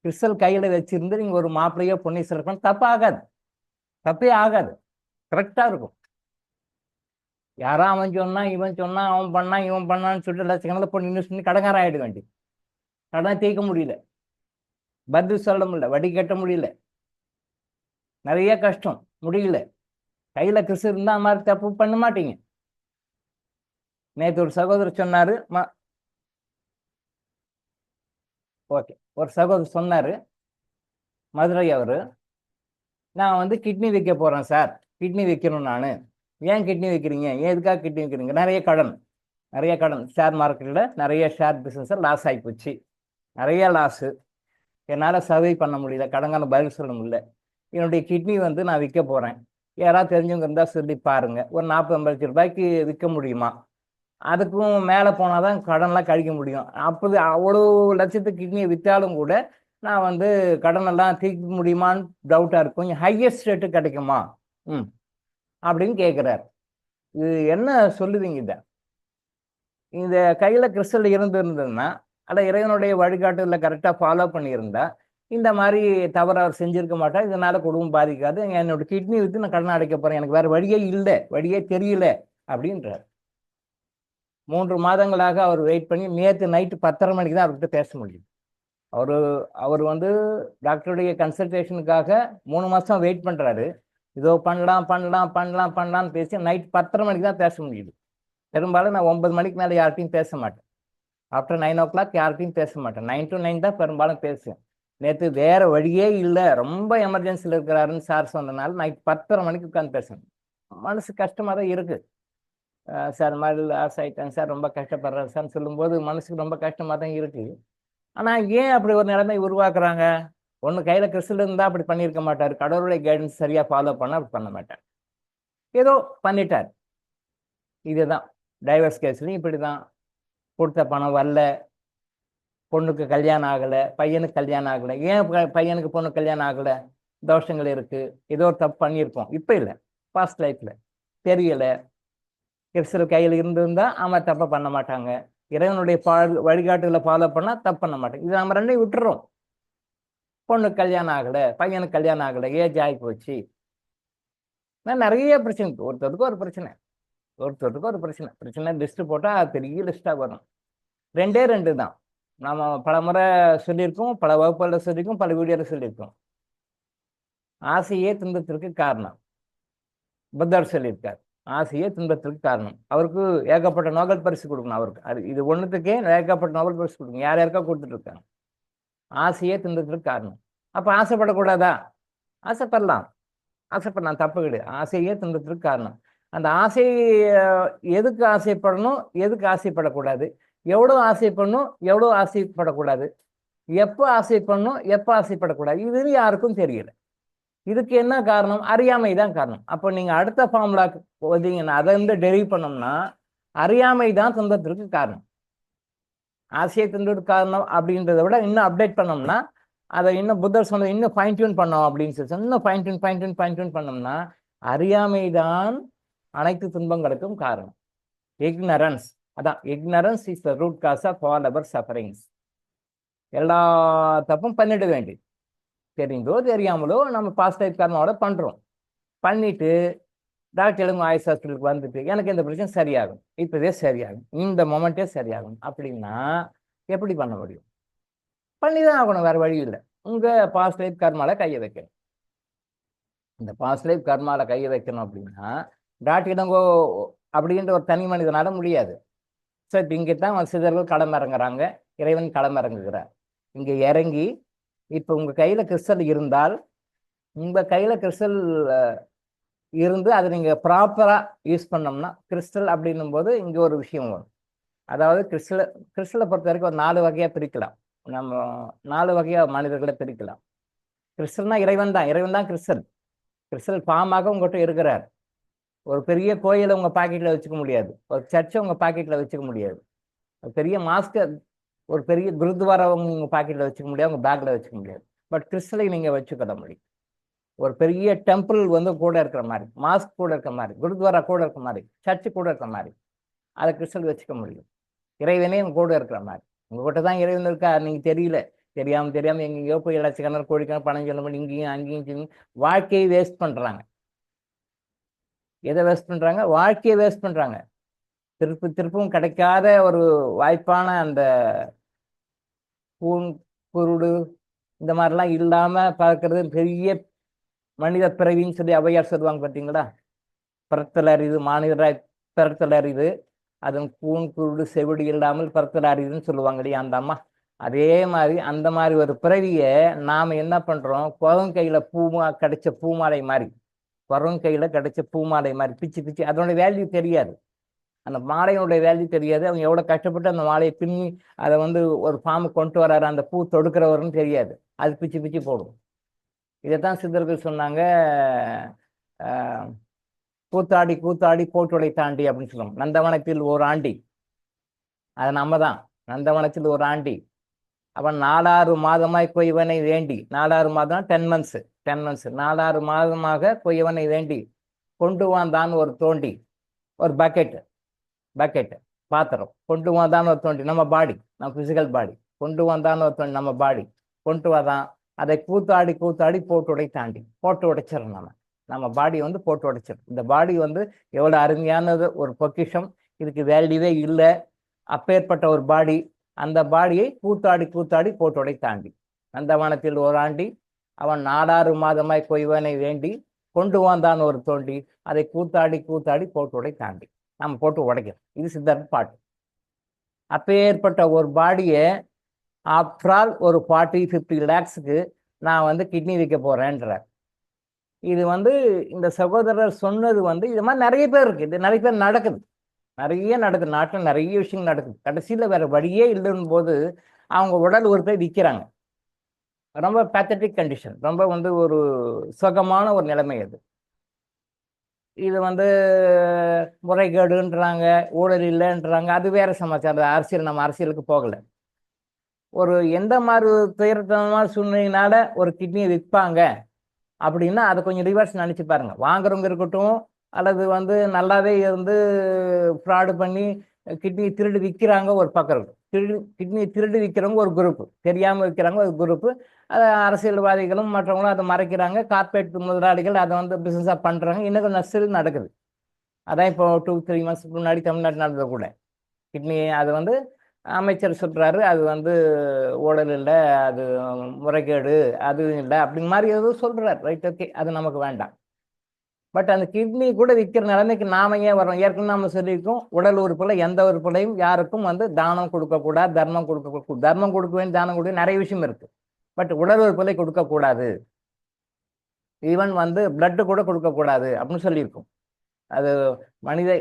[SPEAKER 3] கிறிஸ்டல் கையில் வச்சிருந்து நீங்கள் ஒரு மாப்பிள்ளையோ பொண்ணை செலக்ட் பண்ண தப்பு ஆகாது, தப்பே ஆகாது, கரெக்டாக இருக்கும். யாரா அவன் சொன்னா இவன் சொன்னா அவன் பண்ணான் இவன் பண்ணான்னு சொல்லிட்டு லட்சக்கணக்கில் பொண்ணு இன்வெஸ்ட் பண்ணி கடங்காரம் ஆகிட வேண்டி. கடன் தீர்க்க முடியல, பதில் சொல்ல முடியல, வட்டி கட்ட முடியல, நிறைய கஷ்டம், முடியல. கையில கிறிஸ்து இருந்தா அந்த மாதிரி தப்பு பண்ண மாட்டீங்க. நேற்று ஒரு சகோதரர் சொன்னாரு, ஓகே, ஒரு சகோதரர் சொன்னாரு, மதுரை அவரு, நான் வந்து கிட்னி வைக்க போறேன் சார், கிட்னி வைக்கணும் நான். ஏன் கிட்னி வைக்கிறீங்க, ஏன் எதுக்காக கிட்னி வைக்கிறீங்க? நிறைய கடன், நிறைய கடன், ஷேர் மார்க்கெட்டில் நிறைய ஷேர் பிஸ்னஸ் லாஸ் ஆகி போச்சு, நிறைய லாஸு, என்னால் சர்வை பண்ண முடியல, கடங்கான பதில் சொல்ல முடியல, என்னுடைய கிட்னி வந்து நான் விற்க போகிறேன், யாராவது தெரிஞ்சவங்க இருந்தால் சொல்லி பாருங்கள், ஒரு 40-50 லட்ச ரூபாய்க்கு விற்க முடியுமா? அதுக்கும் மேலே போனால் தான் கடன்லாம் கழிக்க முடியும். அப்போது அவ்வளோ லட்சத்துக்கு கிட்னியை விற்றாலும் கூட நான் வந்து கடனெல்லாம் தீர்க்க முடியுமான்னு டவுட்டாக இருக்கும். கொஞ்சம் ஹையஸ்ட் ரேட்டு கிடைக்குமா அப்படின்னு கேட்குறாரு. இது என்ன சொல்லுவீங்க? இதை இந்த கையில் கிறிஸ்டல் இருந்ததுன்னா, அல்ல இறைவனுடைய வழிகாட்டுதலில் கரெக்டாக ஃபாலோ பண்ணியிருந்தா இந்த மாதிரி தவறு அவர் செஞ்சிருக்க மாட்டார், இதனால குடும்பம் பாதிக்காது, என்னோட கிட்னி விற்று நான் கடன் அடைக்க போகிறேன், எனக்கு வேறு வழியே இல்லை, வழியே தெரியல அப்படின்றார். 3 மாதங்களாக அவர் வெயிட் பண்ணி நேற்று நைட்டு 10:30 மணிக்கு தான் அவர்கிட்ட பேச முடியும். அவர் வந்து டாக்டருடைய கன்சல்டேஷனுக்காக 3 மாதம் வெயிட் பண்ணுறாரு. இதோ பண்ணலான்னு பேசி நைட் 10:30 மணிக்கு தான் பேச முடியுது. பெரும்பாலும் நான் 9 மணிக்கு மேலே யார்கிட்டையும் பேச மாட்டேன். ஆஃப்டர் 9 o'clock யார்கிட்டையும் பேச மாட்டேன். 9 to 9 தான் பெரும்பாலும் பேசுவேன். நேற்று வேற வழியே இல்லை, ரொம்ப எமர்ஜென்சியில் இருக்கிறாருன்னு சார் சொன்னதுனால நைட் 10:30 மணிக்கு உட்காந்து பேசணும். மனசு கஷ்டமாக தான் இருக்கு. சார் மாதிரி லாஸ் ஆகிட்டேன் சார், ரொம்ப கஷ்டப்படுறேன் சார்ன்னு சொல்லும்போது மனசுக்கு ரொம்ப கஷ்டமாக தான் இருக்கு. ஆனால் ஏன் அப்படி ஒரு நிலைமை உருவாக்குறாங்க? ஒன்று கையில் கிறிஸ்டல் இருந்தால் அப்படி பண்ணியிருக்க மாட்டார், கடவுளுடைய கைடன்ஸ் சரியாக ஃபாலோ பண்ண அப்படி பண்ண மாட்டார், ஏதோ பண்ணிட்டார். இதுதான் டைவர்ஸ் கேஸ்லையும் இப்படி தான். கொடுத்த பணம் வரல, பொண்ணுக்கு கல்யாணம் ஆகலை, பையனுக்கு கல்யாணம் ஆகலை. ஏன் பையனுக்கு பொண்ணு கல்யாணம் ஆகலை? தோஷங்கள் இருக்குது, ஏதோ ஒரு தப்பு பண்ணியிருப்போம். இப்போ இல்லை, பாஸ்ட் லைஃப்பில் தெரியலை. கிறிஸ்டல் கையில் இருந்திருந்தா அவன் தப்பை பண்ண மாட்டாங்க, இறைவனுடைய வழிகாட்டுகளை ஃபாலோ பண்ணால் தப்பு பண்ண மாட்டாங்க. இது நம்ம ரெண்டையும் விட்டுறோம். பொண்ணுக்கு கல்யாணம் ஆகலை, பையனுக்கு கல்யாணம் ஆகலை, ஏஜ் ஆகி போச்சு, நிறைய பிரச்சனை. ஒருத்தருக்கு ஒரு பிரச்சனை லிஸ்ட்டு போட்டால் பெரிய லிஸ்ட்டாக வரும். 2 தான். நாம் பல முறை சொல்லியிருக்கோம், பல வகுப்புகளில் சொல்லியிருக்கோம், பல வீடியோவில் சொல்லியிருக்கோம். ஆசையே துன்பத்திற்கு காரணம். புத்தர் சொல்லியிருக்கார், ஆசையே துன்பத்திற்கு காரணம். அவருக்கு ஏகப்பட்ட நோபல் பரிசு கொடுக்கணும். அவருக்கு அது இது ஒன்றுத்துக்கே ஏகப்பட்ட நோபல் பரிசு கொடுக்கணும். யாருக்கா கொடுத்துட்டு இருக்காங்க. ஆசையே துன்பத்திற்கு காரணம். அப்போ ஆசைப்படக்கூடாதா? ஆசைப்படலாம், தப்பு கிடையாது. ஆசையே துன்பத்திற்கு காரணம். அந்த ஆசை எதுக்கு ஆசைப்படணும், எதுக்கு ஆசைப்படக்கூடாது, எவ்வளோ ஆசைப்படணும், எவ்வளோ ஆசைப்படக்கூடாது, எப்போ ஆசைப்படணும், எப்போ ஆசைப்படக்கூடாது, இது யாருக்கும் தெரியல. இதுக்கு என்ன காரணம்? அறியாமை தான் காரணம். அப்போ நீங்கள் அடுத்த ஃபார்முலாக்கு போதீங்கன்னா அதை வந்து டெரிவ் பண்ணோம்னா அறியாமை தான் துன்பத்திற்கு காரணம். ஆசையை துன்பத்திற்கு காரணம் அப்படின்றத விட இன்னும் அப்டேட் பண்ணோம்னா அதை இன்னும் புத்தர் சொன்னது இன்னும் ஃபைன் டியூன் பண்ணோம் அப்படின்னு சொல்லி இன்னும் ஃபைன் டியூன் பண்ணோம்னா அறியாமைதான் அனைத்து துன்பங்களுக்கும் காரணம். இக்னரன்ஸ், அதான் ignorance is the root cause of all our sufferings. எல்லா தப்பும் பண்ணிட வேண்டி தெரிந்தோ தெரியாமலோ நம்ம பாஸ்ட் லைஃப் கர்மாவோட பண்றோம். பண்ணிட்டு டாக்டர் எழுங்க ஆயுஷ் ஹாஸ்பிட்டலுக்கு வந்துட்டு எனக்கு இந்த பிரச்சனை சரியாகும், இப்போதே சரியாகும், இந்த மொமெண்ட்டே சரியாகும் அப்படின்னா எப்படி பண்ண முடியும்? பண்ணி தான் ஆகணும், வேற வழி இல்லை. உங்க பாஸ்ட் லைஃப் கர்மால கையை வைக்கணும். இந்த பாஸ்ட் லைஃப் கர்மால கையை வைக்கணும் அப்படின்னா டாக்டர் இளங்கோ அப்படின்ற ஒரு தனி மனிதனால முடியாது. ஸோ இப்போ இங்கே தான் சிதர்கள் களமிறங்குறாங்க, இறைவன் களமிறங்குகிறார். இங்கே இறங்கி இப்போ உங்கள் கையில் கிறிஸ்டல் இருந்தால், உங்கள் கையில் கிறிஸ்டல் இருந்து அதை நீங்கள் ப்ராப்பராக யூஸ் பண்ணோம்னா, கிறிஸ்டல் அப்படின்னும் போது இங்கே ஒரு விஷயம் வரும். அதாவது கிறிஸ்டலை பொறுத்த வரைக்கும் ஒரு 4 வகையாக பிரிக்கலாம். நம்ம 4 வகையாக மனிதர்களை பிரிக்கலாம். கிறிஸ்டல்னா இறைவன் தான் கிறிஸ்டல். கிறிஸ்டல் ஃபார்மாக உங்கள்கிட்ட இருக்கிறார். ஒரு பெரிய கோயிலை உங்கள் பாக்கெட்டில் வச்சுக்க முடியாது, ஒரு சர்ச்சை உங்கள் பாக்கெட்டில் வச்சுக்க முடியாது, ஒரு பெரிய மாஸ்கை, ஒரு பெரிய குருத்வாரா உங்கள் பாக்கெட்டில் வச்சுக்க முடியாது, உங்கள் பேக்கில் வச்சுக்க முடியாது. பட் கிறிஸ்டலை நீங்கள் வச்சுக்கிட முடியும். ஒரு பெரிய டெம்பிள் கூட இருக்கிற மாதிரி, மாஸ்க் கூட இருக்கிற மாதிரி, குருத்வாரா கூட இருக்கிற மாதிரி, சர்ச்சு கூட இருக்கிற மாதிரி அதை கிறிஸ்டல் வச்சுக்க முடியும். இறைவனே கூட இருக்கிற மாதிரி. உங்ககிட்ட தான் இறைவன் இருக்கா, நீங்கள் தெரியல, தெரியாமல் எங்கேயோ போய் லட்சக்கணக்கில் கோடிக்கணக்கில் பணம் சொல்ல முடியும், இங்கேயும் அங்கேயும் வாழ்க்கையை வேஸ்ட் பண்ணுறாங்க. எதை வேஸ்ட் பண்ணுறாங்க? வாழ்க்கையை வேஸ்ட் பண்ணுறாங்க. திருப்பும் கிடைக்காத ஒரு வாய்ப்பான அந்த கூன் குருடு இந்த மாதிரிலாம் இல்லாமல் பார்க்கறது பெரிய மனித பிறவின்னு சொல்லி ஔவையார் சொல்லுவாங்க பார்த்தீங்களா? பிறத்தல் அரிது, மாநிலராய் பிறத்தல் அரிது, அதன் கூன் குருடு செவிடி இல்லாமல் பிறத்தல் அரிதுன்னு சொல்லுவாங்க இல்லையா அந்த அம்மா. அதே மாதிரி அந்த மாதிரி ஒரு பிறவியை நாம் என்ன பண்ணுறோம்? குரங்கு கையில் கிடைச்ச பூமாலை மாதிரி, குரங்கு கையில் கிடைச்ச பூமாலை மாதிரி பிச்சு அதனுடைய வேல்யூ தெரியாது, அந்த மாலையோடைய வேல்யூ தெரியாது. அவங்க எவ்வளோ கஷ்டப்பட்டு அந்த மாலையை பின்னி அதை ஒரு ஃபார்முக்கு கொண்டு வராரு, அந்த பூ தொடுக்கிறவருன்னு தெரியாது, அது பிச்சு போடும். இதைத்தான் சித்தர்கள் சொன்னாங்க, கூத்தாடி போட்டுடை தாண்டி அப்படின்னு சொல்லுவாங்க. நந்தவனத்தில் ஒரு ஆண்டி, அது நம்ம தான். நந்தவனத்தில் ஒரு ஆண்டி, அவன் 4 மாதமாய் கொய்வனை வேண்டி, 4 மாதம் 10 months 4 மாதமாக கொய்வனை வேண்டி கொண்டு வந்தான் ஒரு தோண்டி, ஒரு பக்கெட் பாத்திரம் கொண்டு வந்தான் ஒரு தோண்டி, நம்ம பாடி, நம்ம பிசிக்கல் பாடி கொண்டு வந்தான் ஒரு தோண்டி, நம்ம பாடி கொண்டு வந்தான். அதை கூத்தாடி போட்டு தாண்டி போட்டு உடைச்சிடணும். நம்ம பாடி போட்டு உடைச்சிடும். இந்த பாடி எவ்வளோ அருமையானது, ஒரு பொக்கிஷம், இதுக்கு வேல்யூவே இல்லை. அப்பேற்பட்ட ஒரு பாடி, அந்த பாடியை கூத்தாடி போட்டு தாண்டி. நந்தவனத்தில் ஒரு ஆண்டி, அவன் 4 மாதமாய் கொய்வனை வேண்டி கொண்டு வந்தான் ஒரு தோண்டி, அதை கூத்தாடி போட்டு தாண்டி நம்ம போட்டு உடைக்கிறோம். இது சித்தர் பாட்டு. அப்பேற்பட்ட ஒரு பாடியை ஆஃப்டர் ஆல் ஒரு 40-50 lakhsக்கு நான் கிட்னி வைக்க போறேன்றார். இது இந்த சகோதரர் சொன்னது இது மாதிரி நிறைய பேர் இருக்கு, இது நிறைய பேர் நடக்குது, நாட்டில் நிறைய விஷயங்கள் நடக்குது. கடைசியில் வேற வழியே இல்லைன்னு போது அவங்க உடல் உறுப்பை விற்கிறாங்க. ரொம்ப பேத்தட்டிக் கண்டிஷன், ரொம்ப ஒரு சுகமான ஒரு நிலைமை அது. இது முறைகேடுன்றாங்க, ஊழல் இல்லைன்றாங்க, அது வேற சமாச்சாரம். அரசியல், நம்ம அரசியலுக்கு போகலை. ஒரு எந்த மாதிரி துயரத்தனமான சூழ்நிலையினால ஒரு கிட்னியை விற்பாங்க அப்படின்னா அதை கொஞ்சம் ரிவர்ஸ் நினச்சி பாருங்க. வாங்குறவங்க இருக்கட்டும், அல்லது நல்லாவே ஃப்ராடு பண்ணி கிட்னி திருடு விற்கிறாங்க ஒரு பக்கம் இருக்கும். கிட்னி திருடு விற்கிறவங்க ஒரு குரூப்பு, தெரியாமல் விற்கிறாங்க ஒரு குரூப்பு. அதை அரசியல்வாதிகளும் மற்றவங்களும் அதை மறைக்கிறாங்க. கார்பரேட் முதலாளிகள் அதை பிஸ்னஸாக பண்ணுறாங்க. இன்னும் கொஞ்சம் நஷ்டம் நடக்குது. அதான் இப்போ 2-3 months முன்னாடி தமிழ்நாட்டு நடந்தது கூட. கிட்னி அது அமைச்சர் சொல்கிறாரு, அது ஊழல் இல்லை, அது முறைகேடு, அது இல்லை அப்படிங்க மாதிரி எதுவும் சொல்கிறார். ரைட், ஓகே, அது நமக்கு வேண்டாம். பட் அந்த கிட்னி கூட விற்கிற நிலைமைக்கு நாம ஏன் வரோம்? ஏற்கனவே நம்ம சொல்லியிருக்கோம், உடல் உறுப்புல எந்த உறுப்புலையும் யாருக்கும் தானம் கொடுக்கக்கூடாது, தர்மம் கொடுக்க வேண்டிய, தானம் கொடுக்க நிறைய விஷயம் இருக்கு. பட் உடல் உறுப்புகளை கொடுக்கக்கூடாது, ஈவன் பிளட்டு கூட கொடுக்கக்கூடாது அப்படின்னு சொல்லியிருக்கோம். அது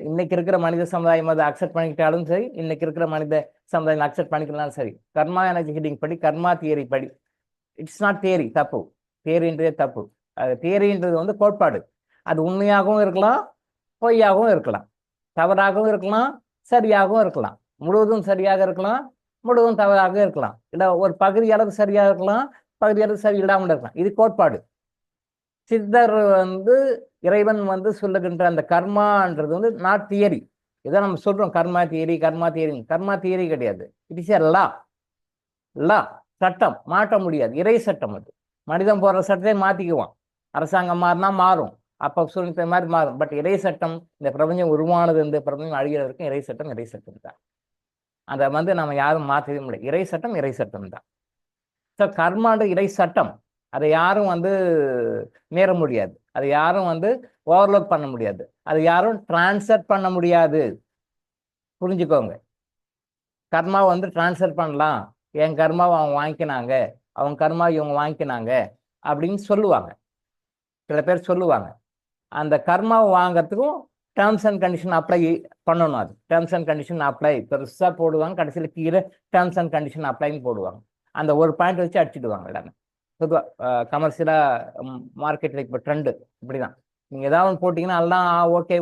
[SPEAKER 3] இன்னைக்கு இருக்கிற மனித சமுதாயம் அதை அக்செப்ட் பண்ணிக்கிட்டாலும் சரி, இன்னைக்கு இருக்கிற மனித சமுதாயம் அக்செப்ட் பண்ணிக்கலாம் சரி. கர்மா எனர்ஜி ஹீலிங் படி, கர்மா தியரி படி, இட்ஸ் நாட் தியரி, தப்பு. தியரின்றதே தப்பு. அது தியரின்றது கோட்பாடு. அது உண்மையாகவும் இருக்கலாம், பொய்யாகவும் இருக்கலாம், தவறாகவும் இருக்கலாம், சரியாகவும் இருக்கலாம், முழுவதும் சரியாக இருக்கலாம், முழுவதும் தவறாக இருக்கலாம், இல்லை ஒரு பகுதி அளவு சரியாக இருக்கலாம், பகுதி அளவு சரி இல்லாமல் இருக்கலாம். இது கோட்பாடு. சித்தர் வந்து இறைவன் வந்து சொல்லுகின்ற அந்த கர்மான்றது வந்து நாட் தியரி. இதை நம்ம சொல்றோம் கர்மா தியரி கர்மா தியரி. கர்மா தியரி கிடையாது. இட் இஸ் எ லா. லா, சட்டம் மாற்ற முடியாது. இறை சட்டம் அது. மனிதன் போடுற சட்டத்தை மாத்திக்குவான். அரசாங்கம் மாறினா மாறும், அப்ப சூழ்நிலை மாதிரி மாறும். பட் இறை சட்டம், இந்த பிரபஞ்சம் உருவானது, இந்த பிரபஞ்சம் அழிகிறதுக்கும் இறை சட்டம் தான். அதை வந்து நம்ம யாரும் மாற்றவே முடியாது. இறை சட்டம் தான். ஸோ கர்மாண்டு இறை சட்டம். அதை யாரும் வந்து மீற முடியாது. அதை யாரும் வந்து ஓவர்லோட் பண்ண முடியாது. அதை யாரும் டிரான்ஸ்ஃபர் பண்ண முடியாது. புரிஞ்சுக்கோங்க. கர்மாவை வந்து டிரான்ஸ்ஃபர் பண்ணலாம். என் கர்மாவை அவங்க வாங்கிக்கினாங்க, அவங்க கர்மாவை இவங்க வாங்கிக்கினாங்க அப்படின்னு சொல்லுவாங்க. சில பேர் சொல்லுவாங்க. அந்த கர்மாவை வாங்கிறதுக்கும் டேர்ம்ஸ் அண்ட் கண்டிஷன் அப்ளை பண்ணணும். அது டேர்ம்ஸ் அண்ட் கண்டிஷன் அப்ளை பெருசாக போடுவாங்க. கடைசியில் கீழே டேர்ம்ஸ் அண்ட் கண்டிஷன் அப்ளைன்னு போடுவாங்க. அந்த ஒரு பாயிண்ட் வச்சு அடிச்சுடுவாங்க எல்லாமே. பொதுவாக கமர்ஷியலாக மார்க்கெட்டில் இப்போ ட்ரெண்டு இப்படி தான். நீங்கள் ஏதாவது ஒன்று போட்டிங்கன்னா எல்லாம் ஓகே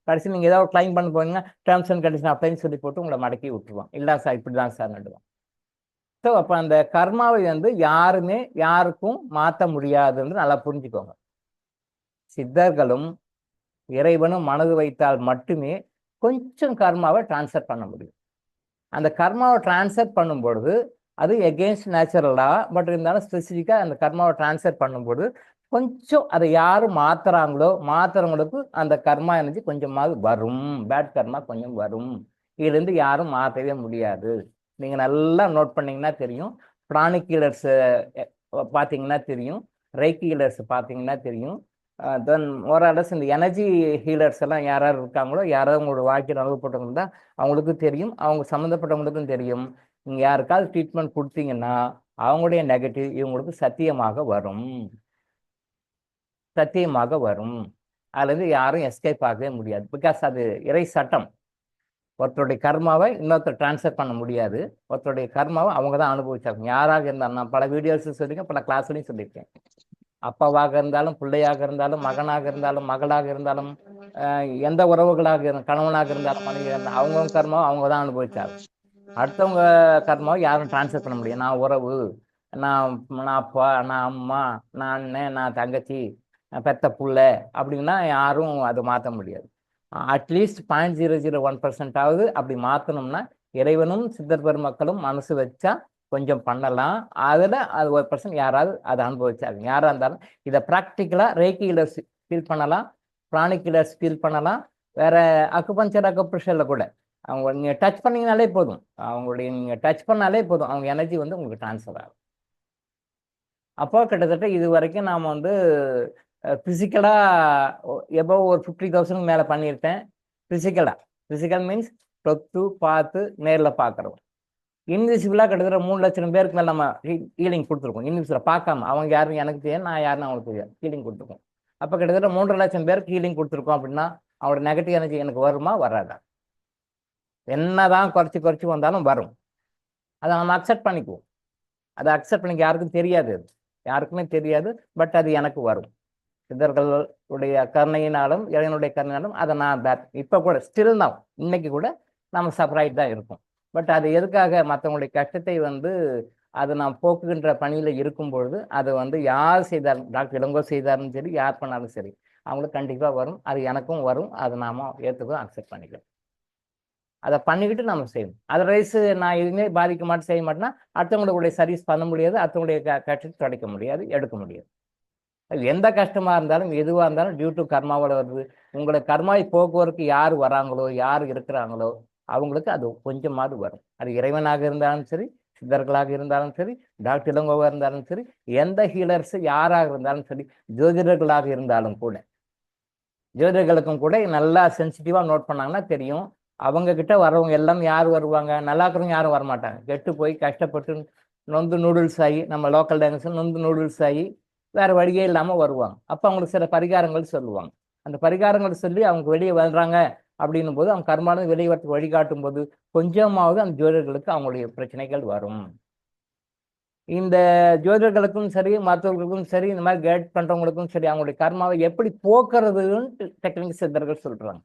[SPEAKER 3] கடைசியில் நீங்கள் ஏதாவது கிளைம் பண்ண போனீங்கன்னா டேர்ம்ஸ் அண்ட் கண்டிஷன் அப்ளைன்னு சொல்லி போட்டு உங்களை மடக்கி விட்டுருவான். இல்லை சார் இப்படி தான் சார் நடுவான். ஸோ அப்போ அந்த கர்மாவை வந்து யாருமே யாருக்கும் மாற்ற முடியாதுன்னு நல்லா புரிஞ்சுக்கோங்க. சித்தர்களும் இறைவனும் மனது வைத்தால் மட்டுமே கொஞ்சம் கர்மாவை டிரான்ஸ்ஃபர் பண்ண முடியும். அந்த கர்மாவை டிரான்ஸ்ஃபர் பண்ணும்பொழுது அது எகெயின்ஸ்ட் நேச்சுரலா, பட் இருந்தாலும் ஸ்பெசிஃபிக்காக அந்த கர்மாவை டிரான்ஸ்ஃபர் பண்ணும்போது கொஞ்சம் அதை யாரும் மாத்துறாங்களோ மாத்துறவங்களுக்கு அந்த கர்மா எனர்ஜி கொஞ்சமாவது வரும். பேட் கர்மா கொஞ்சம் வரும். இதுலேருந்து யாரும் மாற்றவே முடியாது. நீங்கள் நல்லா நோட் பண்ணீங்கன்னா தெரியும். பிராணிக் ஹீலர்ஸ் பார்த்தீங்கன்னா தெரியும். ரைக்கி ஹீலர்ஸ் பார்த்தீங்கன்னா தெரியும். தென் ஓரளவு இந்த எனர்ஜி ஹீலர்ஸ் எல்லாம் யாராவது இருக்காங்களோ, யாராவது உங்களோட வாழ்க்கையில் அனுபவப்பட்டவங்க தான் அவங்களுக்கும் தெரியும். அவங்க சம்மந்தப்பட்டவங்களுக்கும் தெரியும். நீங்கள் யாருக்காவது ட்ரீட்மெண்ட் கொடுத்தீங்கன்னா அவங்களுடைய நெகட்டிவ் இவங்களுக்கு சத்தியமாக வரும். அல்லது யாரும் எஸ்கேப் ஆகவே முடியாது. பிகாஸ் அது இறை சட்டம். ஒருத்தருடைய கர்மாவை இன்னொருத்தர் டிரான்ஸ்ஃபர் பண்ண முடியாது. ஒருத்தருடைய கர்மாவை அவங்க தான் அனுபவிச்சாங்க. யாராக இருந்தாலும் நான் பல வீடியோஸ் சொல்லியிருக்கேன், பல கிளாஸ்லையும் சொல்லியிருக்கேன். அப்பாவாக இருந்தாலும், பிள்ளையாக இருந்தாலும், மகனாக இருந்தாலும், மகளாக இருந்தாலும், எந்த உறவுகளாக இருந்தாலும், கணவனாக இருந்தாலும், மனைவி இருந்தாலும், அவங்கவுங்க கர்மாவை அவங்க தான் அனுபவிச்சாங்க. அடுத்தவங்க கர்மாவை யாரும் டிரான்ஸ்ஃபர் பண்ண முடியும். நான் உறவு, நான் அப்பா, நான் அம்மா, நான் அண்ணன், நான் தங்கச்சி, பெத்த புள்ள அப்படின்னா யாரும் அதை மாற்ற முடியாது. அட்லீஸ்ட் 0.001% அப்படி மாற்றணும்னா இறைவனும் சித்தர் பெருமக்களும் மனசு வச்சா கொஞ்சம் பண்ணலாம். அதில் அது 1% யாராவது அதை அனுபவிச்சாங்க. யாராக இருந்தாலும் இதை ப்ராக்டிக்கலாக ரேக்கி ஹீலர்ஸ் ஃபீல் பண்ணலாம், பிராணிக் ஹீலர்ஸ் ஃபீல் பண்ணலாம். வேற அக்குபஞ்சர் அக்குப்ரெஷரில் கூட அவங்க நீங்கள் டச் பண்ணிங்கனாலே போதும். அவங்களுடைய நீங்கள் டச் பண்ணாலே போதும், அவங்க எனர்ஜி வந்து உங்களுக்கு ட்ரான்ஸ்ஃபர் ஆகும். அப்போ கிட்டத்தட்ட இது வரைக்கும் நாம் வந்து ஃபிசிக்கலாக எபோவ் ஒரு 50,000 மேலே பண்ணியிருக்கேன். ஃபிசிக்கல் மீன்ஸ் தொட்டு பார்த்து நேரில் பார்க்குறோம். இன்விசிபிளாக கிட்டத்தட்ட 3 லட்சம் பேருக்கு மேலே நம்ம ஹீலிங் கொடுத்துருக்கோம். இன்விசிபிளாக பார்க்காம அவங்க யாரும் எனக்கு தெரியாது, நான் யாருன்னு அவங்களுக்கு தெரியாது, ஹீலிங் கொடுத்துருக்கோம். அப்போ கிட்டத்தட்ட 3.5 லட்சம் பேருக்கு ஹீலிங் கொடுத்துருக்கோம். அப்படின்னா அவரோட நெகட்டிவ் எனர்ஜி எனக்கு வருமா வராதா? என்னதான் குறைச்சி வந்தாலும் வரும். அதை நம்ம அக்செப்ட் பண்ணிக்குவோம். அதை அக்செப்ட் பண்ணிக்க யாருக்குமே தெரியாது. பட் அது எனக்கு வரும். சித்தர்களுடைய கருணையினாலும் இறைவனுடைய கருணையினாலும் அதை நான் இப்போ கூட ஸ்டில் நான் இன்னைக்கு கூட நம்ம சப்ரைட் தான் இருக்கும். பட் அது எதுக்காக? மற்றவங்களுடைய கஷ்டத்தை வந்து அதை நாம் போக்குகின்ற பணியில் இருக்கும் பொழுது அது வந்து யார் செய்தாலும், டாக்டர் இளங்கோ செய்தாலும் சரி, யார் பண்ணாலும் சரி, அவங்களுக்கு கண்டிப்பாக வரும். அது எனக்கும் வரும். அதை நாம ஏற்றுக்கோ அக்செப்ட் பண்ணிக்கலாம். அதை பண்ணிக்கிட்டு நம்ம செய்யணும். அதர்வைஸ் நான் எதுவுமே பாதிக்க மாட்டேன், செய்ய மாட்டேன்னா அடுத்தவங்களுடைய சர்வீஸ் பண்ண முடியாது, அடுத்தவங்களுடைய கஷ்டத்தை துடைக்க முடியாது, எடுக்க முடியாது. எந்த கஷ்டமா இருந்தாலும் எதுவாக இருந்தாலும் டியூ டு கர்மாவோட வருது. உங்களை கர்மாவை போக்குவரத்துக்கு யார் வராங்களோ, யார் இருக்கிறாங்களோ அவங்களுக்கு அது கொஞ்சமாவது வரும். அது இறைவனாக இருந்தாலும் சரி, சித்தர்களாக இருந்தாலும் சரி, டாக்டர் இளங்கோவாக இருந்தாலும் சரி, எந்த ஹீலர்ஸ் யாராக இருந்தாலும் சரி, ஜோதிடர்களாக இருந்தாலும் கூட, ஜோதிடர்களுக்கும் கூட நல்லா சென்சிட்டிவாக நோட் பண்ணாங்கன்னா தெரியும். அவங்க கிட்ட வரவங்க எல்லாம் யார் வருவாங்க? நல்லா இருக்கிறவங்க யாரும் வரமாட்டாங்க. கெட்டு போய் கஷ்டப்பட்டு நொந்து நூடுல்ஸ் ஆகி, நம்ம லோக்கல் டான்ஸ் நொந்து நூடுல்ஸ் ஆகி வேற வழியே இல்லாமல் வருவாங்க. அப்போ அவங்களுக்கு சில பரிகாரங்கள் சொல்லுவாங்க. அந்த பரிகாரங்கள் சொல்லி அவங்க வெளியே வர்றாங்க அப்படின்னும் போது, அவங்க கர்மானது வெளியே வரத்துக்கு வழிகாட்டும் போது கொஞ்சமாவது அந்த ஜோதிடர்களுக்கு அவங்களுடைய பிரச்சனைகள் வரும். இந்த ஜோதிடர்களுக்கும் சரி, மருத்துவர்களுக்கும் சரி, இந்த மாதிரி கைட் பண்றவங்களுக்கும் சரி, அவங்களுடைய கர்மாவை எப்படி போக்குறதுன்னு டெக்னிக் சித்தர்கள் சொல்றாங்க.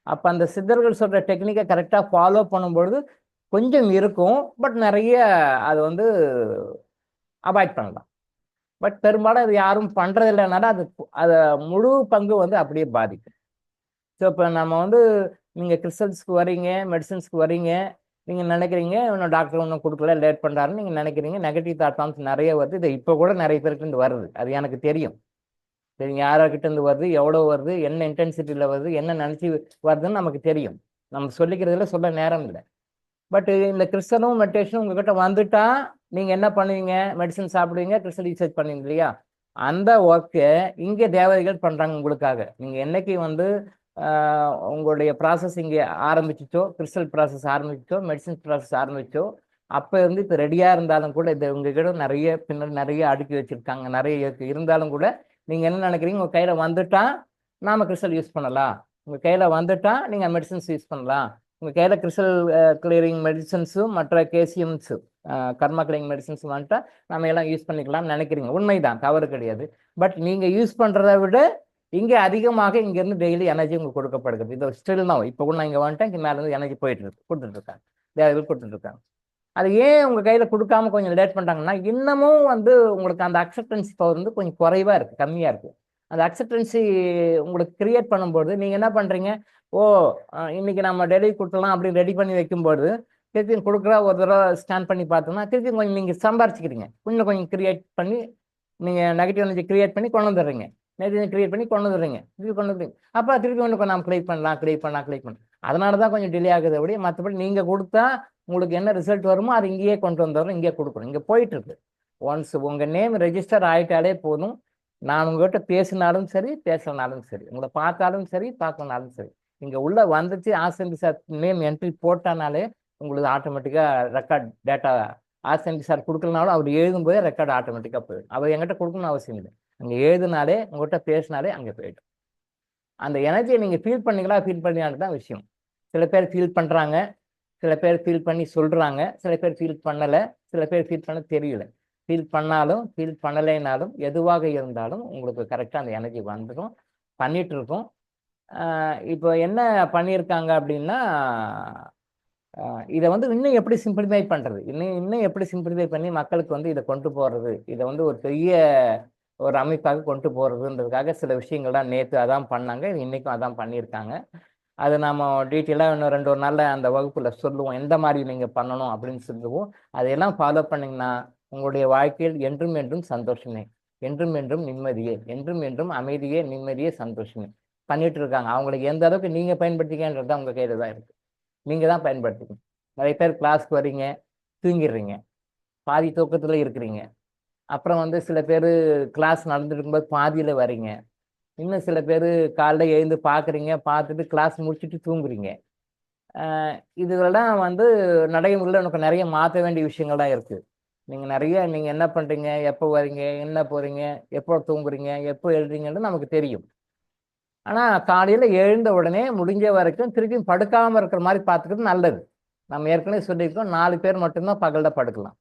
[SPEAKER 3] அப்போ அந்த சித்தர்கள் சொல்ற டெக்னிக்கை கரெக்டாக ஃபாலோ பண்ணும்பொழுது கொஞ்சம் இருக்கும். பட் நிறைய அது வந்து அவாய்ட் பண்ணலாம். பட் பெரும்பாலும் அது யாரும் பண்றது இல்லைனால அதை முழு பங்கு வந்து அப்படியே பாதிக்கும். ஸோ இப்போ நம்ம வந்து நீங்கள் கிறிஸ்டல்ஸ்க்கு வரீங்க, மெடிசன்ஸ்க்கு வரீங்க, நீங்கள் நினைக்கிறீங்க இன்னும் டாக்டர் ஒன்றும் கொடுக்கல, லேட் பண்ணுறாருன்னு நீங்கள் நினைக்கிறீங்க. நெகட்டிவ் தாட்ஸ் நிறைய வருது. இது இப்போ கூட நிறைய பேருக்கு இருந்து வருது, அது எனக்கு தெரியும். சரிங்க, யாராக்கிட்ட இருந்து வருது, எவ்வளோ வருது, என்ன இன்டென்சிட்டியில் வருது, என்ன நினச்சி வருதுன்னு நமக்கு தெரியும். நம்ம சொல்லிக்கிறதுல சொல்ல நேரம் இல்லை. பட் இந்த கிறிஸ்டலும் மெடிடேஷனும் உங்ககிட்ட வந்துட்டா நீங்கள் என்ன பண்ணுவீங்க? மெடிசன் சாப்பிடுவீங்க, கிறிஸ்டல் யூசேஜ் பண்ணுவீங்க இல்லையா? அந்த ஒர்க்கை இங்கே தேவதைகள் பண்ணுறாங்க உங்களுக்காக. நீங்கள் என்னைக்கு வந்து உங்களுடைய ப்ராசஸ் இங்கே ஆரம்பிச்சிச்சோ, கிறிஸ்டல் ப்ராசஸ் ஆரம்பிச்சிச்சோ, மெடிசன் ப்ராசஸ் ஆரம்பிச்சோ, அப்போ இருந்து இப்போ ரெடியாக இருந்தாலும் கூட இது உங்ககிட்ட நிறைய பின்னாடி நிறைய அடுக்கி வச்சுருக்காங்க, நிறைய இருந்தாலும் கூட நீங்கள் என்ன நினைக்கிறீங்க? உங்கள் கையில் வந்துட்டா நாம் கிறிஸ்டல் யூஸ் பண்ணலாம், உங்கள் கையில் வந்துட்டா நீங்கள் மெடிசன்ஸ் யூஸ் பண்ணலாம், உங்கள் கையில் கிறிஸ்டல் கிளியரிங் மெடிசன்ஸும் மற்ற கேசியம்ஸும் கர்மா கிளியரிங் மெடிசன்ஸும் வந்துட்டா நம்ம எல்லாம் யூஸ் பண்ணிக்கலாம்னு நினைக்கிறீங்க. உண்மைதான், தவறு கிடையாது. பட் நீங்கள் யூஸ் பண்ணுறத விட இங்கே அதிகமாக இங்கேருந்து டெய்லி எனர்ஜி உங்களுக்கு கொடுக்கப்படுகிறது. இது ஸ்டில் தான். இப்போ கூட நான் இங்கே வந்துட்டேன், இங்கே மேலேருந்து எனர்ஜி போயிட்டு இருக்கு, கொடுத்துட்ருக்காங்க, தேவைகள் கொடுத்துட்ருக்காங்க. அது ஏன் உங்கள் கையில் கொடுக்காம கொஞ்சம் லேட் பண்ணுறாங்கன்னா, இன்னமும் வந்து உங்களுக்கு அந்த அக்செப்டன்சி பவர் வந்து கொஞ்சம் குறைவாக இருக்குது, கம்மியாக இருக்குது. அந்த அக்செப்டன்சி உங்களுக்கு கிரியேட் பண்ணும்போது நீங்கள் என்ன பண்ணுறீங்க? ஓ, இன்னைக்கு நம்ம டெய்லி கொடுத்துலாம் அப்படின்னு ரெடி பண்ணி வைக்கும்போது திருப்பி கொடுக்குற ஒரு தடவை ஸ்கேன் பண்ணி பார்த்தோம்னா திருப்பி கொஞ்சம் நீங்கள் சம்பாரிச்சிக்கிறீங்க, கொஞ்சம் கிரியேட் பண்ணி நீங்கள் நெகட்டிவ் எனர்ஜி கிரியேட் பண்ணி கொண்டு வந்துடுறீங்க, நெகட்டிவ் கிரியேட் பண்ணி கொண்டு வந்துடுறீங்க, திருப்பி கொண்டு வந்துடுறீங்க. அப்போ திருப்பி ஒன்று நாம் கிளிக் பண்ணலாம். அதனால தான் கொஞ்சம் டிலே ஆகுது. அப்படியே மற்றபடி நீங்கள் கொடுத்தா உங்களுக்கு என்ன ரிசல்ட் வருமோ அது இங்கேயே கொண்டு வந்துடுறோம், இங்கேயே கொடுக்கணும், இங்கே போயிட்டு இருக்கு. ஒன்ஸ் உங்கள் நேம் ரெஜிஸ்டர் ஆகிட்டாலே போதும். நான் உங்கள்கிட்ட பேசினாலும் சரி, பேசலனாலும் சரி, உங்களை பார்த்தாலும் சரி, பார்க்கலனாலும் சரி, இங்கே உள்ள வந்துச்சு ஆசந்தி சார் நேம் என்ட்ரி போட்டானாலே உங்களுக்கு ஆட்டோமேட்டிக்காக ரெக்கார்ட் டேட்டா ஆசந்தி சார் கொடுக்கலனாலும் அவர் எழுதும்போதே ரெக்கார்டு ஆட்டோமேட்டிக்காக போயிடும். அவர் என்கிட்ட கொடுக்கணும்னு அவசியம் இல்லை. அங்கே எழுதுனாலே உங்கள்கிட்ட பேசினாலே அங்கே போயிடும். அந்த எனர்ஜியை நீங்கள் ஃபீல் பண்ணீங்களான்னு தான் விஷயம். சில பேர் ஃபீல் பண்ணுறாங்க, சில பேர் ஃபீல் பண்ணி சொல்கிறாங்க, சில பேர் ஃபீல் பண்ணலை, சில பேர் ஃபீல் பண்ண தெரியல. ஃபீல் பண்ணாலும் ஃபீல் பண்ணலைனாலும் எதுவாக இருந்தாலும் உங்களுக்கு கரெக்டாக அந்த எனர்ஜி வந்துடும், பண்ணிகிட்டு இருக்கோம். இப்போ என்ன பண்ணியிருக்காங்க அப்படின்னா, இதை வந்து இன்னும் எப்படி சிம்பிளிஃபை பண்ணுறது, இன்னும் எப்படி சிம்பிளிஃபை பண்ணி மக்களுக்கு வந்து இதை கொண்டு போகிறது, இதை வந்து ஒரு பெரிய ஒரு அமைப்பாக கொண்டு போகிறதுன்றதுக்காக சில விஷயங்கள்லாம் நேற்று அதான் பண்ணாங்க, இன்றைக்கும் அதான் பண்ணியிருக்காங்க. அது நம்ம டீட்டெயிலாக இன்னும் 2 நாளில் அந்த வகுப்பில் சொல்லுவோம், எந்த மாதிரி நீங்கள் பண்ணணும் அப்படின்னு சொல்லுவோம். அதையெல்லாம் ஃபாலோ பண்ணிங்கன்னா உங்களுடைய வாழ்க்கையில் என்றும் என்றும் சந்தோஷமே, என்றும் என்றும் நிம்மதியே, என்றும் என்றும் அமைதியே, நிம்மதியே, சந்தோஷமே பண்ணிட்டு இருக்காங்க. அவங்களுக்கு எந்த அளவுக்கு நீங்கள் பயன்படுத்திக்கன்றது தான் உங்கள் கையில் தான் இருக்குது. நீங்கள் தான் பயன்படுத்திக்கணும். நிறைய பேர் கிளாஸ்க்கு வரீங்க, தூங்கிடுறீங்க, பாதி தூக்கத்தில் இருக்கிறீங்க. அப்புறம் வந்து சில பேர் கிளாஸ் நடந்துட்டு இருக்கும்போது பாதியில் வரீங்க. இன்னும் சில பேர் காலைல எழுந்து பார்க்குறீங்க, பார்த்துட்டு கிளாஸ் முடிச்சுட்டு தூங்குறீங்க. இதுவெல்லாம் வந்து நடைமுறையில் எனக்கு நிறைய மாற்ற வேண்டிய விஷயங்கள்லாம் இருக்குது. நீங்கள் என்ன பண்ணுறீங்க, எப்போ வரீங்க, என்ன போகிறீங்க, எப்போ தூங்குறீங்க, எப்போ எழுறீங்கன்னு நமக்கு தெரியும். ஆனால் காலையில் எழுந்த உடனே முடிஞ்ச வரைக்கும் திருப்பியும் படுக்காமல் இருக்கிற மாதிரி பார்த்துக்கிறது நல்லது. நம்ம ஏற்கனவே சொல்லியிருக்கோம், 4 பேர் மட்டும்தான் பகலில் படுக்கலாம்.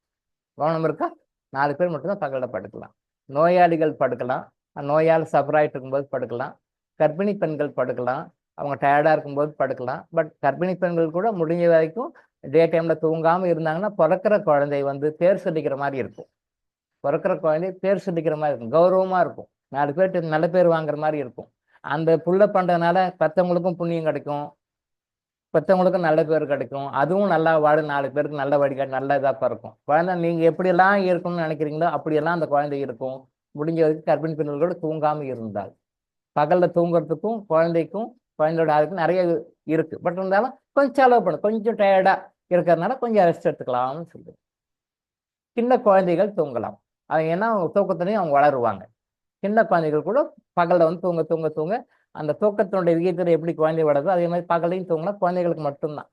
[SPEAKER 3] கவனம் இருக்கா? 4 பேர் மட்டும்தான் பகலில் படுக்கலாம். நோயாளிகள் படுக்கலாம், நோயால் சஃபராயிட்டு இருக்கும்போது படுக்கலாம், கர்ப்பிணி பெண்கள் படுக்கலாம், அவங்க டயர்டாக இருக்கும்போது படுக்கலாம். பட் கர்ப்பிணி பெண்கள் கூட முடிஞ்ச வரைக்கும் டே டைமில் தூங்காமல் இருந்தாங்கன்னா பிறக்கிற குழந்தை வந்து பேர் சொல்லிக்கிற மாதிரி இருக்கும். பிறக்கிற குழந்தை பேர் சொல்லிக்கிற மாதிரி இருக்கும், கௌரவமாக இருக்கும், 4 பேர்கிட்ட நல்ல பேர் வாங்குற மாதிரி இருக்கும். அந்த புள்ள பண்ணுறதுனால பெற்றவங்களுக்கும் புண்ணியம் கிடைக்கும், பெற்றவங்களுக்கும் நல்ல பேர் கிடைக்கும், அதுவும் நல்லா வாழ 4 பேருக்கு நல்ல வழிகாட்டு நல்ல இதாக பிறக்கும். குழந்தை நீங்கள் எப்படியெல்லாம் இருக்கணும்னு நினைக்கிறீங்களோ அப்படியெல்லாம் அந்த குழந்தை இருக்கும். முடிஞ்ச வரைக்கும் கர்ப்பிணி பெண்களோடு தூங்காமல் இருந்தால், பகலில் தூங்குறதுக்கும் குழந்தைக்கும் குழந்தையோட அதுக்கும் நிறைய இருக்குது. பட் இருந்தாலும் கொஞ்சம் செலவு பண்ணும், கொஞ்சம் டயர்டாக இருக்கிறதுனால கொஞ்சம் ரெஸ்ட் எடுத்துக்கலாம்னு சொல்லுது. சின்ன குழந்தைகள் தூங்கலாம், அவங்க ஏன்னா அவங்க தூக்கத்துலேயும் அவங்க வளருவாங்க. சின்ன குழந்தைகள் கூட பகலில் வந்து தூங்க தூங்க தூங்க அந்த தூக்கத்தினுடைய விகிதத்தில் எப்படி குழந்தை வளருதோ அதே மாதிரி பகலையும் தூங்கலாம். குழந்தைகளுக்கு மட்டும்தான்.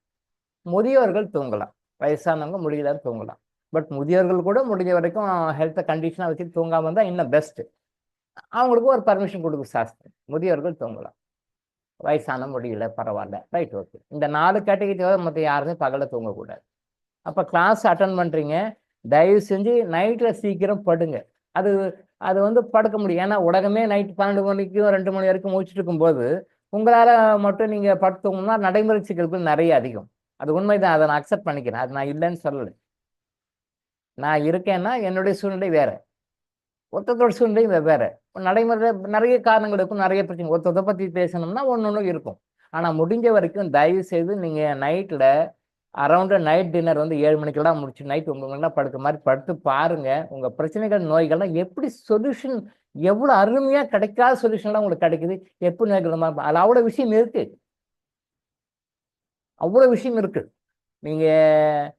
[SPEAKER 3] முதியோர்கள் தூங்கலாம், வயசானவங்க முடியலன்னு தூங்கலாம். பட் முதியோர்கள் கூட முடிஞ்ச வரைக்கும் ஹெல்த்தை கண்டிஷனாக வச்சுட்டு தூங்காமல் இருந்தால் இன்னும் பெஸ்ட்டு. அவங்களுக்கு ஒரு பர்மிஷன் கொடுக்கும் சாஸ்திரம், முதியோர்கள் தூங்கலாம், வயசான முடியல பரவாயில்ல, ரைட், ஓகே. இந்த 4 கேட்டகரி தவிர மற்ற யாருமே பகலில் தூங்கக்கூடாது. அப்போ கிளாஸ் அட்டன் பண்ணுறீங்க, தயவு செஞ்சு நைட்டில் சீக்கிரம் படுங்க. அது அது வந்து படுக்க முடியும். ஏன்னா உலகமே நைட்டு 12 மணிக்கும் 2 மணி வரைக்கும் முடிச்சுட்டு இருக்கும்போது உங்களால் மட்டும் நீங்கள் படுத்தோம்னா நடைமுறை சிக்கல்கள் நிறைய அதிகம். அது உண்மைதான், அதை நான் அக்செப்ட் பண்ணிக்கிறேன், அது நான் இல்லைன்னு சொல்லலை. நான் இருக்கேன்னா என்னுடைய சூழ்நிலை வேற, ஒருத்தரோட சூழ்நிலையும் வெவ்வேறு. நடைமுறையில் நிறைய காரணங்கள் இருக்கும், நிறைய பிரச்சனை. ஒருத்தரை பற்றி பேசணும்னா ஒன்று இருக்கும். ஆனால் முடிஞ்ச வரைக்கும் தயவு செய்து நீங்கள் நைட்டில் அரௌண்டு நைட் டின்னர் வந்து 7 மணிக்கெல்லாம் முடிச்சு நைட் 9 மணிக்கெல்லாம் படுக்கிற மாதிரி படுத்து பாருங்க. உங்கள் பிரச்சனைகள் நோய்கள்லாம் எப்படி சொல்யூஷன், எவ்வளோ அருமையாக கிடைக்காத சொல்யூஷன்லாம் உங்களுக்கு கிடைக்குது. எப்படி நோய்கள் அதில் அவ்வளோ விஷயம் இருக்கு, அவ்வளோ விஷயம் இருக்கு. நீங்கள்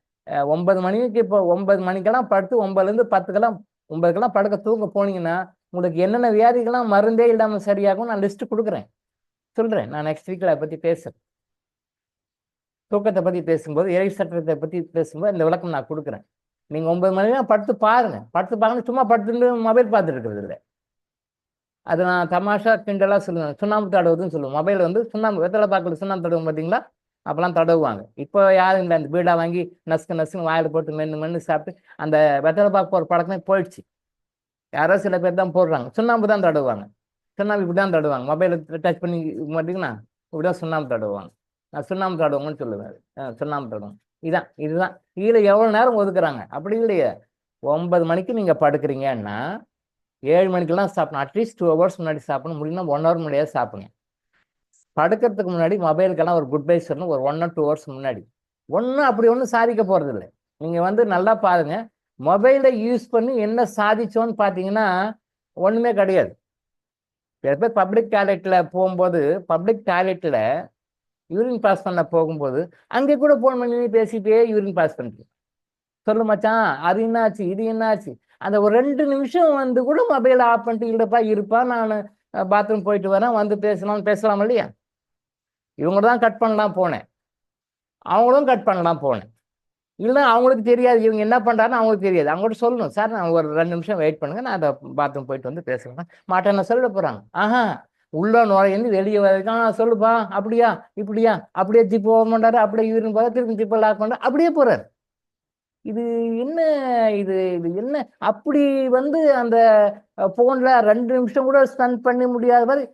[SPEAKER 3] 9 மணிக்கு இப்போ 9 மணிக்கெல்லாம் படுத்து 9லேருந்து 10க்கெல்லாம் 9க்கெல்லாம் படுக்க தூங்க போனீங்கன்னா உங்களுக்கு என்னென்ன வியாதிகள்லாம் மருந்தே இல்லாமல் சரியாகும் நான் லிஸ்ட்டு கொடுக்குறேன், சொல்கிறேன். நான் நெக்ஸ்ட் வீக்கில் அதை பற்றி பேசுகிறேன். தூக்கத்தை பற்றி பேசும்போது, இறை சட்டத்தை பற்றி பேசும்போது இந்த விளக்கம் நான் கொடுக்குறேன். நீங்கள் 9 மணிக்கெல்லாம் படுத்து பாருங்க. படுத்து பாருங்க, சும்மா படுத்துட்டு மொபைல் பார்த்துட்டு இருக்கிறது இல்லை. அது நான் தமாஷா கிண்டலாக சொல்லுவேன். சுண்ணாம்பு தடவுதுன்னு சொல்லுவேன். மொபைல் வந்து சுண்ணாம்பு வெத்தலை பாக்கில் சுண்ணாம்பு தடவும் பார்த்தீங்களா, அப்போல்லாம் தடவுவாங்க. இப்போ யாரும் இல்லை, அந்த பீடா வாங்கி நசுக்கு நசுக்குன்னு வாயில் போட்டு மென்று சாப்பிட்டு அந்த வெத்தலை பாக்கு போகிற பழக்கமே போயிடுச்சு. யாரோ சில பேர் தான் போடுறாங்க. சுண்ணாம்பு தான் தடவுவாங்க. சுண்ணாம்பு இப்படி தான் தடவுவாங்க. மொபைலை டச் பண்ணி மாட்டிங்கன்னா இப்படிதான் சுண்ணாம்பு தடவுவாங்க. நான் சுண்ணாம்பு தடவுங்கன்னு சொல்லுவேன். சுண்ணாம்பு தடவும் இதுதான். இதில் எவ்வளோ நேரம் ஒதுக்குறாங்க? அப்படி இல்லையே. 9 மணிக்கு நீங்கள் படுக்கிறீங்கன்னா 7 மணிக்கெல்லாம் சாப்பிடணும். அட்லீஸ்ட் 2 ஹவர்ஸ் முன்னாடி சாப்பிடணும். முடியும்னா 1 ஹவர் முன்னாடியே சாப்பிடுங்க. படுக்கிறதுக்கு முன்னாடி மொபைலுக்கெல்லாம் ஒரு குட் பை சொல்லணும். ஒரு 1 or 2 ஹவர்ஸ் முன்னாடி. அப்படி ஒன்றும் சாதிக்க போகிறது இல்லை. நீங்கள் வந்து நல்லா பாருங்க, மொபைலை யூஸ் பண்ணி என்ன சாதிச்சோன்னு பார்த்தீங்கன்னா ஒன்றுமே கிடையாது. சில பேர் பப்ளிக் டாய்லெட்டில் போகும்போது, பப்ளிக் டாய்லெட்டில் யூரின் பாஸ் பண்ண போகும்போது அங்கே கூட ஃபோன் பண்ணி பேசிட்டே யூரின் பாஸ் பண்ணிட்டு சொல்லு மச்சான், அது என்னாச்சு, இது என்னாச்சு. அந்த ஒரு 2 நிமிஷம் வந்து கூட மொபைலை ஆஃப் பண்ணிட்டு இருப்பா நான் பாத்ரூம் போயிட்டு வரேன், வந்து பேசலாம் இல்லையா? இவங்க தான் கட் பண்ணலாம் போனேன், அவங்களும் கட் பண்ணலாம் போனேன். இல்லை அவங்களுக்கு தெரியாது இவங்க என்ன பண்ணுறாருன்னு அவங்களுக்கு தெரியாது. அவங்கள்ட்ட சொல்லணும், சார் நான் ஒரு 2 நிமிஷம் வெயிட் பண்ணுங்க, நான் அதை பாத்ரூம் போயிட்டு வந்து பேசுகிறேன். மாட்டேன்னு சொல்ல போகிறாங்க. உள்ள நுழைந்து வெளியே வரைக்கும் சொல்லுப்பா, அப்படியா இப்படியா, அப்படியே ஜிப்பு ஓபன் பண்ணுறாரு, அப்படியே யூரின் போகிற, திருப்பி ஜிப்பை லாக் பண்ணுறாரு, அப்படியே போகிறார். இது என்ன? இது என்ன? அப்படி வந்து அந்த ஃபோனில் 2 நிமிஷம் கூட ஸ்பெண்ட் பண்ணி முடியாத மாதிரி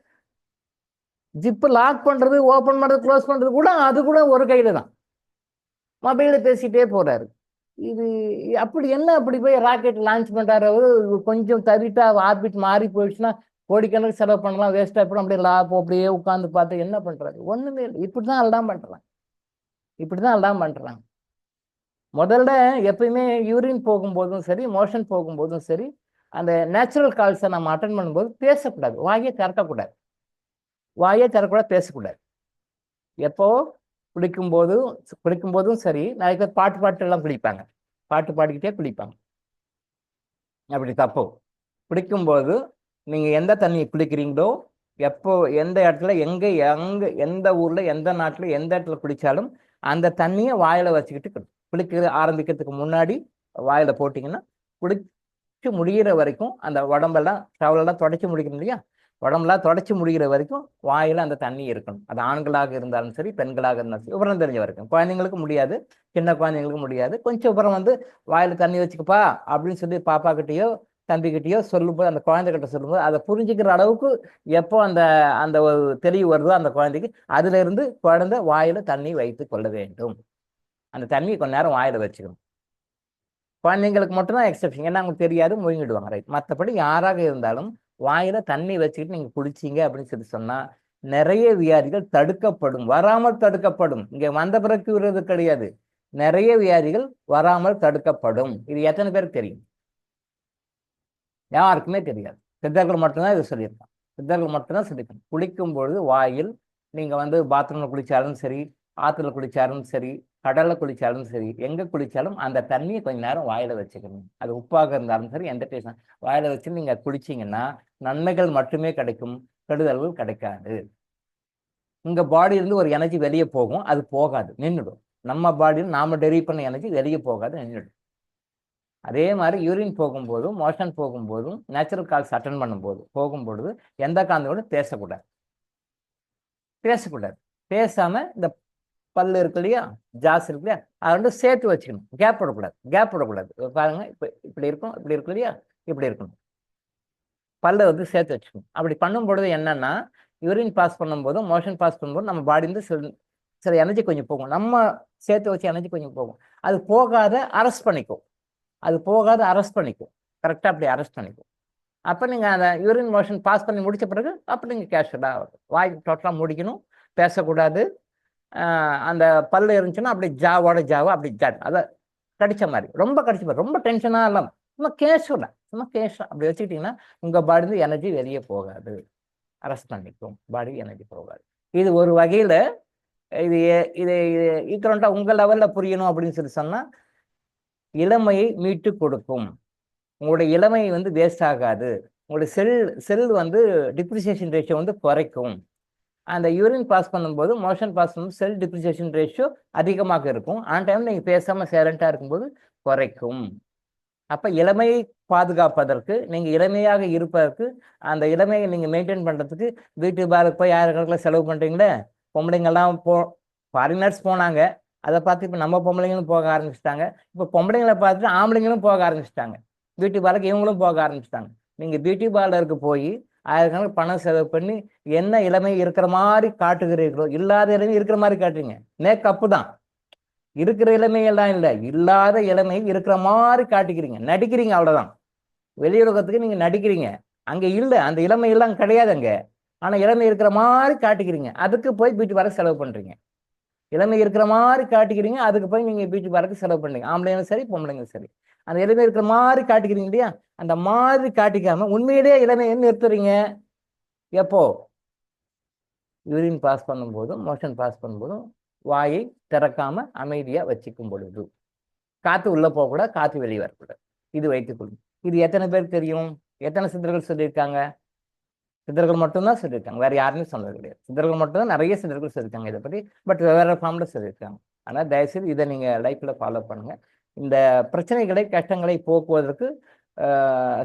[SPEAKER 3] ஜிப்பு லாக் பண்ணுறது, ஓப்பன் பண்ணுறது, க்ளோஸ் பண்ணுறது கூட அது கூட ஒரு கையில் தான். மொபைலில் பேசிகிட்டே போகிறாரு. இது அப்படி என்ன? அப்படி போய் ராக்கெட் லான்ச் பண்ணுறாரு அவரு. கொஞ்சம் தவிட்டாக ஆர்பிட் மாறி போயிடுச்சுன்னா கோடிக்கணக்கு செலவு பண்ணலாம், வேஸ்ட்டாக போடும். அப்படியே உட்காந்து பார்த்து என்ன பண்ணுறாரு? ஒன்றுமே இல்லை. இப்படி தான் எல்லாம் பண்ணுறாங்க. முதல்ல எப்பயுமே யூரின் போகும்போதும் சரி, மோஷன் போகும்போதும் சரி, அந்த நேச்சுரல் கால்ஸை நம்ம அட்டன் பண்ணும்போது பேசக்கூடாது, வாயை திறக்கக்கூடாது, பேசக்கூடாது. எப்போ குளிக்கும்போதும் சரி, நிறைய பேர் பாட்டு எல்லாம் குளிப்பாங்க, பாட்டு பாடிக்கிட்டே குளிப்பாங்க. அப்படி தப்போ. குளிக்கும்போது நீங்கள் எந்த தண்ணியை குளிக்கிறீங்களோ, எப்போ எந்த இடத்துல எந்த ஊரில் எந்த நாட்டில் எந்த இடத்துல குளித்தாலும் அந்த தண்ணியை வாயில் வச்சுக்கிட்டு குளிக்க ஆரம்பிக்கிறதுக்கு முன்னாடி வாயில் போட்டிங்கன்னா குளிச்சு முடிகிற வரைக்கும் அந்த டவலெல்லாம் தொடச்சி முடிக்கணும் இல்லையா, உடம்பெல்லாம் தொடச்சி முடிகிற வரைக்கும் வாயில் அந்த தண்ணி இருக்கணும். அது ஆண்களாக இருந்தாலும் சரி, பெண்களாக இருந்தாலும் சரி, விவரம் தெரிஞ்ச வரைக்கும். குழந்தைங்களுக்கு முடியாது, சின்ன குழந்தைங்களுக்கு முடியாது. கொஞ்சம் அப்புறம் வந்து வாயில் தண்ணி வச்சுக்கப்பா அப்படின்னு சொல்லி பாப்பா கிட்டேயோ தம்பிக்கிட்டேயோ சொல்லும்போது, அந்த குழந்தைகிட்ட சொல்லும்போது அதை புரிஞ்சுக்கிற அளவுக்கு எப்போ அந்த ஒரு தெளிவு வருதோ அந்த குழந்தைக்கு, அதுல இருந்து குழந்தை வாயில தண்ணி வைத்து கொள்ள வேண்டும். அந்த தண்ணியை கொஞ்ச நேரம் வாயில வச்சுக்கணும். குழந்தைங்களுக்கு மட்டும்தான் எக்ஸப்ஷன், ஏன்னா அவங்களுக்கு தெரியாது, முழுங்கிடுவாங்க. ரைட். மற்றபடி யாராக இருந்தாலும் வாயில தண்ணி வச்சுக்கிட்டு நீங்க குளிச்சீங்க அப்படின்னு சொல்லி சொன்னா நிறைய வியாதிகள் தடுக்கப்படும், வராமல் தடுக்கப்படும். இங்க வந்த பிறகு விடுறது கிடையாது, நிறைய வியாதிகள் வராமல் தடுக்கப்படும். இது எத்தனை பேருக்கு தெரியும்? யாருக்குமே தெரியாது. சித்தர்கள் மட்டும்தான் இது சொல்லியிருக்காங்க. குளிக்கும் பொழுது வாயில் நீங்க வந்து பாத்ரூம்ல குளிச்சாலும் சரி, ஆத்துல குளிச்சாலும் சரி, கடல்ல குளிச்சாலும் சரி, எங்க குளிச்சாலும் அந்த தண்ணியை கொஞ்ச நேரம் வாயில வச்சுக்கணும். அது உப்பாக இருந்தாலும் சரி, எந்த டேஸ்ட் வாயில வச்சு நீங்க குளிச்சீங்கன்னா நன்மைகள் மட்டுமே கிடைக்கும், கெடுதல்கள் கிடைக்காது. உங்க பாடியிலிருந்து ஒரு எனர்ஜி வெளியே போகும், அது போகாது, நின்றுடும். நம்ம பாடியில் நாம டெரிவ் பண்ண எனர்ஜி வெளியே போகாது, நின்றுடும். அதே மாதிரி யூரின் போகும்போதும் மோஷன் போகும்போதும் நேச்சுரல் கால்ஸ் அட்டன் போகும்பொழுது எந்த காந்தோடு பேசக்கூடாது. பேசாம இந்த பல்லு இருக்கு இல்லையா, ஜாஸ் இருக்கு இல்லையா, அதை வந்து சேர்த்து வச்சுக்கணும். கேப் விடக்கூடாது. பாருங்க, இப்படி இருக்கும் இல்லையா, இப்படி இருக்கணும். பல்லை வந்து சேர்த்து வச்சுக்கணும். அப்படி பண்ணும்பொழுது என்னன்னா, யூரின் பாஸ் பண்ணும்போதும் மோஷன் பாஸ் பண்ணும்போது நம்ம பாடிந்து சில எனர்ஜி கொஞ்சம் போகும், நம்ம சேர்த்து வச்ச எனர்ஜி கொஞ்சம் போகும். அது போகாத அரெஸ்ட் பண்ணிக்கும். அது போகாத அரெஸ்ட் பண்ணிக்கும். கரெக்டாக அப்படி அரெஸ்ட் பண்ணிக்கும். அப்போ நீங்கள் அந்த யூரின் மோஷன் பாஸ் பண்ணி முடிச்ச பிறகு அப்போ நீங்கள் கேஷுவலாக வாய் டோட்டலாக முடிக்கணும், பேசக்கூடாது. அந்த பல்லு இருந்துச்சுன்னா அப்படி ஜாவோட ஜாவா அப்படி அதை கடிச்ச மாதிரி, ரொம்ப கடிச்ச மாதிரி, ரொம்ப டென்ஷனாக இல்லாமல் சும்மா கேஷுவலாக அப்படி வச்சுக்கிட்டிங்கன்னா உங்கள் பாடிந்து எனர்ஜி வெளியே போகாது, அரெஸ்ட் பண்ணிக்கும், பாடி எனர்ஜி போகாது. இது ஒரு வகையில் இது இது ஈக்குவலண்ட்டாக உங்கள் லெவலில் புரியணும் அப்படின்னு சொல்லி சொன்னால், இளமையை மீட்டு கொடுக்கும். உங்களுடைய இளமை வந்து வேஸ்ட் ஆகாது. உங்களுடைய செல் வந்து டிப்ரிசியேஷன் ரேஷியோ வந்து குறைக்கும். அந்த யூரின் பாஸ் பண்ணும்போது, மோஷன் பாஸ் பண்ணும்போது செல் டிப்ரிசியேஷன் ரேஷியோ அதிகமாக இருக்கும். ஆன் டைம் நீங்கள் பேசாமல் சைலண்ட்டாக இருக்கும்போது குறைக்கும். அப்போ இளமையை பாதுகாப்பதற்கு, நீங்கள் இளமையாக இருப்பதற்கு, அந்த இளமையை நீங்கள் மெயின்டைன் பண்ணுறதுக்கு வீட்டு பாருக்கு போய் 1000 செலவு பண்ணுறீங்களே. பொம்பளைங்கள்லாம் ஃபாரினர்ஸ் போனாங்க, அதை பார்த்து இப்போ நம்ம பொம்பளைங்களும் போக ஆரம்பிச்சிட்டாங்க. இப்போ பொம்பளைங்களை பார்த்துட்டு ஆம்பளைங்களும் போக ஆரம்பிச்சிட்டாங்க. பியூட்டி பார்லருக்கு இவங்களும் போக ஆரம்பிச்சிட்டாங்க. நீங்கள் பியூட்டி பார்லருக்கு போய் 1000 பணம் செலவு பண்ணி என்ன இளமை இருக்கிற மாதிரி காட்டுகிறீர்களோ, இல்லாத இளமை இருக்கிற மாதிரி காட்டுறீங்க. மேக்கப்பு தான், இருக்கிற இளமையெல்லாம் இல்லை, இல்லாத இளமை இருக்கிற மாதிரி காட்டிக்கிறீங்க, நடிக்கிறீங்க, அவ்வளோதான். வெளியுலகத்துக்கு நீங்கள் நடிக்கிறீங்க, அங்கே இல்லை, அந்த இளமையெல்லாம் கிடையாது அங்கே. ஆனால் இளமை இருக்கிற மாதிரி காட்டிக்கிறீங்க, அதுக்கு போய் பியூட்டி பார்லர் செலவு பண்ணுறீங்க. இளமை இருக்கிற மாதிரி காட்டிக்கிறீங்க, அதுக்கு போய் நீங்கள் பியூட்டி பார்லருக்கு செலவு பண்ணுறீங்க. ஆம்பளைங்களும் சரி, பொம்பளைங்களும் சரி. அந்த இளமை இருக்கிற மாதிரி காட்டிக்கிறீங்க இல்லையா, அந்த மாதிரி காட்டிக்காம உண்மையிலேயே இளமையை நிறுத்துறீங்க. எப்போ? யூரின் பாஸ் பண்ணும்போதும் மோஷன் பாஸ் பண்ணும்போதும் வாயை திறக்காம அமைதியாக வச்சுக்கும் பொழுது. காற்று உள்ளே போகக்கூடாது, காற்று வெளியே வரக்கூடாது. இது வைத்துக்கொள்ளும். இது எத்தனை பேருக்கு தெரியும்? எத்தனை சித்தர்கள் சொல்லியிருக்காங்க? சித்தர்கள் மட்டும்தான் சொல்லியிருக்காங்க, வேற யாருமே சொன்னது கிடையாது. சித்தர்கள் மட்டும்தான், நிறைய சித்தர்கள் சொல்லியிருக்காங்க இதை பற்றி, பட் வேற ஃபார்ம்ல சொல்லியிருக்காங்க. ஆனால் தயவுசெய்து இதை நீங்கள் லைஃப்பில் ஃபாலோ பண்ணுங்க. இந்த பிரச்சனைகளை, கஷ்டங்களை போக்குவதற்கு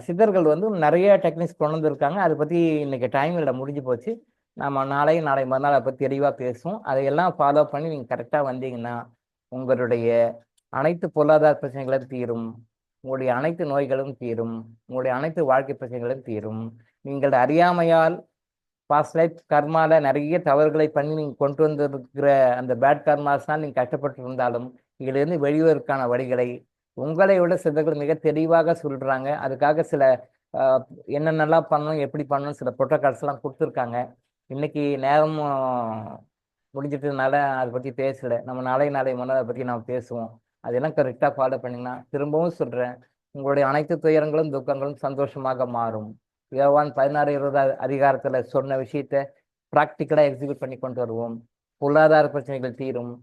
[SPEAKER 3] சித்தர்கள் வந்து நிறைய டெக்னிக்ஸ் கொண்டு வந்திருக்காங்க. அதை பற்றி இன்னைக்கு டைம் இல்லை, முடிஞ்சு போச்சு. நம்ம நாளை மறுநாள் அதை பற்றி தெளிவாக பேசுவோம். அதையெல்லாம் ஃபாலோ பண்ணி நீங்கள் கரெக்டாக வந்தீங்கன்னா உங்களுடைய அனைத்து பொருளாதார பிரச்சனைகளும் தீரும், உங்களுடைய அனைத்து நோய்களும் தீரும், உங்களுடைய அனைத்து வாழ்க்கை பிரச்சனைகளும் தீரும். நீங்கள் அறியாமையால் பாஸ்ட் லைஃப் கர்மால நிறைய தவறுகளை பண்ணி நீங்கள் கொண்டு வந்திருக்கிற அந்த பேட் கர்மாஸ்னால் நீங்கள் கஷ்டப்பட்டு இருந்தாலும் இதிலிருந்து வெளிவதற்கான வழிகளை உங்களை விட சித்தர்கள் மிக தெளிவாக சொல்கிறாங்க. அதுக்காக சில என்னென்னலாம் பண்ணணும், எப்படி பண்ணணும், சில ப்ரோட்டோகால்ஸ்லாம் கொடுத்துருக்காங்க. இன்னைக்கு நேரம் முடிஞ்சிட்டதுனால அதை பற்றி பேசலை. நம்ம நாளை மறுநாள் அதை பற்றி நம்ம பேசுவோம். அதெல்லாம் கரெக்டாக ஃபாலோ பண்ணிங்கன்னா, திரும்பவும் சொல்கிறேன், உங்களுடைய அனைத்து துயரங்களும் துக்கங்களும் சந்தோஷமாக மாறும். யோவான் 16:20 அதிகாரத்தில் சொன்ன விஷயத்தை ப்ராக்டிக்கலாக எக்ஸிக்யூட் பண்ணி கொண்டு வருவோம். பொருளாதார பிரச்சனைகள் தீரும்,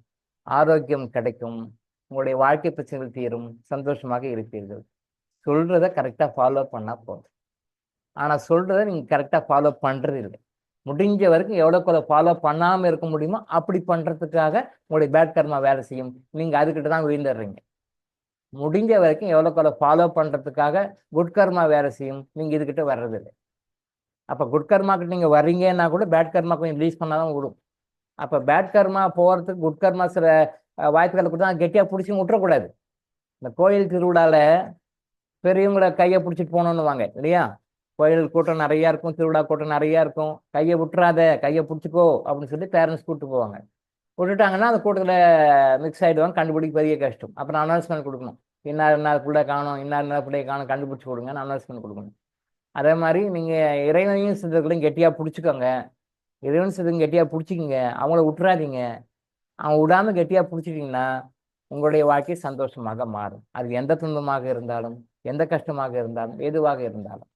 [SPEAKER 3] ஆரோக்கியம் கிடைக்கும், உங்களுடைய வாழ்க்கை பிரச்சனைகள் தீரும், சந்தோஷமாக இருப்பீர்கள். சொல்கிறத கரெக்டாக ஃபாலோ பண்ணால் போதும். ஆனால் சொல்கிறத நீங்கள் கரெக்டாக ஃபாலோ பண்ணுறது இல்லை. முடிஞ்ச வரைக்கும் எவ்வளோக்கு ஃபாலோ பண்ணாமல் இருக்க முடியுமோ அப்படி பண்ணுறதுக்காக உங்களுடைய பேட் கர்மா வேலை செய்யும். நீங்கள் அதுக்கிட்ட தான் விழுந்துடுறீங்க. முடிஞ்ச வரைக்கும் எவ்வளோக்கு ஃபாலோ பண்ணுறதுக்காக குட் கர்மா வேலை செய்யும். நீங்கள் இதுக்கிட்ட வர்றதில்லை. அப்போ குட் கர்மாக்கிட்ட நீங்கள் வர்றீங்கன்னா கூட பேட் கர்மா கொஞ்சம் ரிலீஸ் பண்ணால் தான் விடும். அப்போ பேட் கர்மா போகிறதுக்கு குட் கர்மா சில வாய்ப்புகளை கொடுத்தா கெட்டியாக பிடிச்சி விட்டுறக்கூடாது. இந்த கோயில் திருவிழாவில் பெரியவங்கள கையை பிடிச்சிட்டு போகணுன்னு வாங்க இல்லையா? கோயில் கூட்டம் நிறையா இருக்கும், திருவிழா கூட்டம் நிறையா இருக்கும். கையை விட்டுறாத, கையை பிடிச்சிக்கோ அப்படின்னு சொல்லி பேரண்ட்ஸ் கூப்பிட்டு போவாங்க. விட்டுட்டாங்கன்னா அந்த கூட்டத்தில் மிக்ஸ் ஆகிடுவாங்க, கண்டுபிடிக்க பெரிய கஷ்டம். அப்புறம் அனௌன்ஸ்மெண்ட் கொடுக்கணும், இன்னார் பிள்ளை காணும், இன்னார் பிள்ளையை காணும், கண்டுபிடிச்சி கொடுங்கன்னு அனௌன்ஸ்மெண்ட் கொடுக்கணும். அதே மாதிரி நீங்கள் இறைவனையும் சித்தர்களையும் கெட்டியாக பிடிச்சிக்கோங்க. இறைவன் சித்தரும் கெட்டியாக பிடிச்சிக்கிங்க, அவங்கள விட்டுறாதீங்க. அவங்க விடாமல் கெட்டியாக பிடிச்சிட்டிங்கன்னா உங்களுடைய வாழ்க்கை சந்தோஷமாக மாறும். அது எந்த துன்பமாக இருந்தாலும், எந்த கஷ்டமாக இருந்தாலும், எதுவாக இருந்தாலும்.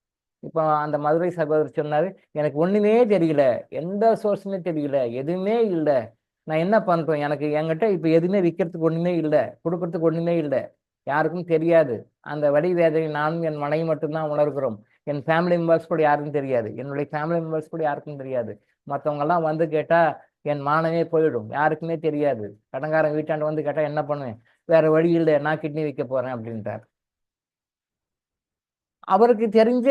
[SPEAKER 3] இப்போ அந்த மதுரை சகோதரர் சொன்னார், எனக்கு ஒன்றுமே தெரியல, எந்த சோர்ஸுமே தெரியல, எதுவுமே இல்லை, நான் என்ன பண்ணுறேன், எனக்கு என்கிட்ட இப்போ எதுவுமே விற்கிறதுக்கு ஒன்றுமே இல்லை, கொடுக்கறதுக்கு ஒன்றுமே இல்லை, யாருக்கும் தெரியாது. அந்த வலி வேதனை நானும் என் மனைவி மட்டும்தான் உணர்கிறோம். என் ஃபேமிலி மெம்பர்ஸ் கூட யாருக்கும் தெரியாது, என்னுடைய ஃபேமிலி மெம்பர்ஸ் கூட யாருக்கும் தெரியாது. மற்றவங்கெல்லாம் வந்து கேட்டால் என் மானமே போயிடும், யாருக்குமே தெரியாது. கடங்காரன் வீட்டாண்டு வந்து கேட்டால் என்ன பண்ணுவேன், வேறு வழி இல்லை, நான் கிட்னி வைக்க போகிறேன் அப்படின்றார். அவருக்கு தெரிஞ்ச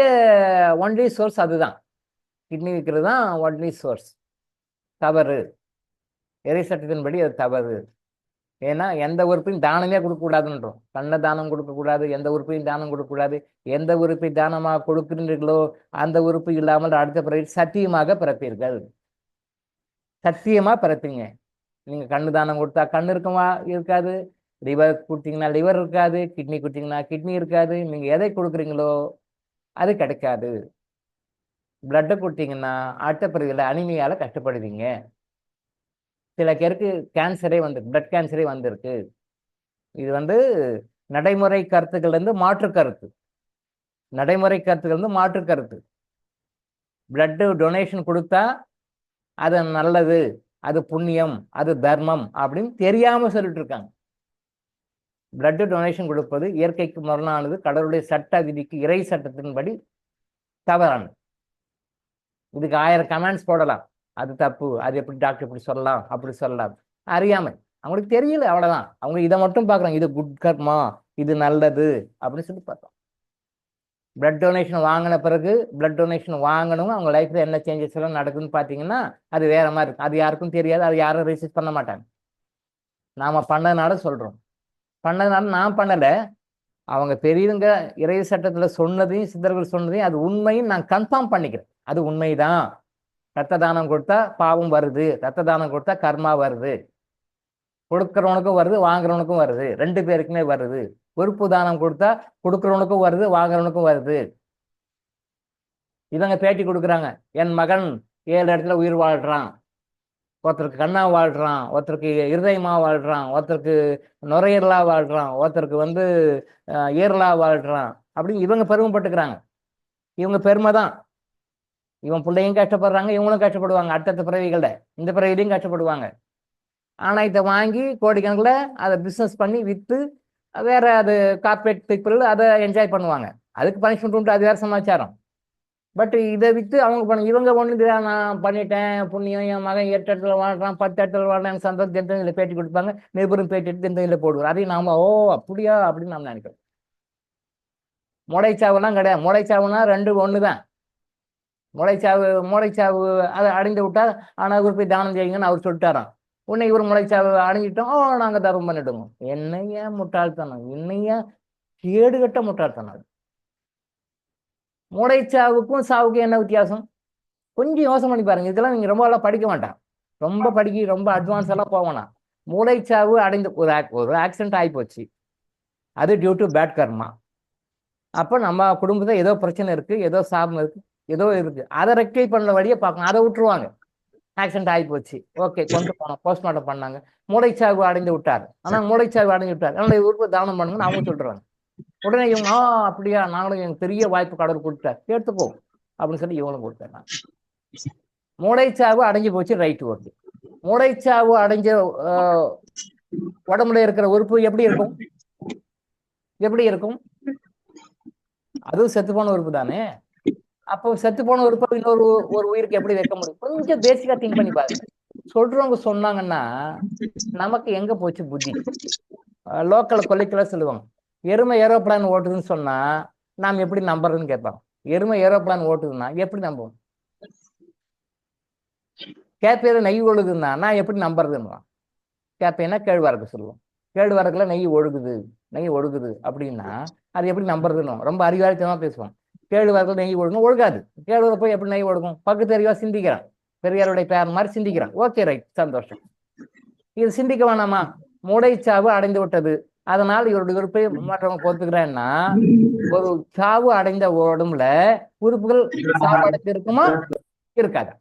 [SPEAKER 3] ஒன்லி சோர்ஸ் அதுதான், கிட்னி விற்கிறது தான் ஒன்லி சோர்ஸ். தவறு, இறை சட்டத்தின்படி அது தவறு. ஏன்னா எந்த உறுப்பையும் தானமே கொடுக்கக்கூடாதுன்றோம். கண்ணை தானம் கொடுக்கக்கூடாது, எந்த உறுப்பையும் தானம் கொடுக்கக்கூடாது. எந்த உறுப்பை தானமாக கொடுக்கின்றீர்களோ அந்த உறுப்பு இல்லாமல் அடுத்த பிறகு சத்தியமாக பிறப்பீர்கள். சத்தியமாக பிறப்பீங்க. நீங்கள் கண்ணு தானம் கொடுத்தா கண்ணு இருக்குமா இருக்காது, லிவர் கொடுத்தீங்கன்னா லிவர் இருக்காது, கிட்னி கொடுத்தீங்கன்னா கிட்னி இருக்காது. நீங்கள் எதை கொடுக்குறீங்களோ அது கிடைக்காது. பிளட்டை கொடுத்தீங்கன்னா அடுத்த பிறகுல அனிமியால கஷ்டப்படுவீங்க. சில பேருக்கு கேன்சரே பிளட் கேன்சரே வந்திருக்கு. இது நடைமுறை கருத்துக்கள் மாற்று கருத்து. நடைமுறை கருத்துக்கள் மாற்று கருத்து. பிளட் டொனேஷன் கொடுத்தா அது நல்லது, அது புண்ணியம், அது தர்மம் அப்படின்னு தெரியாம சொல்லிட்டு இருக்காங்க. பிளட் டொனேஷன் கொடுப்பது இயற்கைக்கு முரணானது, கடவுளுடைய சட்ட விதிக்கு, இறை சட்டத்தின்படி தவறானது. இதுக்கு 1000 கமெண்ட்ஸ் போடலாம். அது தப்பு, அது எப்படி டாக்டர் இப்படி சொல்லலாம், அப்படி சொல்லலாம். அறியாமை, அவங்களுக்கு தெரியல, அவ்வளவுதான். அவங்க இதை மட்டும் பார்க்குறாங்க, இது குட் கர்மா, இது நல்லது அப்படின்னு சொல்லி பார்த்தோம். பிளட் டொனேஷன் வாங்கின பிறகு பிளட் டொனேஷன் வாங்கணும், அவங்க லைஃப்ல என்ன சேஞ்சஸ் எல்லாம் நடக்குதுன்னு பார்த்தீங்கன்னா அது வேற மாதிரி இருக்கும். அது யாருக்கும் தெரியாது, அது யாரும் ரிசர்ச் பண்ண மாட்டாங்க. நாம பண்ணதுனால சொல்றோம். பண்ணதுனால நான் பண்ணலை, அவங்க பெரியவங்க இறை சட்டத்துல சொன்னதையும் சித்தர்கள் சொன்னதையும் அது உண்மையும் நான் கன்ஃபார்ம் பண்ணிக்கிறேன். அது உண்மைதான். ரத்த தானம் கொடுத்தா பாவம் வருது, ரத்த தானம் கொடுத்தா கர்மா வருது. கொடுக்குறவனுக்கும் வருது, வாங்குறவனுக்கும் வருது, 2 பேருக்குமே வருது. உறுப்பு தானம் கொடுத்தா கொடுக்குறவனுக்கும் வருது, வாங்குறவனுக்கும் வருது. இவங்க பேட்டி கொடுக்குறாங்க, என் மகன் 7 இடத்துல உயிர் வாழ்றான், ஒருத்தருக்கு கண்ணா வாழ்றான், ஒருத்தருக்கு இருதயமா வாழ்றான், ஒருத்தருக்கு நுரையீரலா வாழ்றான், ஒருத்தருக்கு ஈரலா வாழ்றான் அப்படின்னு இவங்க பெருமைப்பட்டுக்கிறாங்க. இவங்க பெருமை தான். இவன் பிள்ளையும் கஷ்டப்படுறாங்க, இவங்களும் கஷ்டப்படுவாங்க, அடுத்தடுத்த பிறவிகள இந்த பிறவிலையும் கஷ்டப்படுவாங்க. ஆனா இதை வாங்கி கோடிக்கணக்கில் அதை பிஸ்னஸ் பண்ணி விற்று வேற அது கார்பரேட் பீப்புள் அதை என்ஜாய் பண்ணுவாங்க. அதுக்கு பனிஷ்மெண்ட் உண்டு, அது வேற சமாச்சாரம். பட் இதை விற்று அவங்க இவங்க ஒன்று நான் பண்ணிட்டேன் புண்ணியம், என் மகன் 8 இடத்துல வாழ்றான், 10 இடத்துல வாழ்றான், சந்தோஷம் தினத்தனியில் பேட்டி கொடுப்பாங்க, நிருபரும் பேட்டி எடுத்து தினத்தனியில் போடுவார். அதையும் நாம ஓ அப்படியா அப்படின்னு நாம் நினைக்கிறோம். மூளைச்சாவுலாம் கிடையாது. மூளைச்சாவுனா 2 ஒன்று தான். மூளைச்சாவு அதை அடைந்து விட்டா ஆனால் அவர் போய் தானம் செய்யுங்கன்னு அவர் சொல்லிட்டாராம். உன்னை இவர் மூளைச்சாவு அடைஞ்சிட்டோம், நாங்கள் தர்மம் பண்ணிட்டோம். என்னையா முட்டாள்தனம், என்னையா கேடுகட்ட முட்டாள்தனம். அது மூளைச்சாவுக்கும் சாவுக்கும் என்ன வித்தியாசம்? கொஞ்சம் யோசனை பண்ணி பாருங்க. இதெல்லாம் நீங்க ரொம்ப எல்லாம் படிக்க வேண்டாம், ரொம்ப அட்வான்ஸ் எல்லாம் போவேனா. மூளைச்சாவு அடைந்து ஒரு ஆக்சிடென்ட் ஆகி போச்சு, அது டியூ டு பேட் கர்மா. அப்போ நம்ம குடும்பத்தில் ஏதோ பிரச்சனை இருக்கு, ஏதோ சாபம் இருக்கு, ஏதோ இருக்கு, அதை ரெக்டிஃபை பண்ண வழியை பார்க்கணும். அதை விட்டுருவாங்க. ஆக்சிடென்ட் ஆகி போச்சு, ஓகே, கொண்டு போனோம், போஸ்ட்மார்ட்டம் பண்ணாங்க, மூளைச்சாவு அடைந்து விட்டார். ஆனால் மூளைச்சாவு அடைந்து விட்டார், அதனால உறுப்பு தானம் பண்ணுங்கன்னு அவங்க சொல்றாங்க. உடனே இவங்க அப்படியா, நாங்களும் எங்க பெரிய வாய்ப்பு கடவுள் கொடுத்தார், எடுத்துக்கோ அப்படின்னு சொல்லி இவங்களும் கொடுத்தாங்க. மூளைச்சாவு அடைஞ்சு போச்சு, ரைட்டு, ஓகே. மூளைச்சாவு அடைஞ்ச உடம்புல இருக்கிற உறுப்பு எப்படி இருக்கும்? அதுவும் செத்து போன உறுப்பு தானே. அப்போ செத்து போன உறுப்பு இன்னொரு உயிருக்கு எப்படி வைக்க முடியும்? கொஞ்சம் பேசிக்கா திங்க் பண்ணி பாருங்க. சொல்றவங்க சொன்னாங்கன்னா நமக்கு எங்க போச்சு புத்தி? லோக்கல் கொல்லிக்கெல்லாம் சொல்லுவாங்க, எருமை ஏரோப்ளான் ஓட்டுதுன்னு சொன்னா நாம் எப்படி நம்புறதுன்னு கேட்பாங்க. எருமை ஏரோப்ளான் ஓட்டுதுன்னா எப்படி நம்புவோம்? கேப்பையில நெய் ஒழுகுதுன்னா நான் எப்படி நம்புறதுன்னு. கேப்பைன்னா கேழ்வரகு சொல்லுவோம், கேழ்வரகுல நெய் ஒழுகுது அப்படின்னா அது எப்படி நம்புறதுன்னு ரொம்ப அறிவாளித்தனமா பேசுவோம். கேழ்வரகுல நெய் ஒழுகும், ஒழுகாது. கேழ்வரகு போய் எப்படி நெய் ஒழுகும்? பகுத்தறிவா சிந்திக்கிறான், பெரியாருடைய பேர் மாதிரி சிந்திக்கிறான். ஓகே, ரைட், சந்தோஷம். இது சிந்திக்க வேணாமா? மூளைச்சாவு அடைந்து விட்டது, அதனால் இவருடைய உறுப்பை மற்றவங்க பொறுத்துக்கிறேன்னா ஒரு சாவு அடைந்த உடம்புல உறுப்புகள் சாவு அடைந்து இருக்குமா, இருக்காது?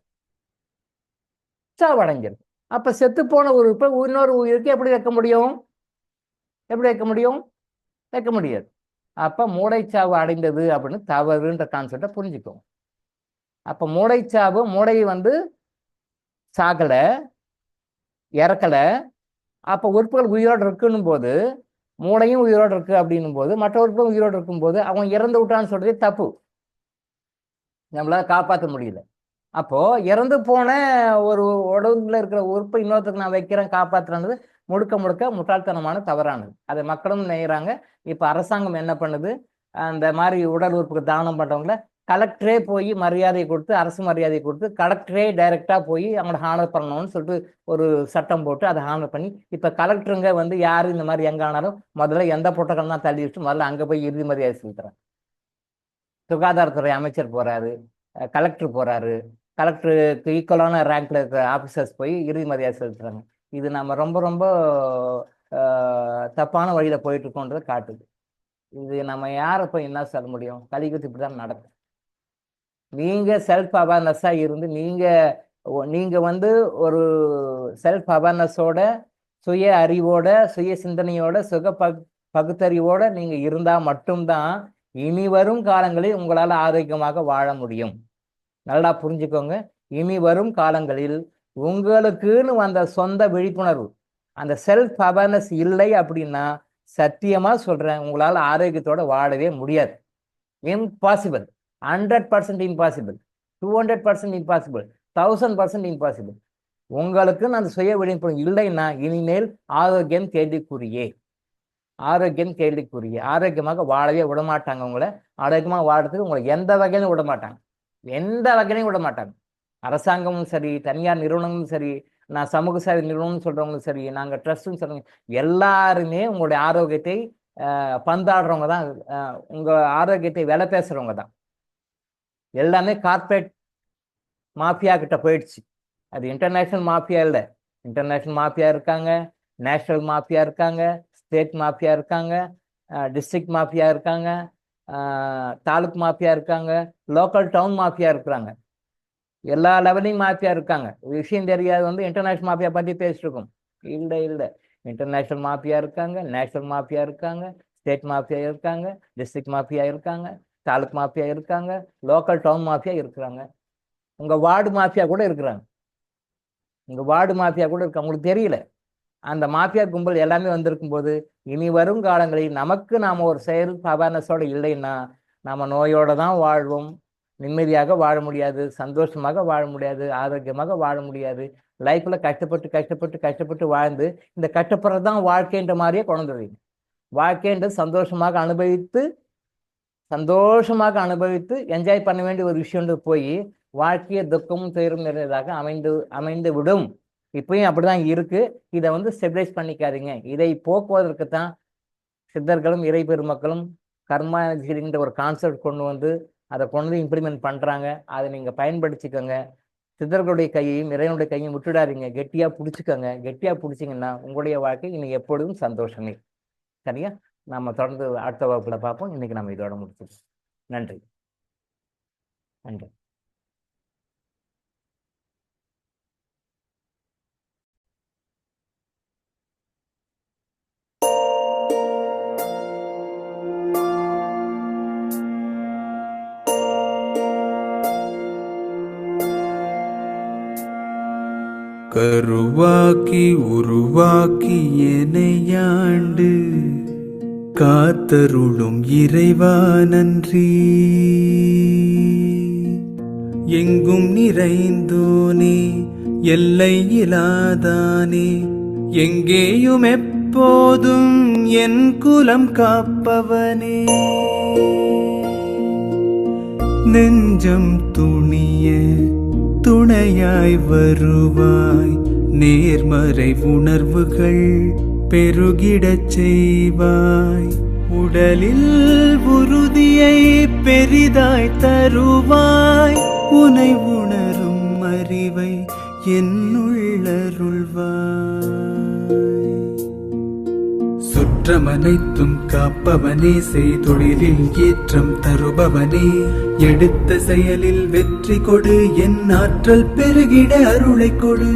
[SPEAKER 3] சாவு அடைஞ்சிருக்கு. அப்ப செத்து போன உறுப்பை இன்னொரு உயிருக்கு எப்படி வைக்க முடியும்? வைக்க முடியாது. அப்ப மூளைச்சாவு அடைந்தது அப்படின்னு தவறுன்ற கான்செப்டை புரிஞ்சுக்கும். அப்ப மூளைச்சாவு, மூளை சாகல, இறக்கல, அப்ப உறுப்புகள் உயிரோடு இருக்குன்னும் போது, மூளையும் உயிரோடு இருக்கு அப்படின்னும் போது, மற்ற உறுப்புகள் உயிரோடு இருக்கும் போது அவன் இறந்து விட்டான்னு சொல்றதே தப்பு. நம்மளால காப்பாற்ற முடியல. அப்போ இறந்து போன ஒரு உடம்புல இருக்கிற உறுப்பை இன்னொருத்தருக்கு நான் வைக்கிறேன், காப்பாற்றுறது முழுக்க முட்டாள்தனமான தவறானது. அதை மக்களும் நெய்கிறாங்க. இப்போ அரசாங்கம் என்ன பண்ணுது, அந்த மாதிரி உடல் உறுப்புக்கு தானம் பண்ணுறவங்கள கலெக்டரே போய் மரியாதை கொடுத்து, அரசு மரியாதை கொடுத்து, கலெக்டரே டைரெக்டாக போய் அவங்கள ஹானர் பண்ணணும்னு சொல்லிட்டு ஒரு சட்டம் போட்டு அதை ஹானர் பண்ணி, இப்போ கலெக்டருங்க யார் இந்த மாதிரி எங்கே ஆனாலும் முதல்ல எந்த புத்தகம் தான் தள்ளி வச்சுட்டு முதல்ல அங்கே போய் இறுதி மரியாதை செலுத்துறாங்க. சுகாதாரத்துறை அமைச்சர் போகிறாரு, கலெக்டர் போகிறாரு, கலெக்டருக்கு ஈக்குவலான ரேங்க்ல இருக்கிற ஆஃபீஸர்ஸ் போய் இறுதி மரியாதை செலுத்துறாங்க. இது நம்ம ரொம்ப தப்பான வழியில போயிட்டு இருக்கோன்றதை காட்டுது. இது நம்ம யாரை போய் என்ன சொல்ல முடியும்? கலியுகத்து இப்படி தான் நடக்கும். நீங்க செல்ஃப் அவேர்னஸா இருந்து நீங்க வந்து ஒரு செல்ஃப் அவேர்னஸோட, சுய அறிவோட, சுய சிந்தனையோட, பகுத்தறிவோட நீங்க இருந்தா மட்டும்தான் இனி வரும் காலங்களில் உங்களால் ஆரோக்கியமாக வாழ முடியும். நல்லா புரிஞ்சுக்கோங்க. இனி வரும் காலங்களில் உங்களுக்குன்னு வந்த சொந்த விழிப்புணர்வு, அந்த செல்ஃப் அவேர்னஸ் இல்லை அப்படின்னா சத்தியமா சொல்றேன், உங்களால் ஆரோக்கியத்தோட வாழவே முடியாது. இம்பாசிபிள். 100% impossible, 200% impossible, 1000% impossible. உங்களுக்குன்னு அந்த சுய விழிப்புணர்வு இல்லைன்னா இனிமேல் ஆரோக்கியம் கேள்விக்குறியே. ஆரோக்கியமாக வாழவே விடமாட்டாங்க. உங்களை ஆரோக்கியமாக வாழறதுக்கு உங்களை எந்த வகையிலும் விடமாட்டாங்க. அரசாங்கமும் சரி, தனியார் நிறுவனங்களும் சரி, நான் சமூக சேவை நிறுவனம்னு சொல்றவங்களும் சரி, நாங்கள் ட்ரஸ்ட்னு சொல்றவங்க எல்லாருமே உங்களுடைய ஆரோக்கியத்தை பந்தாடுறவங்க தான். உங்க ஆரோக்கியத்தை விலை பேசுறவங்க தான். எல்லாமே கார்பரேட் மாஃபியா கிட்ட போயிடுச்சு. அது இன்டர்நேஷ்னல் மாஃபியா இல்லை. இன்டர்நேஷ்னல் மாஃபியா இருக்காங்க, நேஷனல் மாஃபியா இருக்காங்க, ஸ்டேட் மாஃபியா இருக்காங்க, டிஸ்ட்ரிக்ட் மாஃபியா இருக்காங்க, தாலுக் மாஃபியா இருக்காங்க, லோக்கல் டவுன் மாஃபியா இருக்கிறாங்க. எல்லா லெவலையும் மாஃபியா இருக்காங்க. விஷயம் தெரியாது வந்து இன்டர்நேஷ்னல் மாஃபியா பற்றி பேசிட்டு இருக்கோம். இல்லை, இன்டர்நேஷ்னல் மாஃபியா இருக்காங்க, நேஷனல் மாஃபியா இருக்காங்க, ஸ்டேட் மாஃபியா இருக்காங்க, டிஸ்ட்ரிக்ட் மாஃபியா இருக்காங்க, தாலுக் மாஃபியா இருக்காங்க, லோக்கல் டவுன் மாஃபியா இருக்கிறாங்க. உங்கள் வார்டு மாஃபியா கூட இருக்கிறாங்க. உங்களுக்கு தெரியல. அந்த மாஃபியா கும்பல் எல்லாமே வந்திருக்கும் போது இனி வரும் காலங்களில் நாம் ஒரு செல்ஃப் அவேர்னஸோட இல்லைன்னா நம்ம நோயோட தான் வாழ்வோம். நிம்மதியாக வாழ முடியாது, சந்தோஷமாக வாழ முடியாது, ஆரோக்கியமாக வாழ முடியாது. லைஃப்ல கஷ்டப்பட்டு வாழ்ந்து இந்த கஷ்டப்படுறது தான் வாழ்க்கைன்ற மாதிரியே கொண்டு வரீங்க. வாழ்க்கைன்றது சந்தோஷமாக அனுபவித்து என்ஜாய் பண்ண வேண்டிய ஒரு விஷயம்னு போய் வாழ்க்கையை துக்கமும் துயரும் நிறைந்ததாக அமைந்து விடும். இப்பயும் அப்படிதான் இருக்கு. இதை வந்து ஸ்டெபிலைஸ் பண்ணிக்காதீங்க. இதை போக்குவதற்கு தான் சித்தர்களும் இறை பெருமக்களும் கர்மா எனர்ஜின்ற ஒரு கான்செப்ட் கொண்டு வந்து அதை இம்ப்ளிமெண்ட் பண்றாங்க. அதை நீங்க பயன்படுத்திக்கோங்க. சித்தர்களுடைய கையையும் இறைவனுடைய கையையும் விட்டுடாதீங்க. கெட்டியா பிடிச்சிங்கன்னா உங்களுடைய வாழ்க்கை இன்னைக்கு எப்பொழுதும் சந்தோஷமே. சரியா? நம்ம தொடர்ந்து அடுத்த வகுப்புல பார்ப்போம். இன்னைக்கு நம்ம இதோட முடிச்சிருக்கோம். நன்றி.
[SPEAKER 4] கருவாக்கி உருவாக்கி எனையாண்டு காத்தருளும் இறைவா நன்றி. எங்கும் நிறைந்தோனே, எல்லை இலாதானே, எங்கேயும் எப்போதும் என் குலம் காப்பவனே. நெஞ்சம் துணிய துணையாய் வருவாய், நேர்மறை உணர்வுகள் பெருகிடச் செய்வாய். உடலில் உறுதியை பெரிதாய் தருவாய், உனை உணரும் அறிவை என்னுள்ளருள்வாய். சுற்றமனைத்தும் காப்பவனே, செய்தொழிலில் ஏற்றம் தருபவனே, எடுத்த செயலில் வெற்றி கொடு, என் ஆற்றல் பெருகிட அருளை கொடு.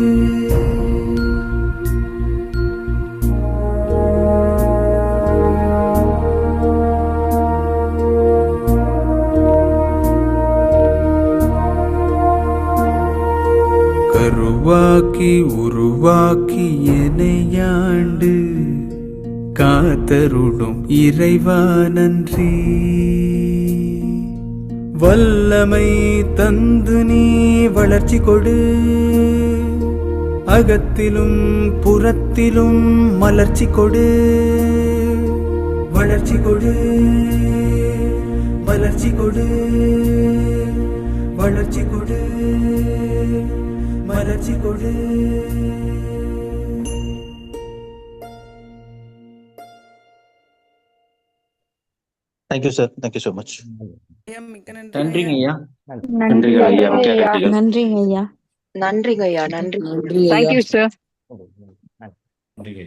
[SPEAKER 4] கருவாக்கி உருவாக்கி எனையாண்டு காத்தருளும் இறைவா நன்றி. வல்லமை தந்து நீ வளர்ச்சி கொடு, அகத்திலும் புறத்திலும் மலர்ச்சி கொடு. வளர்ச்சி கொடு, மலர்ச்சி கொடு, வளர்ச்சி கொடு, மலர்ச்சி கொடு.
[SPEAKER 5] Thank you, sir. Thank you so much.
[SPEAKER 6] நன்றிங்க ஐயா.
[SPEAKER 7] நன்றிங்க ஐயா.
[SPEAKER 8] நன்றிங்க ஐயா.
[SPEAKER 7] நன்றிங்க ஐயா. நன்றி.
[SPEAKER 6] Thank you sir.
[SPEAKER 3] நன்றி.